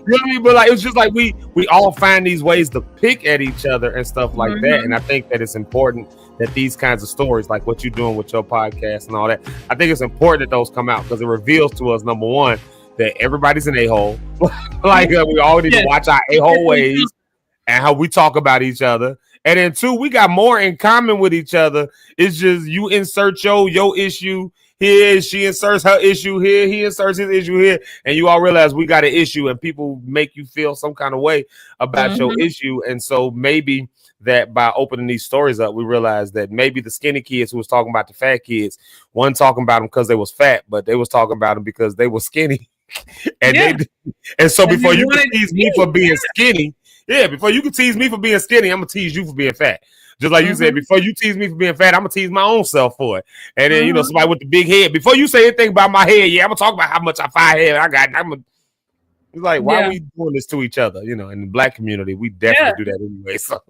You know what I mean? But like it's just like we all find these ways to pick at each other and stuff like that. And I think that it's important that these kinds of stories, like what you're doing with your podcast and all that, I think it's important that those come out because it reveals to us, number one, that everybody's an a-hole. Like we all need to watch our a-hole ways and how we talk about each other. And then two, we got more in common with each other. It's just you insert your issue here, she inserts her issue here, he inserts his issue here, and you all realize we got an issue and people make you feel some kind of way about your issue. And so maybe that by opening these stories up, we realize that maybe the skinny kids who was talking about the fat kids, one talking about them because they was fat, but they was talking about them because they were skinny. And so before you can tease me for being skinny, before you can tease me for being skinny, I'm gonna tease you for being fat. Just like you said, before you tease me for being fat, I'm gonna tease my own self for it. And then somebody with the big head. Before you say anything about my head, I'm gonna talk about how much I fire head I got. It's like, why are we doing this to each other? In the Black community, we definitely do that anyway. So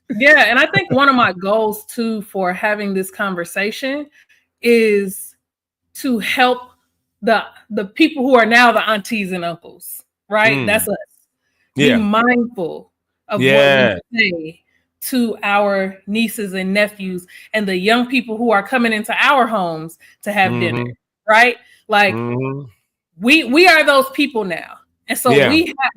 and I think one of my goals too for having this conversation is to help the people who are now the aunties and uncles, right? That's us. Be mindful of what we say to our nieces and nephews and the young people who are coming into our homes to have dinner, right? Like we are those people now. And so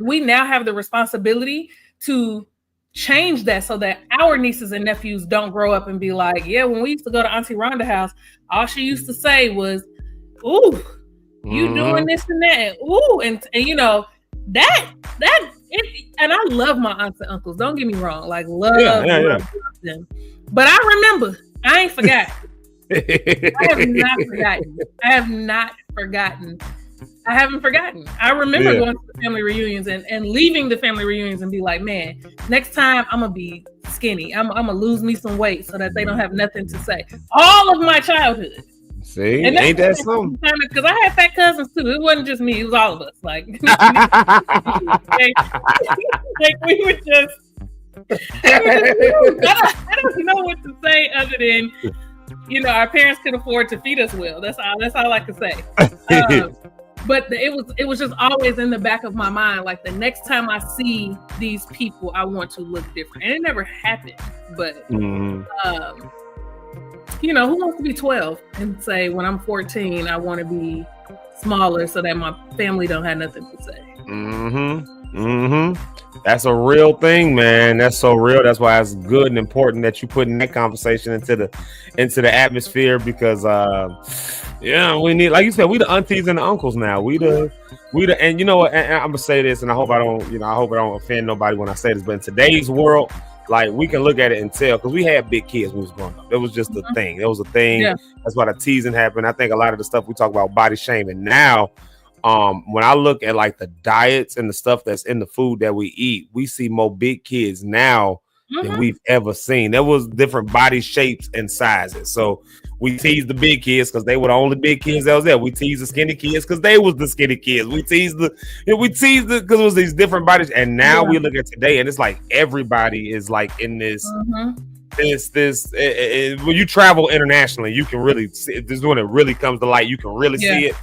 we now have the responsibility to change that so that our nieces and nephews don't grow up and be like, when we used to go to Auntie Rhonda's house, all she used to say was, ooh, you doing this and that. Ooh, and that and I love my aunts and uncles. Don't get me wrong. Like love them. But I remember, I ain't forgotten. I haven't forgotten. I remember going to the family reunions and leaving the family reunions and be like, man, next time I'm gonna be skinny. I'm gonna lose me some weight so that they don't have nothing to say. All of my childhood. See, and ain't that something? Because I had fat cousins too. It wasn't just me; it was all of us. Like, we were just. I don't know what to say other than, our parents could afford to feed us well. That's all I can say. But it was just always in the back of my mind. Like the next time I see these people, I want to look different, and it never happened. But who wants to be 12 and say, when I'm 14, I want to be smaller so that my family don't have nothing to say. That's a real thing, man. That's so real. That's why it's good and important that you put in that conversation into the atmosphere because, we need, like you said, we the aunties and the uncles now. We the, and you know what? And I'm gonna say this, and I hope I don't offend nobody when I say this, but in today's world, like we can look at it and tell because we had big kids when we was growing up. It was just a thing. It was a thing. That's why the teasing happened. I think a lot of the stuff we talk about body shaming now. When I look at like the diets and the stuff that's in the food that we eat, we see more big kids now than we've ever seen. There was different body shapes and sizes. So we teased the big kids because they were the only big kids that was there. We teased the skinny kids because they was the skinny kids. We teased because it was these different bodies. And now we look at today and it's like everybody is like in this. When you travel internationally, you can really see this when it really comes to light. You can really see it.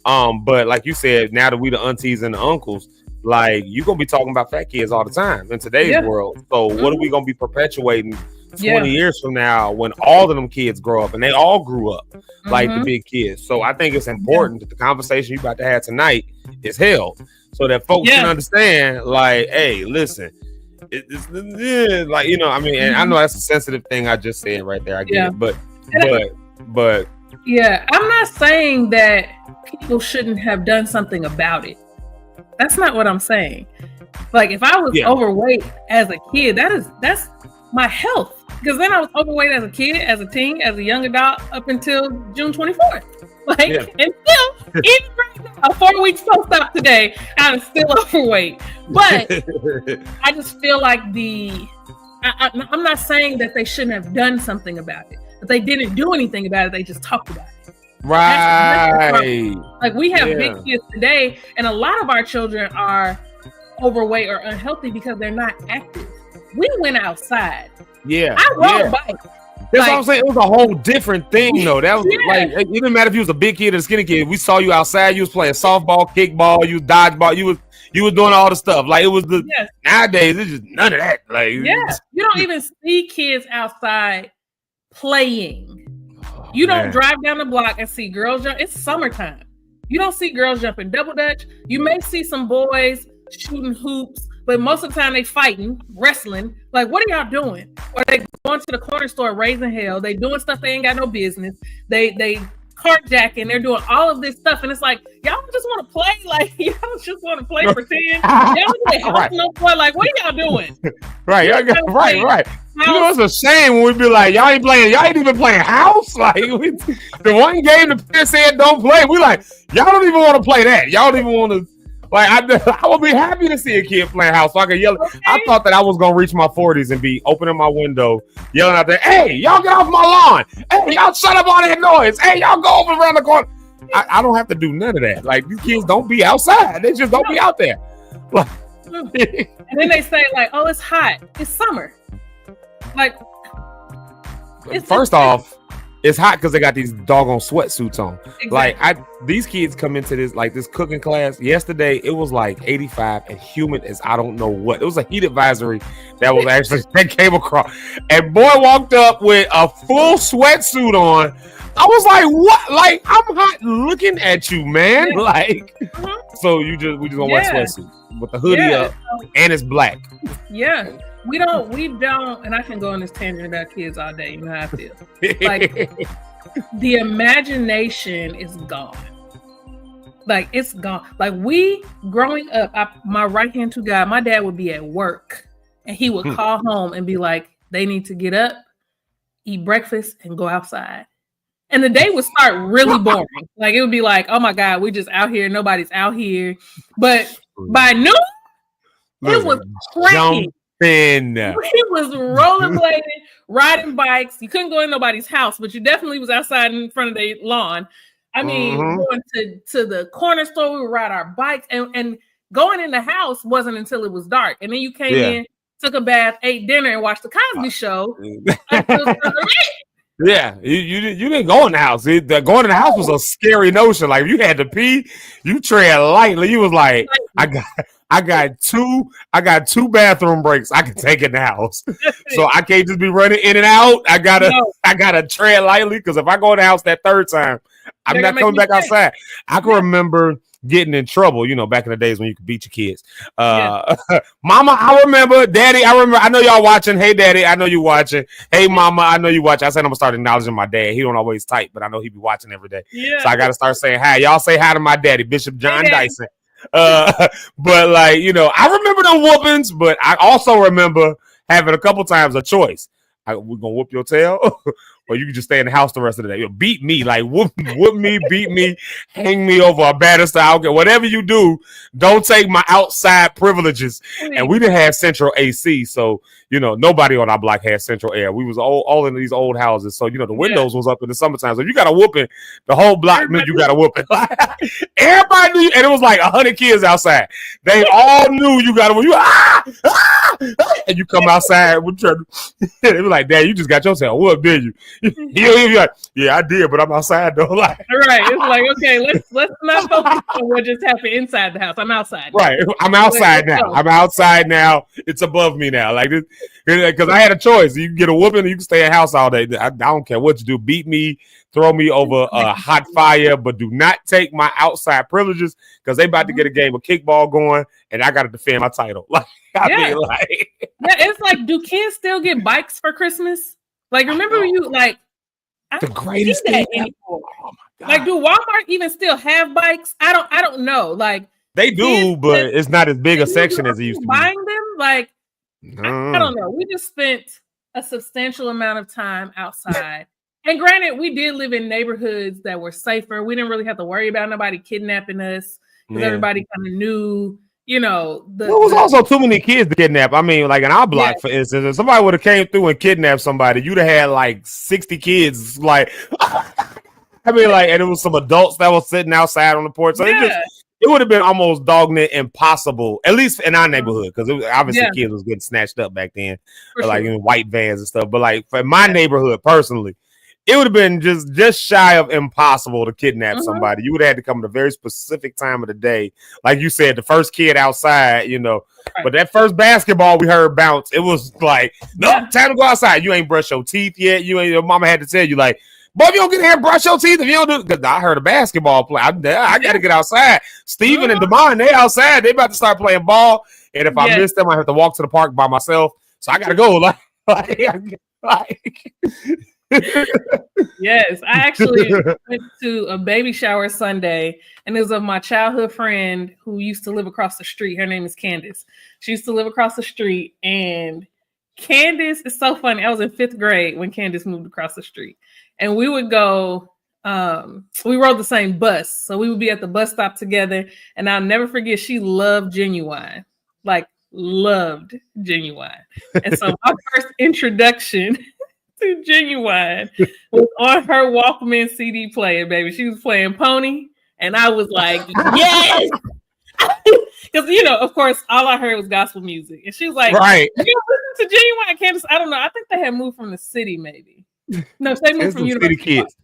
But like you said, now that we the aunties and the uncles, like you're gonna be talking about fat kids all the time in today's world. So what are we gonna be perpetuating 20 years from now when all of them kids grow up and they all grew up like the big kids? So I think it's important that the conversation you about to have tonight is held so that folks can understand, like, hey, listen, it's like, and I know that's a sensitive thing I just said right there. I get it, but Yeah, I'm not saying that people shouldn't have done something about it. That's not what I'm saying. Like, if I was overweight as a kid, that's my health. Because then I was overweight as a kid, as a teen, as a young adult, up until June 24th. Like, and still, even right now, 4 weeks post-op today, I'm still overweight. But I just feel like I'm not saying that they shouldn't have done something about it, but they didn't do anything about it. They just talked about it. Right. Like, we have big kids today, and a lot of our children are overweight or unhealthy because they're not active. We went outside. Yeah. I rode bikes. That's what I'm saying. It was a whole different thing, though. That was like, it didn't matter if you was a big kid or a skinny kid. We saw you outside. You was playing softball, kickball, you dodgeball. You was doing all the stuff. Like, it was the nowadays. It's just none of that. Like, you don't even see kids outside playing. You don't drive down the block and see girls jump. It's summertime. You don't see girls jumping double dutch. You may see some boys shooting hoops, but most of the time they fighting, wrestling. Like, what are y'all doing? Or they going to the corner store raising hell. They doing stuff they ain't got no business. They carjacking. They're doing all of this stuff, and it's like, y'all just want to play. Like, y'all just want to play pretend. Y'all just help no boy. Like, what are y'all doing? Right, right. You know, it's a shame when we be like, y'all ain't even playing house. Like, the one game the parents said don't play, we like, y'all don't even want to play that. Y'all don't even want to. Like, I would be happy to see a kid playing house so I could yell. Okay. I thought that I was gonna reach my 40s and be opening my window, yelling out there, "Hey, y'all get off my lawn! Hey, y'all shut up all that noise! Hey, y'all go over around the corner." I don't have to do none of that. Like, these kids don't be outside; they just don't be out there. Like, and then they say like, "Oh, it's hot. It's summer." Like, first off, it's hot because they got these doggone sweatsuits on. Exactly. Like, these kids come into this cooking class. Yesterday, it was like 85 and humid as I don't know what. It was a heat advisory that was actually that came across. And boy walked up with a full sweatsuit on. I was like, what? Like, I'm hot looking at you, man. Like, so we just gonna wear sweatsuits with the hoodie up, and it's black. Yeah. We don't, and I can go on this tangent about kids all day. You know how I feel. Like, the imagination is gone. Like, it's gone. Like, we, growing up, my right-hand to God, my dad would be at work, and he would call home and be like, they need to get up, eat breakfast, and go outside. And the day would start really boring. Like, it would be like, oh my God, we just out here, nobody's out here. But by noon, it was cracking. He was rollerblading, riding bikes. You couldn't go in nobody's house, but you definitely was outside in front of their lawn. I mean, going to the corner store, we would ride our bikes, and going in the house wasn't until it was dark. And then you came in, took a bath, ate dinner, and watched the Cosby Show. Yeah, you didn't go in the house. Going in the house was a scary notion. Like, if you had to pee, you tread lightly. You was like, I got two bathroom breaks I can take in the house. So I can't just be running in and out. I gotta tread lightly, because if I go in the house that third time, I'm not coming back outside. I can remember getting in trouble, back in the days when you could beat your kids. Mama, I remember. Daddy, I remember. I know y'all watching. Hey, Daddy, I know you watching. Hey, Mama, I know you watching. I said I'm gonna start acknowledging my dad. He don't always type, but I know he be watching every day. So I gotta start saying hi. Y'all say hi to my daddy, Bishop John Dyson. But like, I remember the whoopings, but I also remember having a couple times a choice. We're gonna whoop your tail, or you can just stay in the house the rest of the day. Beat me, like whoop me, beat me, hang me over a banister. I don't care. Whatever you do, don't take my outside privileges. And we didn't have central AC, so nobody on our block had central air. We was all in these old houses, so the windows was up in the summertime. So you got a whooping, the whole block knew you got a whooping. Everybody knew, and it was like 100 kids outside. They all knew you got a whooping. And you come outside with they were like, Dad, you just got yourself whooped, did you? You'll be like, yeah, I did, but I'm outside though. Like, right. It's like, okay, let's not focus on what just happened inside the house. I'm outside. Right. I'm outside now. I'm outside now. It's above me now. Like this, because I had a choice. You can get a whooping, or you can stay in the house all day. I don't care what you do. Beat me, throw me over a hot fire, but do not take my outside privileges, because they about to get a game of kickball going, and I got to defend my title. Like, it's like, do kids still get bikes for Christmas? Like, remember you, like, I The don't greatest see that thing anymore. Oh my God. Like, do Walmart even still have bikes? I don't know. Like, They do, kids but that- it's not as big a kids section are as it used to be. buying them, like, I Mm. don't know. We just spent a substantial amount of time outside. And granted, we did live in neighborhoods that were safer. We didn't really have to worry about nobody kidnapping us because Yeah. everybody kind of knew, you know. There was also too many kids to kidnap. I mean, like in our block, Yeah. for instance, if somebody would have came through and kidnapped somebody, you'd have had like 60 kids. Like, I mean, like, and it was some adults that was sitting outside on the porch. So it would have been almost doggone impossible, at least in our neighborhood, because obviously kids was getting snatched up back then, For like sure. in white vans and stuff. But like for my neighborhood personally, it would have been just shy of impossible to kidnap somebody. You would have had to come at a very specific time of the day, like you said, the first kid outside, you know. Right. But that first basketball we heard bounce, it was like, no, time to go outside. You ain't brushed your teeth yet. Your mama had to tell you, like, boy, if you don't get here and brush your teeth, if you don't do it, because I heard a basketball play. I got to get outside. Steven and Damon, they outside. They about to start playing ball. And if I miss them, I have to walk to the park by myself. So I got to go. Yes, I actually went to a baby shower Sunday, and it was of my childhood friend who used to live across the street. Her name is Candace. She used to live across the street, and Candace is so funny. I was in 5th grade when Candace moved across the street, and we would go. We rode the same bus, so we would be at the bus stop together. And I'll never forget, she loved Genuine, like loved Genuine. And so my first introduction to Genuine was on her Walkman CD player, baby. She was playing Pony, and I was like, yes! Because, you know, of course, all I heard was gospel music. And she was like, right. You listen to Genuine, Candace? I don't know. I think they had moved from the city, maybe. No, they moved from University City kids.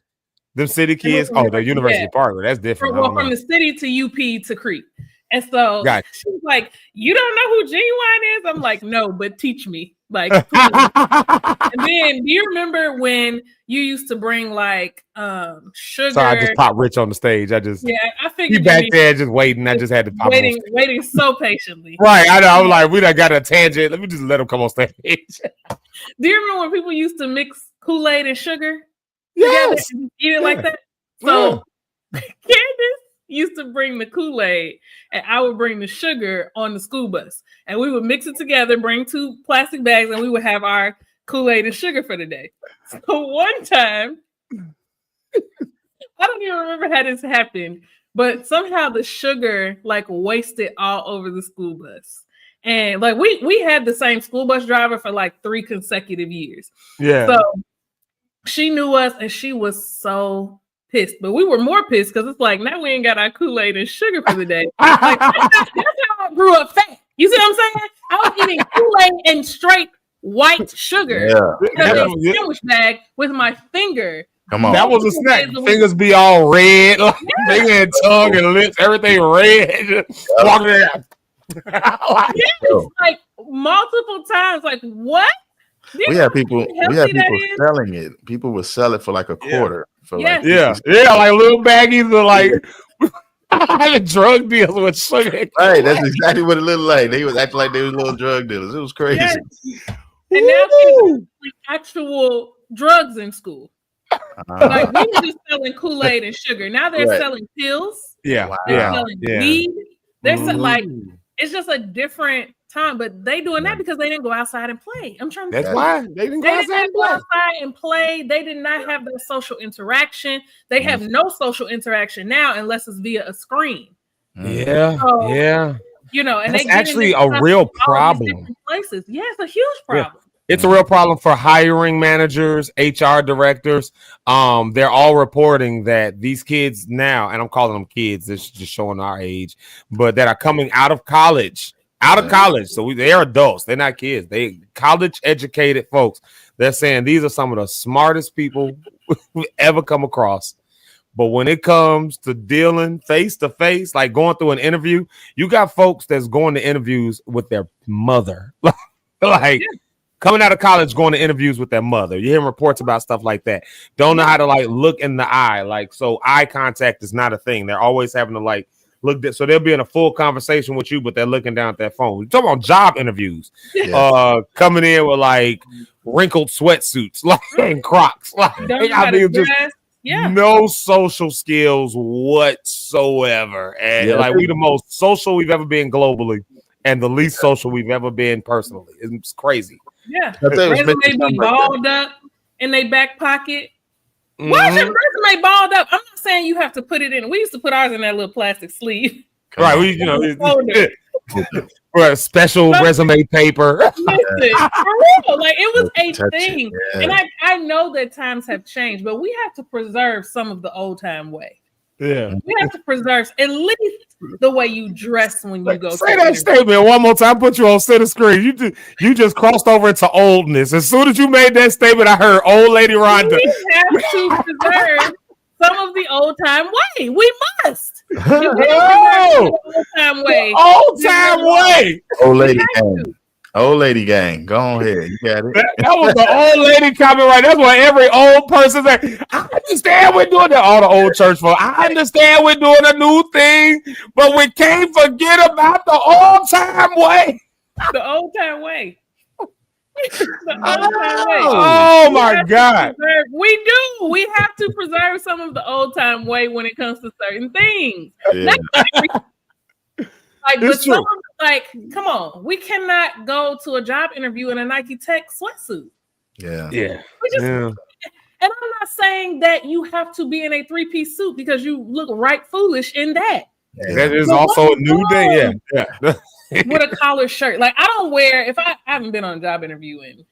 Them city kids? Oh, the University Park. That's different. From the city to UP to Creek. And so she was like, you don't know who Genuine is? I'm like, no, but teach me. Like, please. And then, do you remember when you used to bring like sugar? So I just popped Rich on the stage. I figured you back there just waiting. I just had to pop waiting so patiently. Right, I know. I was like, we done got a tangent. Let me just let him come on stage. Do you remember when people used to mix Kool-Aid and sugar? Yes. Together, eat it like that. So Candace used to bring the Kool-Aid, and I would bring the sugar on the school bus, and we would mix it together, bring 2 plastic bags, and we would have our Kool-Aid and sugar for the day. So one time, I don't even remember how this happened, but somehow the sugar like wasted all over the school bus. And like we had the same school bus driver for like 3 consecutive years. Yeah. So she knew us, and she was so pissed. But we were more pissed because it's like, now we ain't got our Kool-Aid and sugar for the day. Like, that's how I grew up fat. You see what I'm saying? I was eating Kool-Aid and straight white sugar. Yeah. In a sandwich bag with my finger. Come on. That was a snack. Fingers be all red. Finger and tongue and lips, everything red. Walking around. Like multiple times. Like, what? We had people selling it. People would sell it for like a quarter. For like like little baggies of like having drug deals with sugar. Right, that's exactly what it looked like. They was acting like they was little drug dealers. It was crazy. Yes. And now people like actual drugs in school. Like we were just selling Kool-Aid and sugar. Now they're selling pills. Yeah, They're selling weed. They're like, it's just a different time, but they doing that because they didn't go outside and play. I'm trying to. That's why they didn't go outside and play. They did not have that social interaction. They have no social interaction now unless it's via a screen. Yeah, so, you know, and that's they actually a real problem. Places, yeah, it's a huge problem. Yeah. It's a real problem for hiring managers, HR directors. They're all reporting that these kids now, and I'm calling them kids, it's just showing our age, but that are coming out of college. So they're adults. They're not kids. They college educated folks. They're saying these are some of the smartest people we've ever come across. But when it comes to dealing face to face, like going through an interview, you got folks that's going to interviews with their mother. Coming out of college, going to interviews with their mother. You hear reports about stuff like that. Don't know how to like look in the eye. Like, so eye contact is not a thing. They're always having to like look at, so they'll be in a full conversation with you, but they're looking down at that phone. You're talking about job interviews, coming in with like wrinkled sweatsuits, like and Crocs, like I mean, just no social skills whatsoever, and like we the most social we've ever been globally, and the least social we've ever been personally. It's crazy. Yeah, resume be balled up in their back pocket. Why is your resume balled up? I'm not saying you have to put it in. We used to put ours in that little plastic sleeve. Right, or a special resume paper. Listen, for real, like it was a thing. And I know that times have changed, but we have to preserve some of the old time way. Yeah, we have to preserve at least the way you dress when you go. Say that statement one more time. Put you on center screen. You just crossed over into oldness. As soon as you made that statement, I heard old lady Rhonda. We have to preserve some of the old time way. We must. Old time way. Old time way. Old lady gang. Old lady gang. Go on ahead. You got it. That was the old lady comment, right? That's what every old person said. I understand we're doing that. All the old church folk. I understand we're doing a new thing, but we can't forget about the old time way. The old time way. The old time way. Oh my God. We do. We have to preserve some of the old time way when it comes to certain things. Yeah. Like, but some of, like, come on, we cannot go to a job interview in a Nike Tech sweatsuit. Yeah. And I'm not saying that you have to be in a 3-piece suit because you look right foolish in that. That is also a new thing. Yeah. With a collared shirt. Like, I don't wear, if I haven't been on a job interview in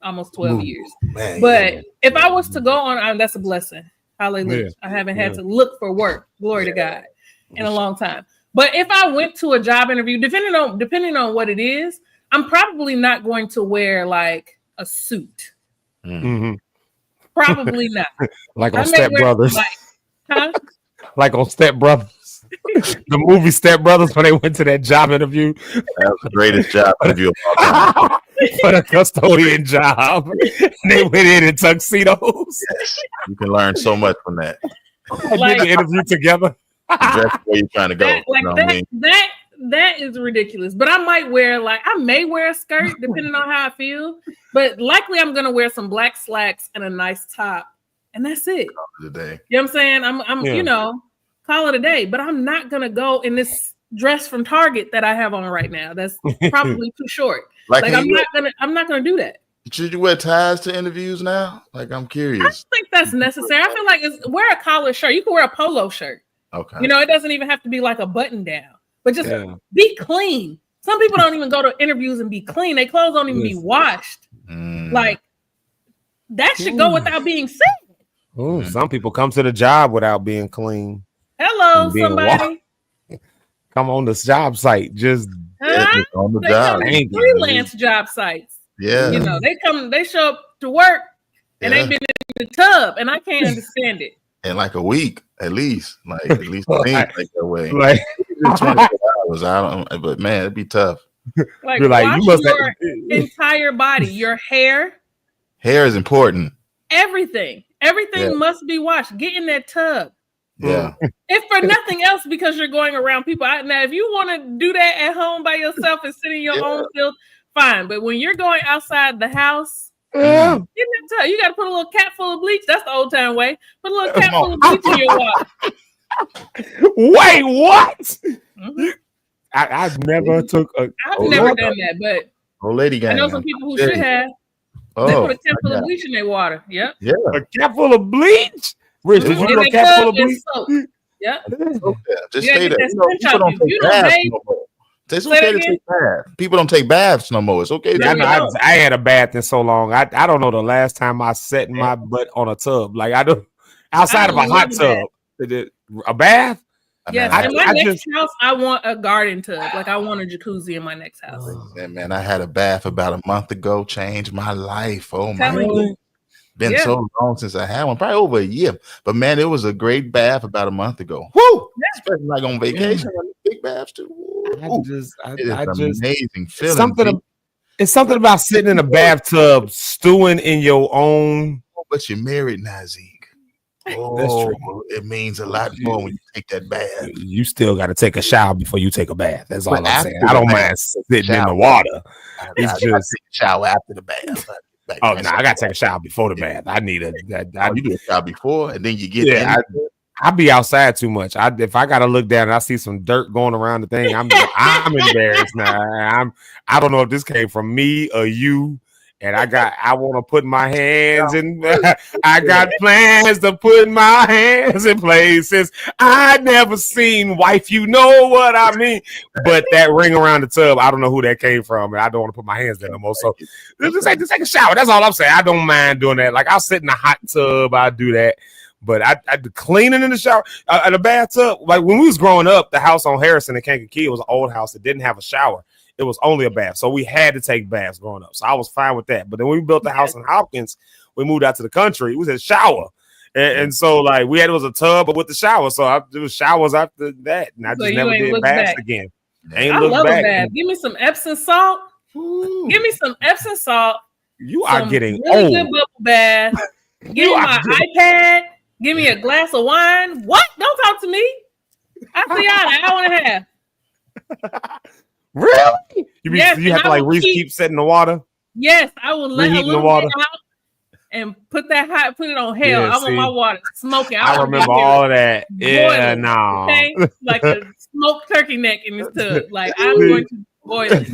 almost 12 years. Man, but if I was to go on, that's a blessing. Hallelujah. Yeah. I haven't had to look for work. Glory to God. In a long time. But if I went to a job interview, depending on what it is, I'm probably not going to wear like a suit. Mm-hmm. Probably not. Like on Step Brothers. Like on Step Brothers. The movie Step Brothers, when they went to that job interview. That was the greatest job interview of all time. For the custodian job. They went in tuxedos. Yes. You can learn so much from that. Like, did the interview together. That's where you're trying to go. That is ridiculous. But I may wear a skirt depending on how I feel. But likely I'm gonna wear some black slacks and a nice top, and that's it. Call it a day. You know what I'm saying? I'm call it a day. But I'm not gonna go in this dress from Target that I have on right now. That's probably too short. I'm not gonna do that. Should you wear ties to interviews now? Like, I'm curious. I don't think that's necessary. I feel like wear a collared shirt. You can wear a polo shirt. Okay. It doesn't even have to be like a button down, but just be clean. Some people don't even go to interviews and be clean. Their clothes don't even be washed. Like, that should go without being said. Ooh, some people come to the job without being clean. Hello, somebody. Come on this job site. Just on the job. Freelance job sites. Yeah. They show up to work and they've been in the tub, and I can't understand it. In like a week, at least like that way. Like 24 hours. But man, it'd be tough. Like, you must your entire body, your hair. Hair is important. Everything must be washed. Get in that tub. Yeah. If for nothing else, because you're going around people. Now, if you want to do that at home by yourself and sit in your own field, fine. But when you're going outside the house, you got to put a little cap full of bleach. That's the old time way. Put a little cap full of bleach in your water. Wait, what? Mm-hmm. I've never done that, but old lady gang. I know some people who should have. They put a cap full of bleach in their water. Yep. Yeah. A cap full of bleach? Rich, did you do a cap full of bleach? Yep. Just stay there. People don't take baths no more. It's okay to take baths. People don't take baths no more. It's okay. I had a bath in so long. I don't know the last time I sat in my butt on a tub. Like I do outside of a hot tub. A bath? Yes. In my next house, I want a garden tub. Like I want a jacuzzi in my next house. Man, I had a bath about a month ago. Changed my life. Oh my God. Been so long since I had one, probably over a year. But man, it was a great bath about a month ago. Woo! Especially like on vacation, big baths too. Amazing feeling. It's something about sitting in a bathtub, stewing in your own. But you're married now, Zeke. That's true. It means a lot more when you take that bath. You still got to take a shower before you take a bath. That's all But I'm saying. after I don't the mind bath, sitting in the water. It's I just take a shower after the bath. oh no, I got to take a shower before the bath. I need you do a shower before, and then you get yeah. in. I be outside too much. If I gotta look down and I see some dirt going around the thing, I'm embarrassed now. I don't know if this came from me or you. And I want to put my hands in. I got plans to put my hands in places I never seen. Wife, you know what I mean. But that ring around the tub, I don't know who that came from, and I don't want to put my hands there no more. So just take a shower. That's all I'm saying. I don't mind doing that. Like I'll sit in the hot tub, I do that. But I do cleaning in the shower, in the bathtub. Like when we was growing up, the house on Harrison in Kankakee was an old house that didn't have a shower. It was only a bath. So we had to take baths growing up. So I was fine with that. But then when we built the house in Hopkins, we moved out to the country. We said shower. And so like it was a tub, but with the shower. So it was showers after that. And I just never did baths again. I love a bath. Give me some Epsom salt. Ooh. Give me some Epsom salt. You are getting really old. Good bubble bath. Give me my iPad. Give me a glass of wine. What? Don't talk to me. I'll see y'all in an hour and a half. Really? Yes, you have to like keep setting the water? Yes, I will let a Reheating little the water. bit out and put it on hell. Yeah, I want my water smoking. I remember all of that. Yeah, no. Okay? Like a smoked turkey neck in this tub. Like I'm going to boil it.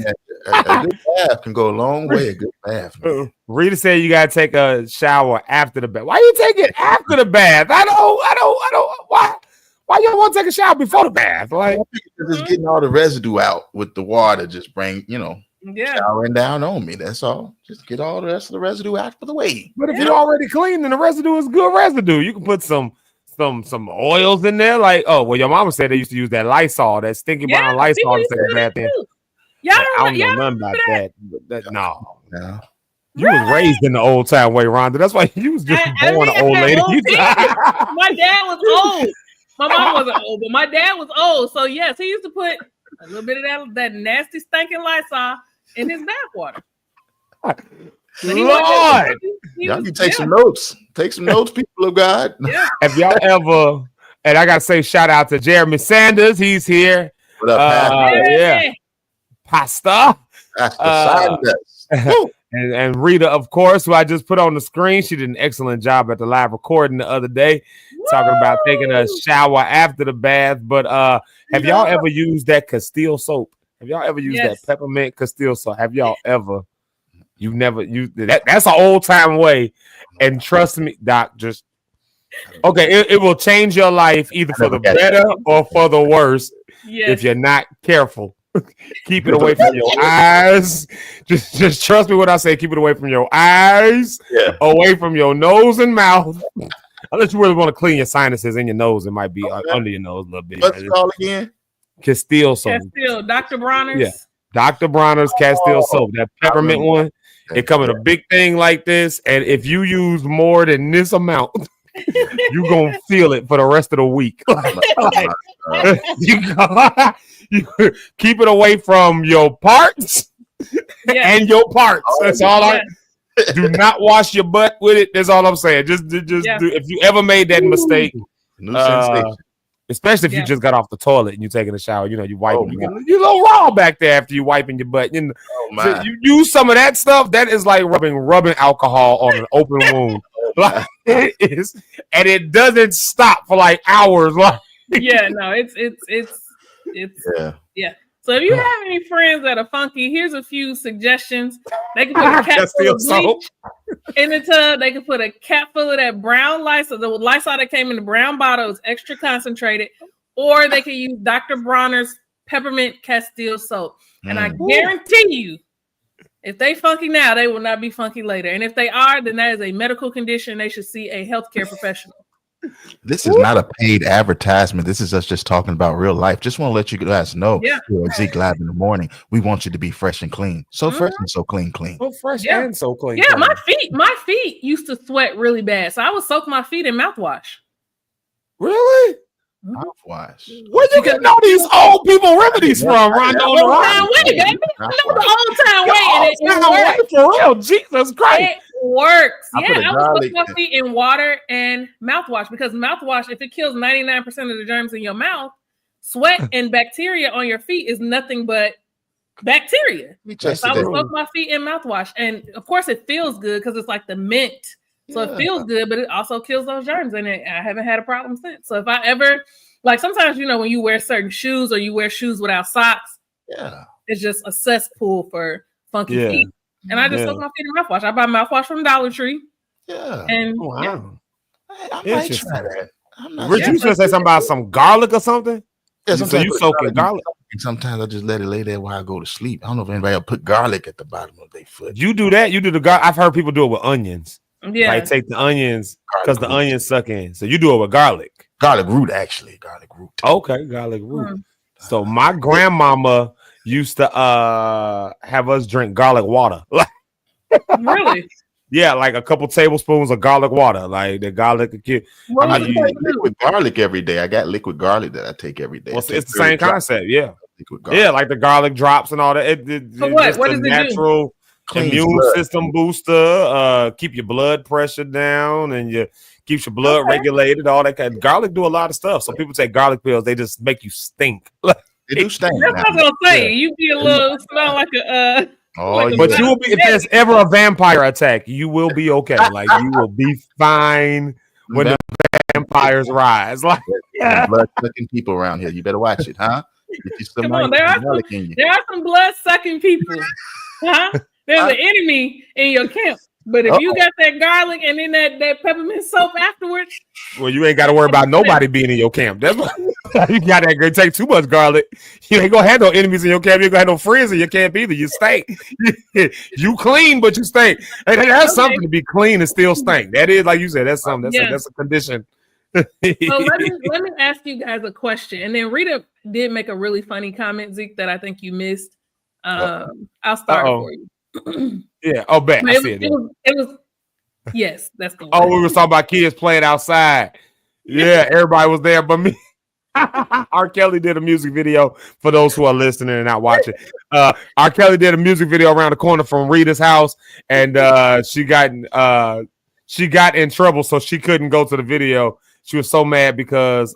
A good bath can go a long way. A good bath. Rita said you gotta take a shower after the bath. Why you take it after the bath? I don't. Why you don't want to take a shower before the bath? Like just getting all the residue out with the water. Just bring yeah, showering down on me. That's all. Just get all the rest of the residue out of the way. But if you're already clean, then the residue is good residue. You can put some oils in there. Like your mama said they used to use that Lysol, that stinky brown Lysol to take a bath in. I don't know nothing about that. No. You was raised in the old time way, Rhonda. That's why you was just born an old lady. My dad was old. My mom wasn't old, but my dad was old. So yes, he used to put a little bit of that nasty stinking Lysol in his bathwater. Lord, y'all can take some notes. Take some notes, people of God. Yeah. Have y'all ever? And I gotta say, shout out to Jeremy Sanders. He's here. What up, yeah, Pastor Sanders. And Rita, of course, who I just put on the screen. She did an excellent job at the live recording the other day, talking about taking a shower after the bath. But have y'all ever used that Castile soap? Have y'all ever used that peppermint Castile soap? Have y'all ever? You've never used that? That's an old time way. And trust me, Doc, just okay. It will change your life either for the better or for the worse if you're not careful. Keep it away from your eyes. Just trust me when I say keep it away from your eyes, away from your nose and mouth. Unless you really want to clean your sinuses in your nose, it might be under your nose a little bit. What's it called again? Castile soap. Castile, Dr. Bronner's. Yeah, Dr. Bronner's Castile soap. That peppermint one. It comes in a big thing like this, and if you use more than this amount, you're gonna feel it for the rest of the week. You keep it away from your parts and your parts. That's all I do. Not wash your butt with it. That's all I'm saying. Just do. If you ever made that mistake, especially if you just got off the toilet and you're taking a shower, you wiping. You're a little raw back there after you wiping your butt. So you use some of that stuff. That is like rubbing alcohol on an open wound. Like it is, and it doesn't stop for like hours. Like yeah. So if you have any friends that are funky, here's a few suggestions. They can put a cap full of bleach in the tub. They can put a cap full of that brown Lysol. The Lysol that came in the brown bottle is extra concentrated. Or they can use Dr. Bronner's Peppermint Castile soap. And I guarantee you, if they funky now, they will not be funky later. And if they are, then that is a medical condition. They should see a healthcare professional. This is not a paid advertisement. This is us just talking about real life. Just want to let you guys know, here at Zeke Live in the morning, we want you to be fresh and clean. So fresh and so clean. So fresh and so clean. Yeah, my feet used to sweat really bad. So I would soak my feet in mouthwash. Really? Mouthwash. Where you getting all these old people remedies from, Rondo? Old time way, baby. The old time way. For real, Jesus Christ. works. I put a Yeah, I would soak garlic my feet in water and mouthwash because mouthwash, if it kills 99% of the germs in your mouth, sweat and bacteria on your feet is nothing but bacteria. So I would soak my feet in mouthwash. And of course, it feels good because it's like the mint. So it feels good, but it also kills those germs. And I haven't had a problem since. So if I ever, like sometimes, you know, when you wear certain shoes or you wear shoes without socks, it's just a cesspool for funky feet. And I just soak my feet in mouthwash. I buy mouthwash from Dollar Tree. Yeah. And Wow. I might try that. Rich, you should say something about some garlic or something. Yeah, So you soaking garlic. And sometimes I just let it lay there while I go to sleep. I don't know if anybody will put garlic at the bottom of their foot. You do that? You do the garlic? I've heard people do it with onions. Yeah. Like take the onions because the onions suck in. So you do it with garlic. Garlic root, actually. Garlic root. Okay, garlic root. So my grandmama used to have us drink garlic water. Really? Yeah, like a couple tablespoons of garlic water. Like the garlic. I use liquid garlic every day. I got liquid garlic that I take every day. Well, it's the same concept, yeah. Yeah, like the garlic drops and all that. It's what? What does it natural immune system booster. Keep your blood pressure down and keeps your blood regulated. All that kind. Garlic do a lot of stuff. So people take garlic pills. They just make you stink. They do stink. That's what I was gonna say. You be a little smell like a. But you will be if there's ever a vampire attack, you will be okay. Like you will be fine when the vampires rise. Like blood sucking people around here. You better watch it, huh? Come on, there are some blood sucking people, huh? There's an enemy in your camp. But if you got that garlic and then that peppermint soap afterwards, well, you ain't got to worry about nobody being in your camp. That's what you got to take too much garlic. You ain't gonna have no enemies in your camp. You ain't gonna have no friends in your camp either. You stink. You clean, but you stink. Hey, that's something to be clean and still stink. That is, like you said, that's something. That's a condition. So let me ask you guys a question. And then Rita did make a really funny comment, Zeke, that I think you missed. I'll start for you. Yeah. Oh, bet. I see it. It was yes, that's good. Oh, we were talking about kids playing outside. Yeah, everybody was there but me. R. Kelly did a music video for those who are listening and not watching. R. Kelly did a music video around the corner from Rita's house, and she got in trouble, so she couldn't go to the video. She was so mad because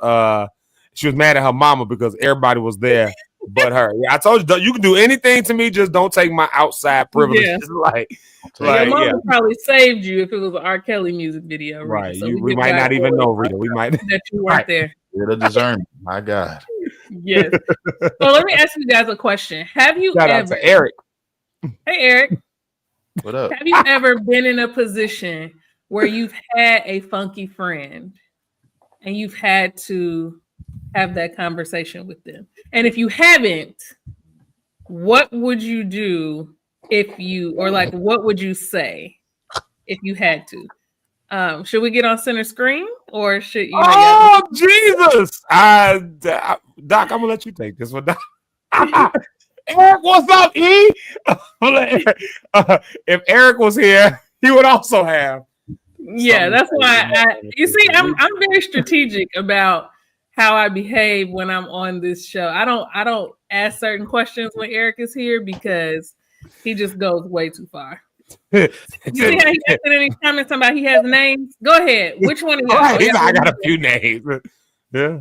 she was mad at her mama because everybody was there but her. Yeah, I told you, you can do anything to me, just don't take my outside privileges. Yeah. Your mama probably saved you if it was an R. Kelly music video, Rita. Right? So we might not even know, Rita. We might that you weren't there. You're the discernment. My God. Yes. So let me ask you guys a question. Have you Shout out to Eric. Hey, Eric. What up? Have you ever been in a position where you've had a funky friend and you've had to have that conversation with them? And if you haven't, what would you do what would you say if you had to? Should we get on center screen or should you? Oh, Jesus. Doc, I'm going to let you take this one, Doc. Eric, what's up, E? If Eric was here, he would also have. Yeah, that's why you see, I'm very strategic about how I behave when I'm on this show. I don't ask certain questions when Eric is here because he just goes way too far. You see how he asking any comments about he has names? Go ahead. Which one of y'all? I got a few names. Yeah.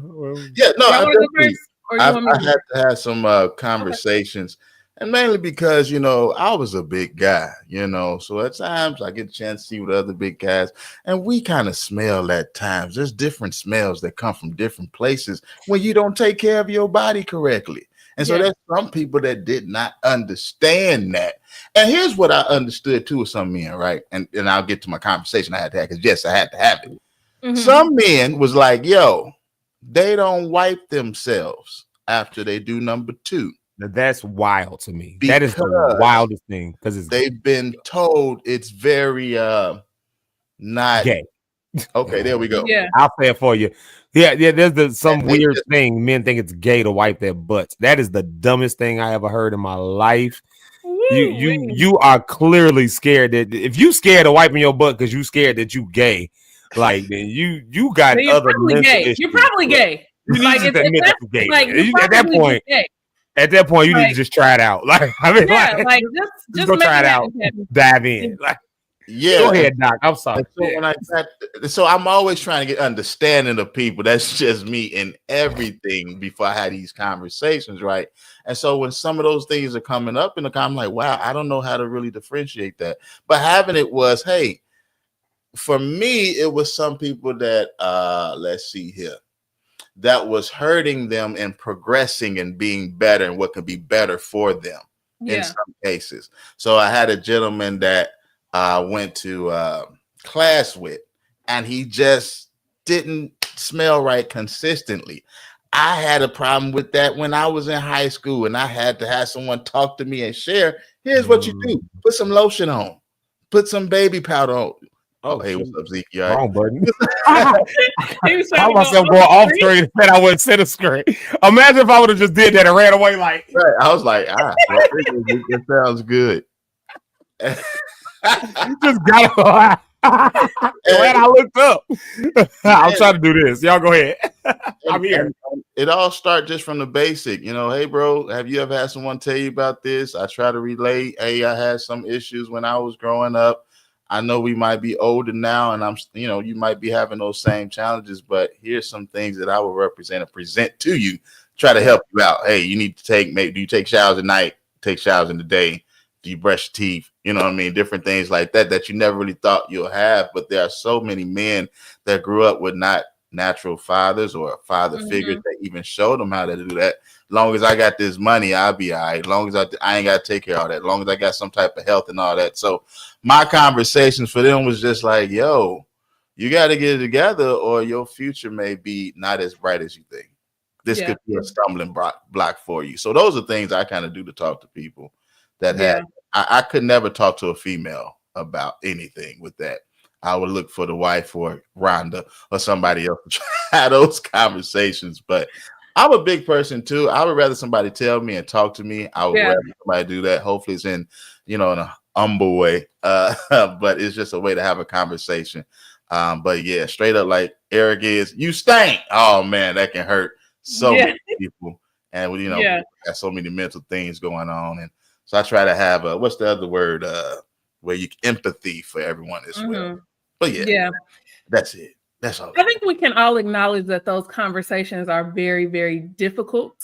I had to have some conversations. And mainly because, I was a big guy, so at times I get a chance to see with other big guys and we kind of smell at times. There's different smells that come from different places when you don't take care of your body correctly. And so there's some people that did not understand that. And here's what I understood too with some men, right? And I'll get to my conversation I had to have because yes, I had to have it. Mm-hmm. Some men was like, yo, they don't wipe themselves after they do number 2. Now that's wild to me. That is the wildest thing because they've been told it's very not gay. Okay, there we go. Yeah, I'll say it for you. Yeah. There's some weird thing. Men think it's gay to wipe their butts. That is the dumbest thing I ever heard in my life. You are clearly scared that if you scared of wiping your butt because you scared that you gay, like then you got other mental issues. You're probably gay. At that point, you need to just try it out. Like, I mean, just go try it out. Dive in. Yeah. Go ahead, Doc. I'm sorry. So I'm always trying to get understanding of people. That's just me in everything before I had these conversations, right? And so when some of those things are coming up in the comment, I'm like, wow, I don't know how to really differentiate that. But having it was, hey, for me, it was some people that let's see here, that was hurting them and progressing and being better and what could be better for them in some cases. So I had a gentleman that I went to class with, and he just didn't smell right consistently. I had a problem with that when I was in high school, and I had to have someone talk to me and share. Here's what you do: put some lotion on, put some baby powder on. Oh, hey, what's up, Zeke? You all right? Wrong button. I myself going off screen and I wouldn't center screen. Imagine if I would have just did that and ran away like. Right. I was like, it sounds good. You just got when I looked up. I'm trying to do this. Y'all go ahead. I'm here. It all starts just from the basic. You know, hey, bro, have you ever had someone tell you about this? I try to relate. Hey, I had some issues when I was growing up. I know we might be older now, and you might be having those same challenges, but here's some things that I will represent and present to you. Try to help you out. Hey, you need to do you take showers at night? Take showers in the day? Do you brush your teeth? You know what I mean? Different things like that you never really thought you'll have. But there are so many men that grew up with not natural fathers or father figures that even showed them how to do that. As long as I got this money, I'll be all right. As long as I ain't got to take care of all that. As long as I got some type of health and all that. So my conversations for them was just like, yo, you got to get it together or your future may be not as bright as you think. This could be a stumbling block for you. So those are things I kind of do to talk to people that had. I could never talk to a female about anything with that. I would look for the wife or Rhonda or somebody else to try to have those conversations. But I'm a big person too. I would rather somebody tell me and talk to me. I would rather somebody do that. Hopefully it's in a humble way. But it's just a way to have a conversation. But yeah, straight up like Eric is, you stink. Oh man, that can hurt so many people. And we got so many mental things going on. And so I try to have what's the other word? Where you empathy for everyone as well. But that's it. That's all. I think we can all acknowledge that those conversations are very, very difficult.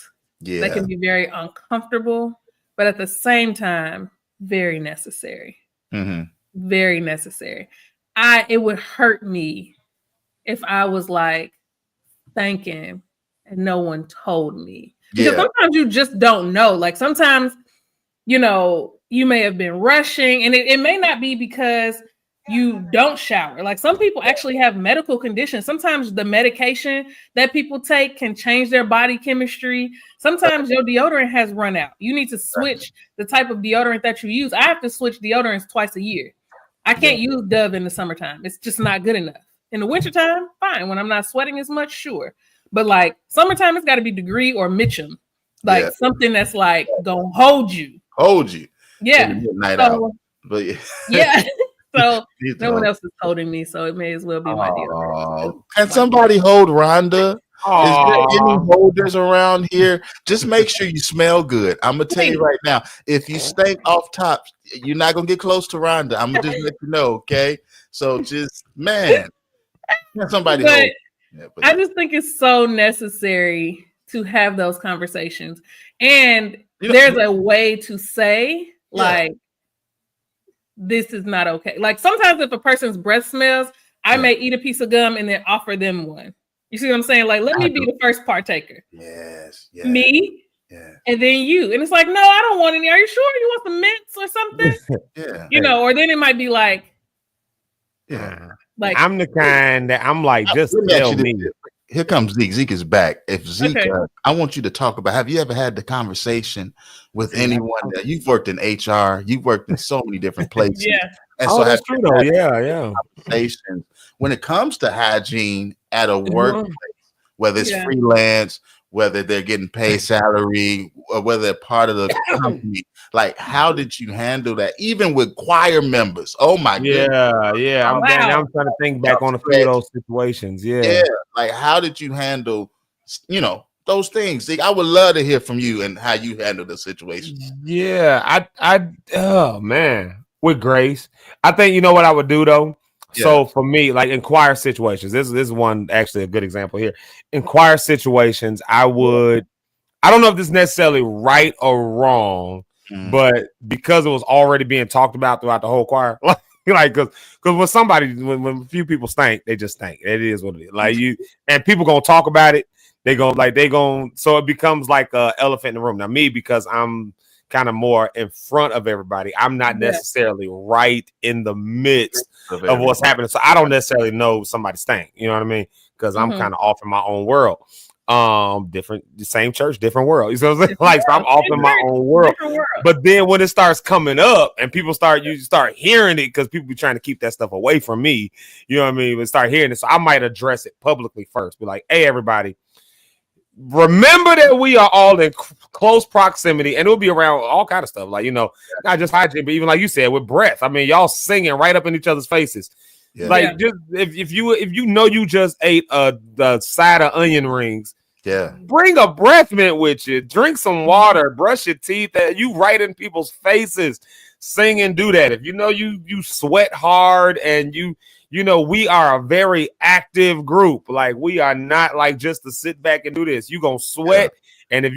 Yeah. They can be very uncomfortable, but at the same time, very necessary. Very necessary. It would hurt me if I was like thinking and no one told me. Because sometimes you just don't know. Like sometimes, you may have been rushing, and it may not be because you don't shower. Like some people actually have medical conditions. Sometimes the medication that people take can change their body chemistry. Sometimes your deodorant has run out. You need to switch the type of deodorant that you use. I have to switch deodorants twice a year. I can't use Dove in the summertime. It's just not good enough. In the wintertime, fine. When I'm not sweating as much, sure. But like summertime, it's got to be Degree or Mitchum. Like something that's like gonna hold you. Yeah. Night out. But So no one else is holding me, so it may as well be my deal. Can somebody hold Rhonda? Is there any holders around here? Just make sure you smell good. I'm gonna tell you right now, if you stink off top, you're not gonna get close to Rhonda. I'm gonna just let you know, okay? So just can somebody hold. I just think it's so necessary to have those conversations. And there's a way to say, like, this is not okay. Like sometimes if a person's breath smells, I may eat a piece of gum and then offer them one. You see what I'm saying? Like, let me be the first partaker. Yes. Me. Yeah. And then you. And it's like, no, I don't want any. Are you sure you want some mints or something? Or then it might be like, like I'm the kind that I'm like, just tell me. Here comes Zeke. Zeke is back. If Zeke, I want you to talk about, have you ever had the conversation with anyone that you've worked in HR, you've worked in so many different places. And so that's true though. Conversations when it comes to hygiene at a workplace, whether it's freelance, whether they're getting paid salary, or whether they're part of the company, like how did you handle that? Even with choir members. Oh my goodness. I'm trying to think back on a few of those situations. Like how did you handle those things? See, I would love to hear from you and how you handle the situation. Oh man. with grace. I think you know what I would do though. Yeah. So for me, like in choir situations, this is one actually a good example here. In choir situations, I don't know if this is necessarily right or wrong, but because it was already being talked about throughout the whole choir, like because when a few people stink, they just stink. It is what it is. Like and people gonna talk about it. So it becomes like an elephant in the room. Now me, because I'm kind of more in front of everybody, I'm not necessarily right in the midst of what's happening. So I don't necessarily know somebody stink. You know what I mean? Because I'm kind of off in my own world. The same church, different world. You know what I'm saying? Like so I'm off in my own world. But then when it starts coming up and you start hearing it because people be trying to keep that stuff away from me. You know what I mean? But start hearing it. So I might address it publicly first. Be like, hey, everybody. Remember that we are all in close proximity, and it'll be around all kind of stuff, like not just hygiene, but even like you said, with breath. I mean, y'all singing right up in each other's faces. Yeah. Like, just if you know you just ate the side of onion rings, bring a breath mint with you. Drink some water, brush your teeth. You right in people's faces, sing and do that. If you know you sweat hard and we are a very active group. Like we are not like just to sit back and do this. You gonna sweat, and if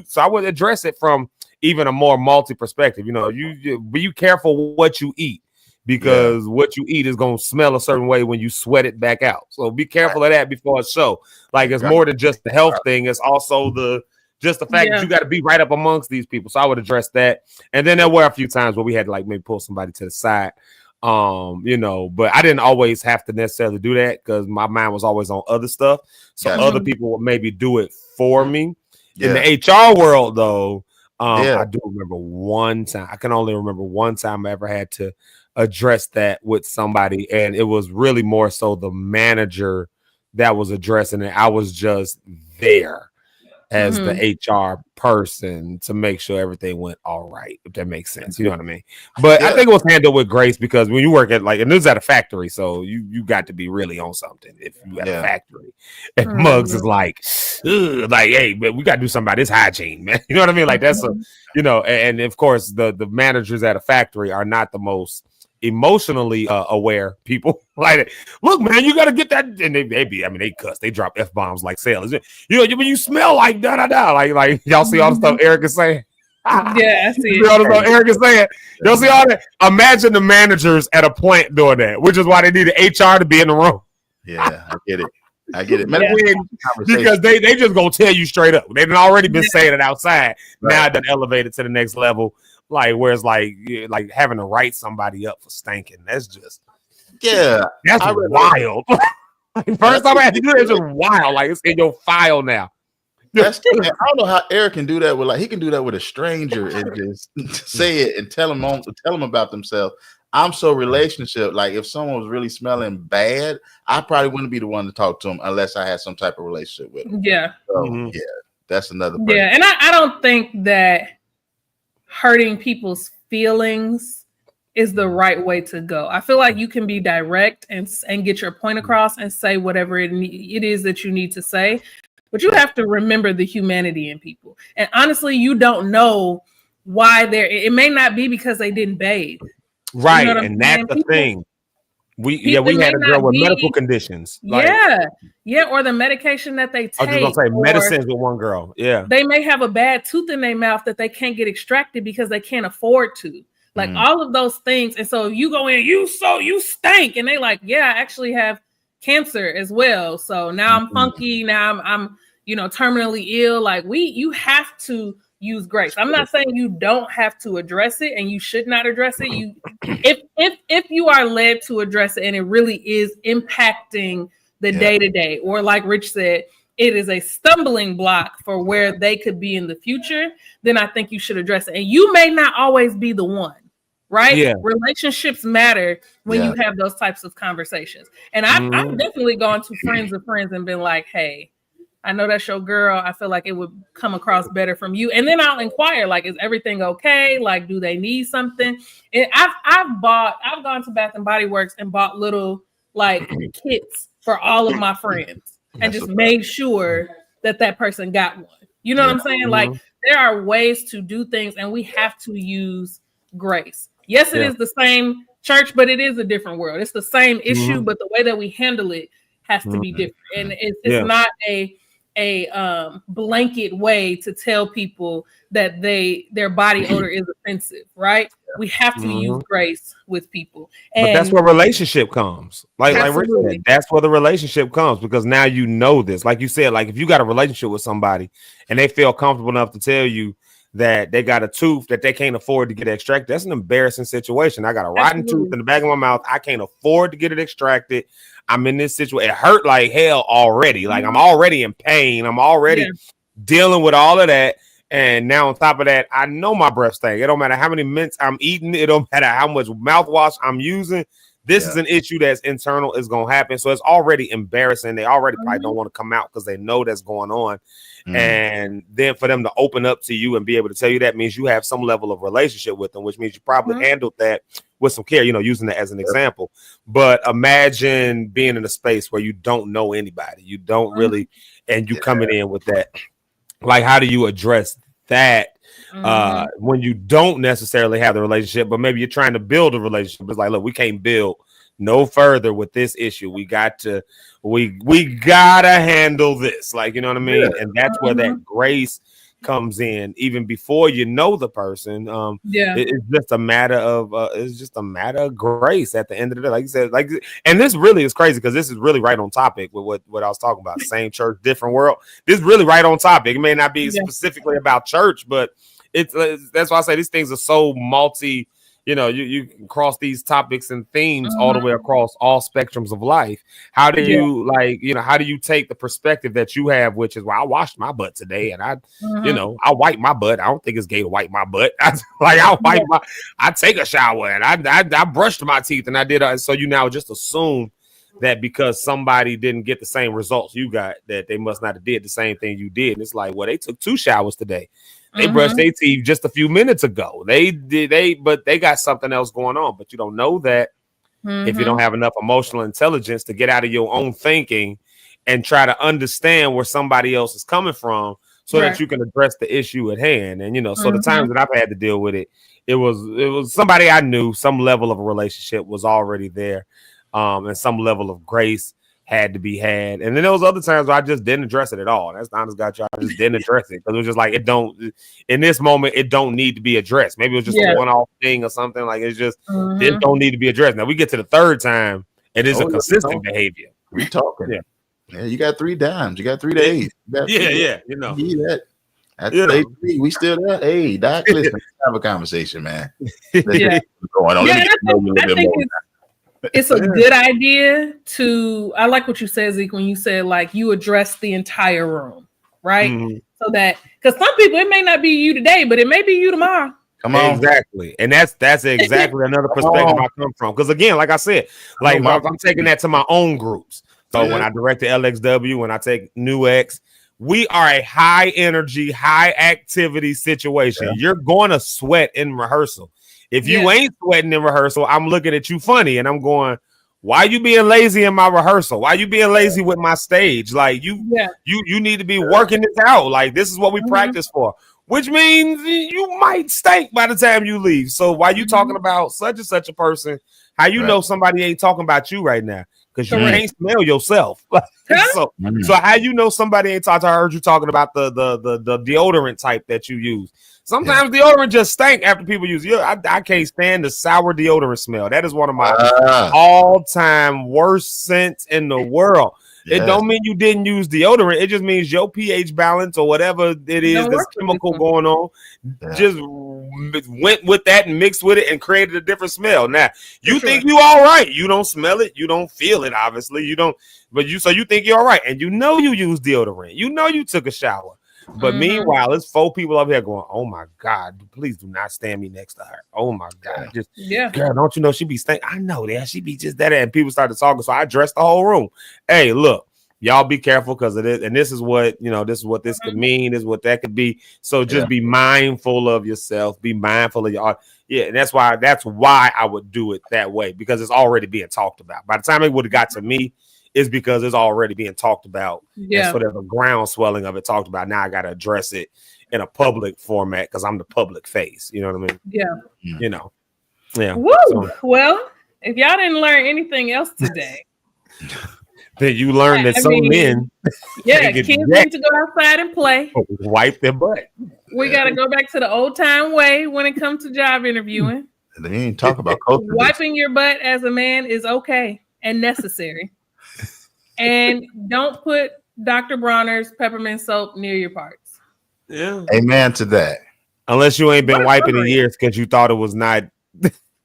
so I would address it from even a more multi perspective. You be careful what you eat because what you eat is gonna smell a certain way when you sweat it back out. So be careful of that before a show. Like it's more than just the health thing. It's also the fact that you got to be right up amongst these people. So I would address that. And then there were a few times where we had to like maybe pull somebody to the side. But I didn't always have to necessarily do that because my mind was always on other stuff. So other people would maybe do it for me. In the HR world, though, I do remember one time. I can only remember one time I ever had to address that with somebody, and it was really more so the manager that was addressing it. I was just there as the HR person to make sure everything went all right, if that makes sense. You know what I mean? But I think it was handled with grace because when you work at and this is at a factory, so you got to be really on something if you at a factory. And Muggs is like, hey, but we got to do something about this hygiene, man. You know what I mean? Like that's and of course the managers at a factory are not the most emotionally aware people. Like, look, man, you got to get that. And they cuss, they drop F-bombs like sailors. When you smell like da da da, like y'all see all the stuff Eric is saying. Yeah, I see. You see all the stuff Eric is saying. Y'all see all that. Imagine the managers at a plant doing that, which is why they need the HR to be in the room. Yeah, I get it. Man, because they just gonna tell you straight up. They've already been saying it outside. Right. Now they're elevated to the next level. Like where it's like having to write somebody up for stinking. That's just that's wild. First time I had to do that, it's just wild. Like it's in your file now. I don't know how Eric can do that with he can do that with a stranger and just say it and tell them about themselves. I'm so relationship. Like if someone was really smelling bad, I probably wouldn't be the one to talk to them unless I had some type of relationship with them. Yeah. So that's another person. Yeah, and I don't think that hurting people's feelings is the right way to go. I feel like you can be direct and get your point across and say whatever it is that you need to say, but you have to remember the humanity in people. And honestly, you don't know why it may not be because they didn't bathe. Right, you know and that's the thing. We had a girl with medical conditions. Or the medication that they take. I was just gonna say medicines with one girl. Yeah, they may have a bad tooth in their mouth that they can't get extracted because they can't afford to. Like all of those things. And so you go in, you stink, and they like, yeah, I actually have cancer as well. So now I'm funky. Now I'm terminally ill. Like you have to use grace. I'm not saying you don't have to address it and you should not address it. If you are led to address it and it really is impacting the day-to-day, or like Rich said, it is a stumbling block for where they could be in the future, then I think you should address it. And you may not always be the one, right? Yeah. Relationships matter when you have those types of conversations. And I've definitely gone to friends of friends and been like, hey, I know that's your girl. I feel like it would come across better from you. And then I'll inquire, like, is everything okay? Like, do they need something? And I've gone to Bath and Body Works and bought little like kits for all of my friends and just made sure that person got one. You know what I'm saying? Like, there are ways to do things and we have to use grace. Yes, it is the same church, but it is a different world. It's the same issue, but the way that we handle it has to be different. And it's not a blanket way to tell people that their body odor is offensive, right? We have to use grace with people. But that's where relationship comes. Like Rick said, that's where the relationship comes, because now you know this. Like you said, like if you got a relationship with somebody and they feel comfortable enough to tell you that they got a tooth that they can't afford to get extracted, that's an embarrassing situation. I got a rotten tooth in the back of my mouth. I can't afford to get it extracted. I'm in this situation. It hurt like hell already. Like I'm already in pain. I'm already dealing with all of that. And now on top of that, I know my breath stank. It don't matter how many mints I'm eating. It don't matter how much mouthwash I'm using. This is an issue that's internal. Is going to happen. So it's already embarrassing. They already probably don't want to come out because they know that's going on. And then for them to open up to you and be able to tell you that means you have some level of relationship with them, which means you probably handled that with some care, using that as an example. But imagine being in a space where you don't know anybody. You don't really, and you coming in with that. Like, how do you address that when you don't necessarily have the relationship, but maybe you're trying to build a relationship? It's like, look, we can't build no further with this issue. We gotta handle this. Like, you know what I mean? And that's where that grace comes in, even before you know the person. It's just a matter of grace at the end of the day. Like you said, and this really is crazy because this is really right on topic with what I was talking about. Same church, different world. This is really right on topic. It may not be specifically about church, but that's why I say these things are so multi. You can cross these topics and themes all the way across all spectrums of life. How do you how do you take the perspective that you have, which is, well, I washed my butt today and I wipe my butt. I don't think it's gay to wipe my butt. I take a shower and I brushed my teeth and I did. So you now just assume that because somebody didn't get the same results you got, that they must not have did the same thing you did. And it's like, well, they took 2 showers today. They brushed their teeth just a few minutes ago. But they got something else going on. But you don't know that if you don't have enough emotional intelligence to get out of your own thinking and try to understand where somebody else is coming from, so that you can address the issue at hand. And so the times that I've had to deal with it, it was somebody I knew, some level of a relationship was already there, and some level of grace had to be had. And then there was other times where I just didn't address it at all. That's the honest God, y'all. I just didn't address it because it was just like, in this moment, it don't need to be addressed. Maybe it was just a one-off thing or something. Like, it's just, it don't need to be addressed. Now we get to the third time, it is a consistent behavior. We talking. Yeah, you got 3 dimes. You got 3 days. That. At 3, we still there. Hey, Doc, listen, let's have a conversation, man. Going on. I think it's a good idea to, I like what you said, Zeke, when you said like you address the entire room, right? So that, because some people, it may not be you today, but it may be you tomorrow. Come on. Exactly. And that's exactly another perspective I come from. Because again, like I said, like I'm taking that to my own groups. So when I direct the LXW, when I take New X, we are a high energy, high activity situation. You're going to sweat in rehearsal. If you ain't sweating in rehearsal, I'm looking at you funny and I'm going, why you being lazy in my rehearsal? Why you being lazy with my stage? Like you need to be working this out. Like this is what we practice for, which means you might stink by the time you leave. So why you talking about such and such a person? How you know somebody ain't talking about you right now? Because you can't smell yourself. So how you know somebody ain't talking? I heard you talking about the deodorant type that you use. Sometimes deodorant just stank after people use it. I can't stand the sour deodorant smell. That is one of my all-time worst scents in the world. It don't mean you didn't use deodorant. It just means your pH balance or whatever it is, this chemical going on, just went with that and mixed with it and created a different smell. Now, you think you all right. You don't smell it. You don't feel it, obviously. You don't, so you think you're all right. And you know you use deodorant. You know you took a shower. But meanwhile, it's 4 people up here going, oh my God, please do not stand me next to her. Oh my God. Girl, don't you know she be staying? I know that. She be just that. And people started talking. So I addressed the whole room. Hey, look, y'all be careful because of this. And this is what, this is what this could mean, this is what that could be. So just be mindful of yourself, be mindful of your. Yeah, and that's why I would do it that way, because it's already being talked about. By the time it would have got to me, is because it's already being talked about. And sort of a ground swelling of it talked about. Now I got to address it in a public format because I'm the public face. You know what I mean? Yeah. Woo! So, Well, if y'all didn't learn anything else today, then you learn that I some mean, men yeah, get kids jacked. need to go outside and play. Wipe their butt. We got to go back to the old time way when it comes to job interviewing. They didn't talk about culture. Wiping your butt as a man is okay and necessary. And don't put Dr. Bronner's peppermint soap near your parts. Yeah. Amen to that. Unless you ain't been wiping in years because you thought it was not,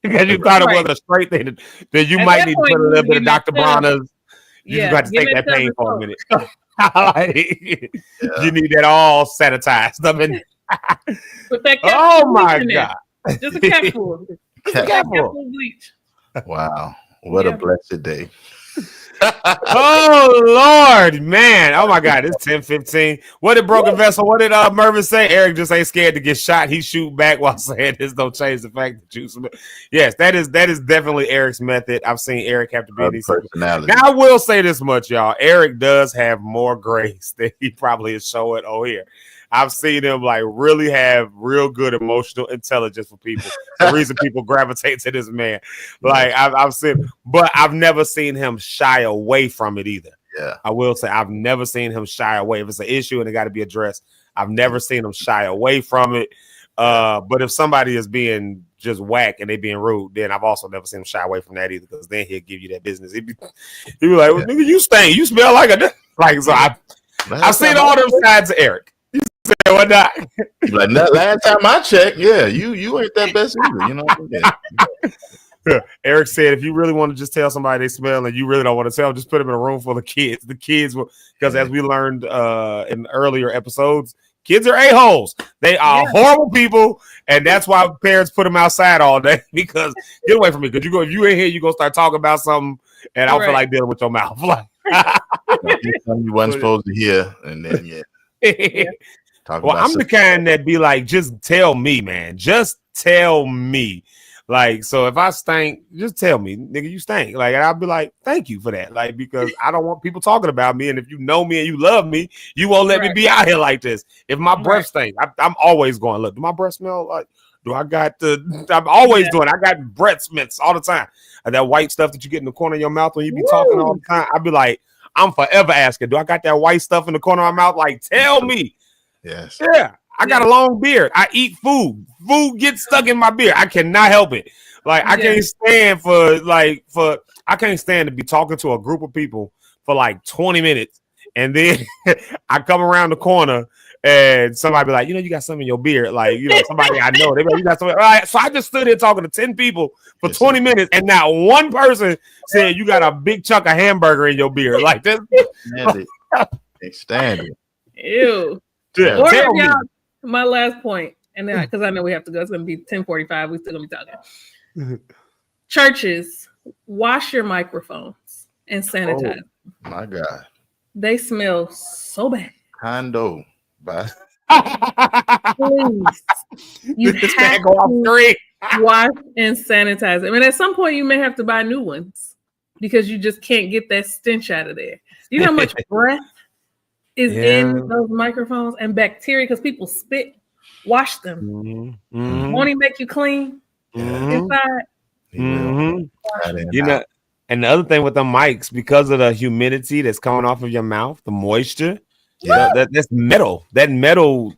because you thought it was a straight thing, then you might need to put a little bit of Dr. Bronner's. You just got to take that pain for a minute. You need that all sanitized. I mean, Put that oh my God. Just a capful. Capful of bleach. Wow. What a blessed day. Oh Lord, man. Oh my God, it's 10:15. What did Broken Vessel? What did Mervin say? Eric just ain't scared to get shot. He shoot back while saying this don't change the fact that you smell. Yes, that is definitely Eric's method. I've seen Eric have to be in these personality. Now I will say this much, y'all. Eric does have more grace than he probably is showing on here. I've seen him like really have real good emotional intelligence for people. The reason people gravitate to this man. Like I've seen, but I've never seen him shy away from it either. Yeah. I will say I've never seen him shy away. If it's an issue and it got to be addressed, I've never seen him shy away from it. But if somebody is being just whack and they being rude, then I've also never seen him shy away from that either, because then he'll give you that business. He'd be like, well, nigga, you stink. You smell like a like. So I've seen all them sides of Eric. What not? Like last time I checked, yeah, you ain't that best either. You know what I mean? Eric said, if you really want to just tell somebody they smell and you really don't want to tell them, just put them in a room full of kids. The kids will, because as we learned in earlier episodes, kids are a-holes. They are horrible people, and that's why parents put them outside all day, because get away from me. Because if you in here, you're going to start talking about something, and I don't feel like dealing with your mouth. Something you wasn't supposed to hear, and then Well, I'm the kind that be like, just tell me, man. Just tell me. Like, so if I stink, just tell me, nigga, you stink. Like, and I'll be like, thank you for that. Like, because I don't want people talking about me. And if you know me and you love me, you won't let me be out here like this. If my breath stinks, I'm always going, look, do my breath smell like, I'm always doing, I got breath mints all the time. And that white stuff that you get in the corner of your mouth when you be talking all the time. I'd be like, I'm forever asking, do I got that white stuff in the corner of my mouth? Like, tell me. Yes. Yeah. I got a long beard. I eat food. Food gets stuck in my beard. I cannot help it. Like, I can't stand I can't stand to be talking to a group of people for like 20 minutes. And then I come around the corner and somebody be like, you got something in your beard. Like, somebody I know. They be like, you got something. All right. So I just stood here talking to 10 people for 20 minutes, and not one person said you got a big chunk of hamburger in your beard. Like this. Can't stand it. Ew. Yeah. Or y'all, my last point, and then because I know we have to go, it's going to be 10:45. We still going to be talking. Churches, wash your microphones and sanitize. Oh, my God. They smell so bad. Condo. Bye. Please. You have to wash and sanitize. I mean, at some point, you may have to buy new ones because you just can't get that stench out of there. You know how much breath is in those microphones and bacteria, because people spit. Wash them. Mm-hmm. Won't he make you clean inside? Mm-hmm. And the other thing with the mics, because of the humidity that's coming off of your mouth, the moisture, that's metal. That metal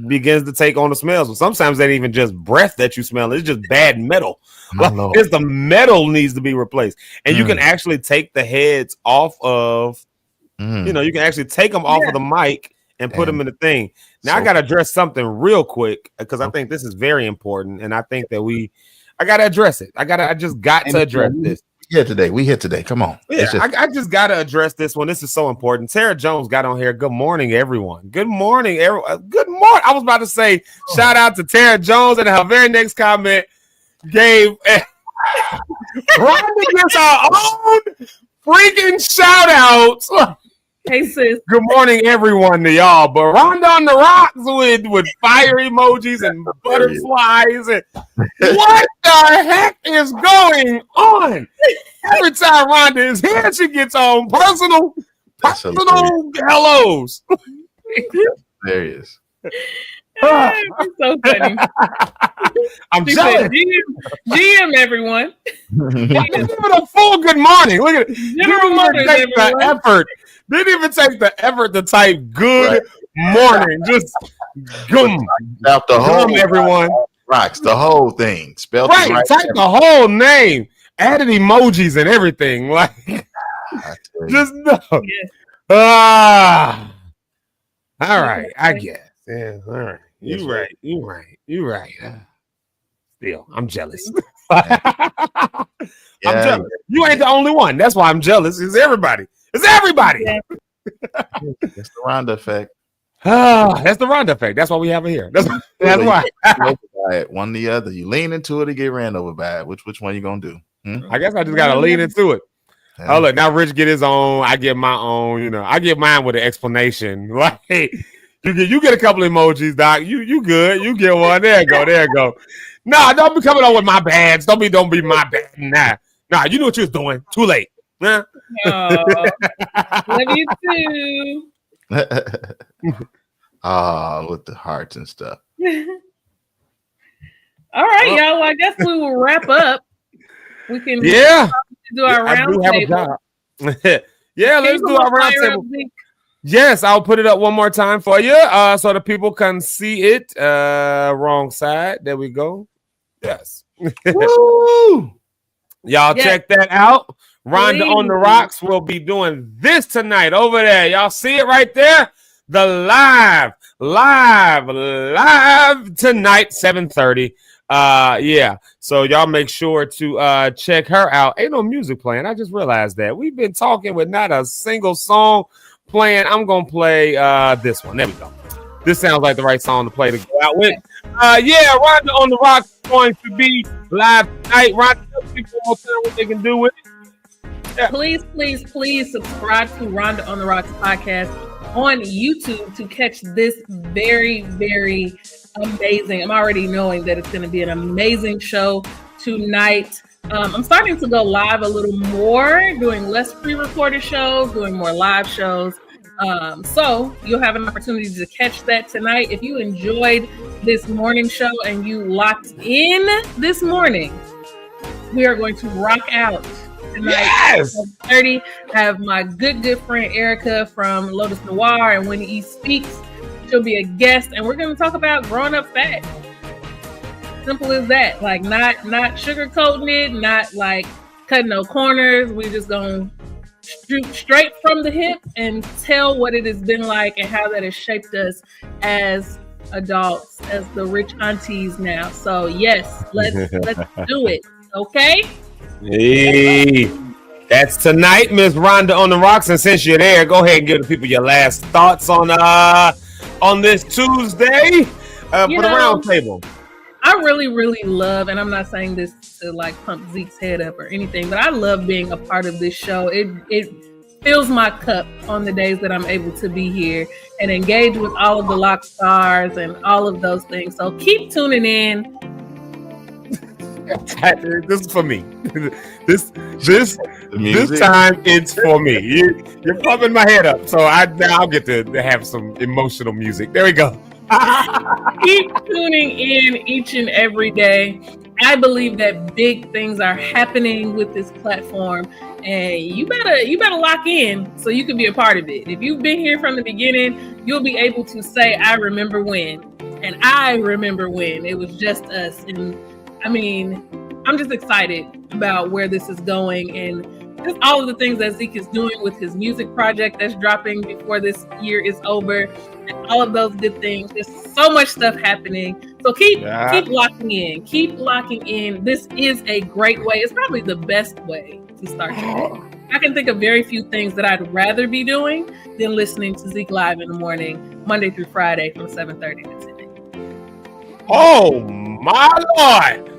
begins to take on the smells. So sometimes that ain't even just breath that you smell. It's just bad metal. It's the metal needs to be replaced. And you can actually take the heads off of, you can actually take them off of the mic and put them in the thing. Now, I got to address something real quick, because I think this is very important. And I think that I got to address it. I just got to address this. We here today. Come on. Yeah, I just got to address this one. This is so important. Tara Jones got on here. Good morning, everyone. Good morning, everyone. Good morning. I was about to say, shout out to Tara Jones, and her very next comment gave Rhonda gets our own freaking shout outs. Hey, sis. Good morning, everyone, to y'all. But Rhonda on the rocks with fire emojis and butterflies. And what the heck is going on? Every time Rhonda is here, she gets on personal hellos. There he is. It's so funny. I'm She jealous. said, GM everyone. Didn't even a full good morning. Look at it. General Didn't Motors, even take the everyone. effort. Didn't even take the effort to type good morning. Just gum. Out the whole Gum, everyone. Rocks, the whole thing. Spelled Right. right. Type the whole name. Added emojis and everything. Like, just no. Yeah. All right. I guess. Yeah. All right. You right. Still, I'm jealous. I'm jealous. You ain't the only one. That's why I'm jealous. It's everybody. It's everybody. Yeah. It's the Rhonda effect. That's the Rhonda effect. That's why we have it here. That's why. One or the other. You lean into it or get ran over by it. Which one you gonna do? I guess I just gotta lean into it. Oh look, now Rich get his own. I get my own. You know, I get mine with an explanation. Like you get a couple emojis, Doc. You good? You get one. There you go. Nah, don't be coming on with my bads. Don't be my bad. Nah. You know what you was doing. Too late. Huh? Love you too. With the hearts and stuff. All right, y'all. Well, I guess we will wrap up. We can do our round table. Yeah, let's do our round table. Yes, I'll put it up one more time for you so the people can see it. Wrong side. There we go. Yes. Woo! Y'all check that out. Rhonda on the Rocks will be doing this tonight over there. Y'all see it right there? The live tonight, 7:30. Yeah. So y'all make sure to check her out. Ain't no music playing. I just realized that. We've been talking with not a single song playing. I'm gonna play this one. There we go. This sounds like the right song to play to go out with. Yeah, Rhonda on the Rocks is going to be live tonight. Rhonda, tell people all the time what they can do with it. Yeah. Please subscribe to Rhonda on the Rocks podcast on YouTube to catch this very, very amazing. I'm already knowing that it's going to be an amazing show tonight. I'm starting to go live a little more, doing less pre-recorded shows, doing more live shows. So you'll have an opportunity to catch that tonight. If you enjoyed this morning show and you locked in this morning, we are going to rock out tonight. Yes! 30. Have my good friend Erica from Lotus Noir and When He Speaks. She'll be a guest, and we're going to talk about growing up fat. Simple as that. Like not sugarcoating it, not like cutting no corners. We're just going to shoot straight from the hip and tell what it has been like and how that has shaped us as adults, as the rich aunties now. So yes, let's do it. Okay. Hey, that's tonight, Miss Rhonda on the Rocks. And since you're there, go ahead and give the people your last thoughts on this Tuesday for the round table. I really, really love, and I'm not saying this to like pump Zeke's head up or anything, but I love being a part of this show. It fills my cup on the days that I'm able to be here and engage with all of the Lock stars and all of those things. So keep tuning in. This is for me. This time it's for me. You're pumping my head up, so I'll get to have some emotional music. There we go. Keep tuning in each and every day. I believe that big things are happening with this platform, and you better lock in so you can be a part of it. If you've been here from the beginning, you'll be able to say, "I remember when," and I remember when it was just us. And I mean, I'm just excited about where this is going and just all of the things that Zeke is doing with his music project that's dropping before this year is over, and all of those good things. There's so much stuff happening. So keep locking in. Keep locking in. This is a great way. It's probably the best way to start your day. I can think of very few things that I'd rather be doing than listening to Zeke live in the morning, Monday through Friday from 7:30 to 10. Oh my Lord!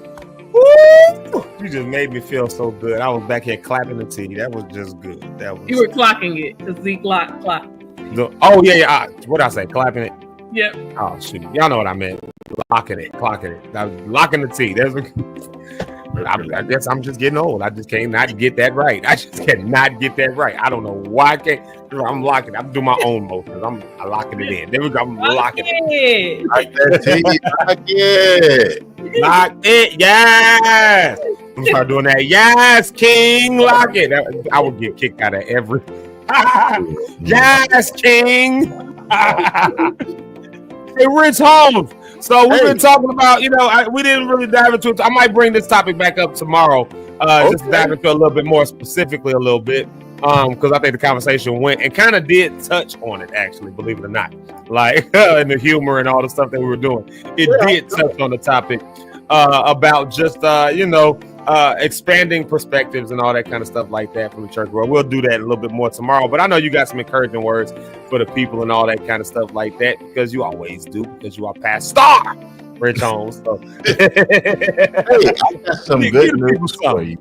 Woo! You just made me feel so good. I was back here clapping the tea. That was just good. You were clocking it because Zeke clock. Oh yeah. What did I say? Clapping it. Yep. Oh shoot! Y'all know what I meant. Clocking it. I was locking the tea. I guess I'm just getting old. I just cannot get that right. I don't know why I can't. I'm locking. I'm doing my own motions. I'm locking it in. There we go. I'm locking it. Like that tea. Lock it. Locke'd, yes. I'm start doing that. Yes, King Locke'd. I would get kicked out of every. Yes, King. Hey, Rich Holmes. So we've been talking about, we didn't really dive into it. I might bring this topic back up tomorrow. Just to dive into a little bit more specifically a little bit. Because I think the conversation went and kind of did touch on it, actually, believe it or not. Like and the humor and all the stuff that we were doing. It did touch on the topic about just expanding perspectives and all that kind of stuff like that from the church world. We'll do that a little bit more tomorrow. But I know you got some encouraging words for the people and all that kind of stuff like that, because you always do, because you are Pastor Rich Holmes. So. Hey, I got some good news for you.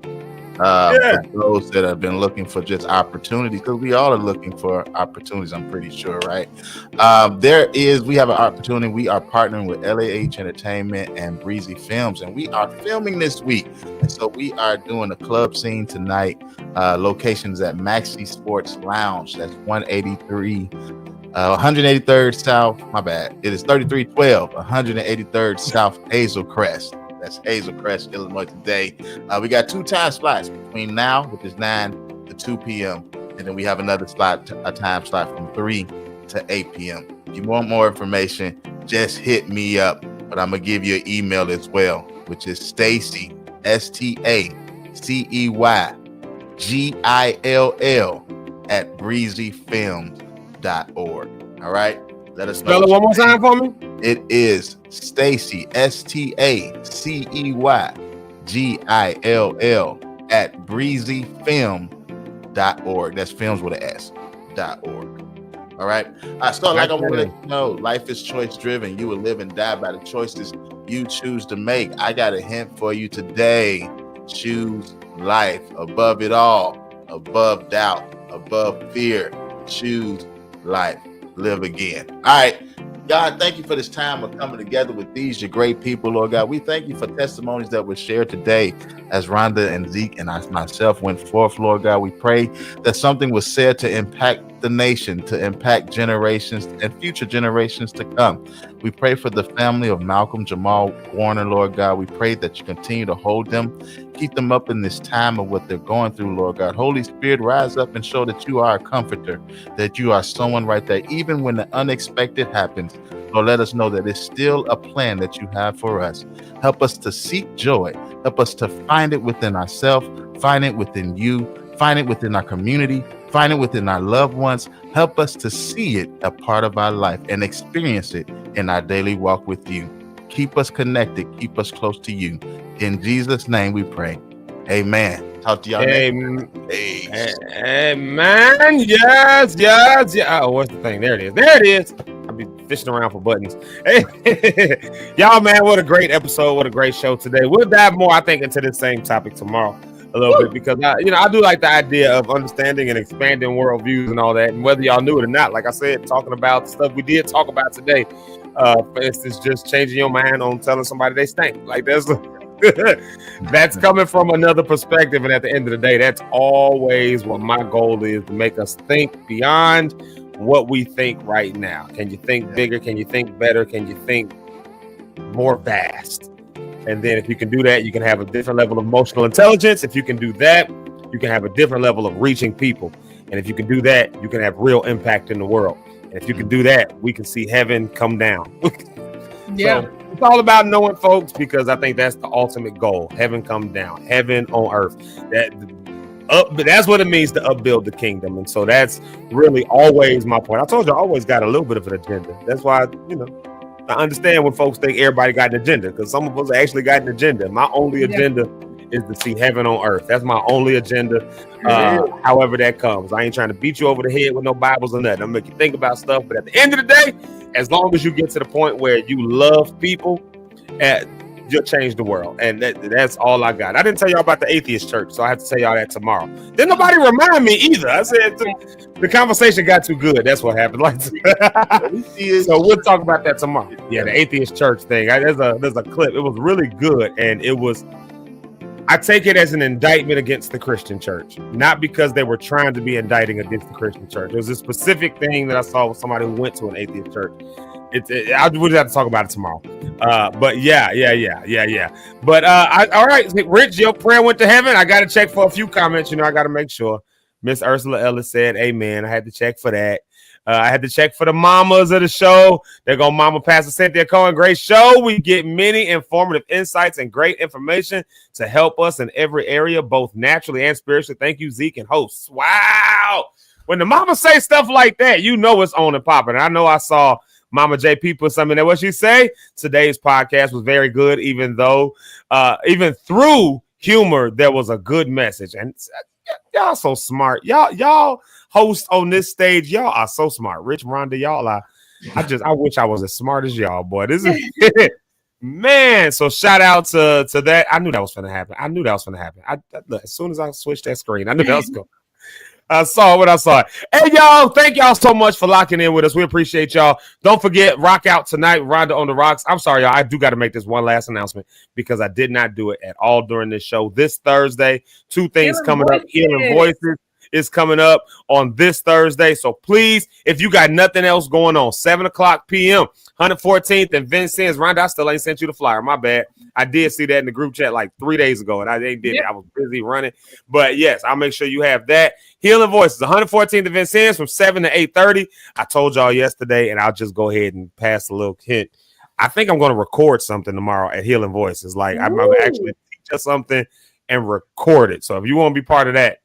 For those that have been looking for just opportunities, because we all are looking for opportunities, I'm pretty sure, right? We have an opportunity. We are partnering with LAH Entertainment and Breezy Films, and we are filming this week. And so we are doing a club scene tonight. Locations at Maxi Sports Lounge. That's 183rd South. My bad. It is 3312 183rd South Hazelcrest. That's Hazelcrest, Illinois today. We got 2 time slots between now, which is 9 to 2 p.m. And then we have another a time slot from 3 to 8 p.m. If you want more information, just hit me up. But I'm going to give you an email as well, which is Stacy, STACEYGILL at breezyfilms.org. All right? Let us spell it one more time for me. It is Stacy, STACEYGILL at breezyfilm.org. That's films with an S.org. All right. So like I want to let you know, life is choice driven. You will live and die by the choices you choose to make. I got a hint for you today. Choose life above it all, above doubt, above fear. Choose life. Live again. All right. God, thank you for this time of coming together with these, your great people, Lord God. We thank you for testimonies that were shared today as Rhonda and Zeke and myself went forth, Lord God. We pray that something was said to impact the nation, to impact generations and future generations to come. We pray for the family of Malcolm Jamal Warner, Lord God. We pray that you continue to hold them, keep them up in this time of what they're going through, Lord God. Holy Spirit, rise up and show that you are a comforter, that you are someone right there, even when the unexpected happens. Lord, let us know that it's still a plan that you have for us. Help us to seek joy. Help us to find it within ourselves, find it within you, find it within our community, find it within our loved ones. Help us to see it a part of our life and experience it in our daily walk with you. Keep us connected. Keep us close to you. In Jesus' name we pray. Amen. Talk to y'all Amen. Amen. Yes. Oh, what's the thing? There it is. I'll be fishing around for buttons. Hey, y'all, man, what a great episode. What a great show today. We'll dive more, I think, into this same topic tomorrow a little bit, because I do like the idea of understanding and expanding worldviews and all that. And whether y'all knew it or not, like I said, talking about stuff we did talk about today. For instance, just changing your mind on telling somebody they stink. Like that's coming from another perspective. And at the end of the day, that's always what my goal is, to make us think beyond what we think right now. Can you think bigger? Can you think better? Can you think more vast? And then if you can do that, you can have a different level of emotional intelligence. If you can do that, you can have a different level of reaching people. And if you can do that, you can have real impact in the world. And if you can do that, we can see heaven come down. Yeah. So it's all about knowing, folks, because I think that's the ultimate goal. Heaven come down, heaven on earth. That's what it means to upbuild the kingdom. And so that's really always my point. I told you I always got a little bit of an agenda. That's why, I understand when folks think everybody got an agenda, because some of us actually got an agenda. My only agenda is to see heaven on earth. That's my only agenda, however that comes. I ain't trying to beat you over the head with no Bibles or nothing. I'm make you think about stuff. But at the end of the day, as long as you get to the point where you love people, you'll change the world. And that's all I got. I didn't tell y'all about the atheist church, so I have to tell y'all that tomorrow. Didn't nobody remind me either. I said the conversation got too good. That's what happened. So we'll talk about that tomorrow. Yeah, the atheist church thing. There's a clip. It was really good, and it was. I take it as an indictment against the Christian church, not because they were trying to be indicting against the Christian church. There's a specific thing that I saw with somebody who went to an atheist church. I would have to talk about it tomorrow. But yeah. But all right, Rich, your prayer went to heaven. I got to check for a few comments. I got to make sure. Miss Ursula Ellis said, "Amen." I had to check for that. I had to check for the mamas of the show. They're going Mama Pastor Cynthia Cohen. Great show. We get many informative insights and great information to help us in every area, both naturally and spiritually. Thank you, Zeke and hosts. Wow. When the mama say stuff like that, it's on and popping. I know I saw Mama JP put something there. What she say? Today's podcast was very good, even through humor, there was a good message. And y'all so smart. Y'all hosts on this stage. Y'all are so smart. Rich, Rhonda, y'all are. I wish I was as smart as y'all, boy. This is man. So shout out to that. I knew that was going to happen. As soon as I switched that screen, I knew that was going. I saw what I saw. Hey, y'all, thank y'all so much for locking in with us. We appreciate y'all. Don't forget, rock out tonight, Rhonda on the Rocks. I'm sorry, y'all. I do got to make this one last announcement because I did not do it at all during this show. This Thursday, two things coming up. Healing Voices is coming up on this Thursday. So please, if you got nothing else going on, 7:00 p.m., 114th and Vincennes. Rhonda, I still ain't sent you the flyer. My bad. I did see that in the group chat like 3 days ago, and I did it. I was busy running. But, yes, I'll make sure you have that. Healing Voices, 114th and Vincennes from 7 to 8:30. I told y'all yesterday, and I'll just go ahead and pass a little hint. I think I'm going to record something tomorrow at Healing Voices. Like, I'm going to actually teach us something and record it. So if you want to be part of that,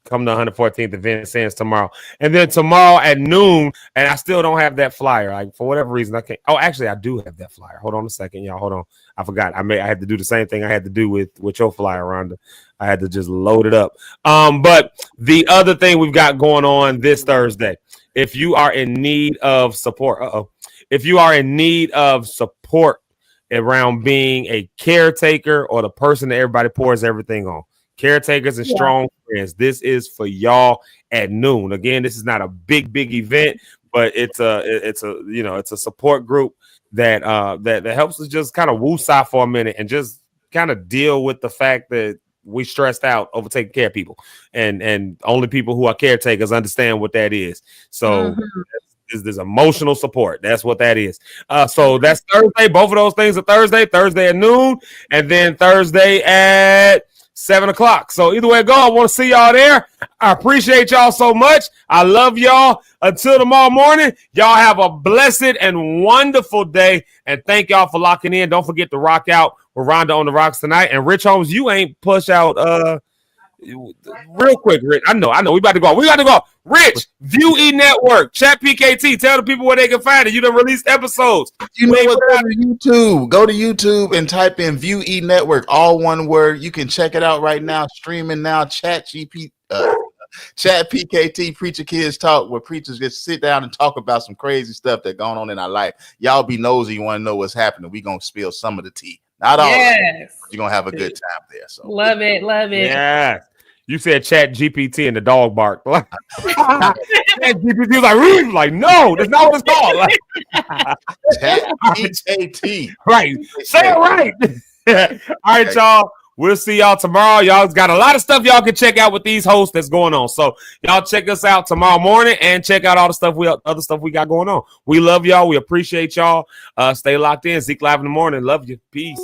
come to 114th and Vincennes tomorrow. And then tomorrow at noon, and I still don't have that flyer. Like, for whatever reason, I can't. Oh, actually, I do have that flyer. Hold on a second, y'all. Hold on. I forgot. I had to do the same thing I had to do with your flyer, Rhonda. I had to just load it up. But the other thing we've got going on this Thursday, if you are in need of support, around being a caretaker or the person that everybody pours everything on, caretakers and strong friends, this is for y'all at noon. Again, this is not a big event, but it's a support group that helps us just kind of woosah for a minute and just kind of deal with the fact that we stressed out over taking care of people, and only people who are caretakers understand what that is. So this emotional support. That's what that is. So that's Thursday. Both of those things are Thursday at noon, and then Thursday at 7:00. So either way it go, I want to see y'all there. I appreciate y'all so much. I love y'all. Until tomorrow morning, y'all have a blessed and wonderful day. And thank y'all for locking in. Don't forget to rock out with Rhonda on the Rocks tonight. And Rich Holmes, you ain't push out real quick, Rich. I know. We about to go. Rich, View E Network, Chat PKT. Tell the people where they can find it. You done released episodes. You know what? Go to YouTube and type in View E Network, all one word. You can check it out right now. Streaming now. Chat PKT, Preacher Kids Talk, where preachers just sit down and talk about some crazy stuff that's going on in our life. Y'all be nosy. You want to know what's happening. We gonna spill some of the tea. Not all. Yes. You're gonna have a good time there. So love it. Yeah. You said Chat GPT and the dog bark. Chat GPT was like, no, that's not what it's called. Chat GPT. Right. Say it right. All right, y'all. We'll see y'all tomorrow. Y'all got a lot of stuff y'all can check out with these hosts that's going on. So y'all check us out tomorrow morning and check out all the other stuff we got going on. We love y'all. We appreciate y'all. Stay locked in. Zeke Live in the morning. Love you. Peace.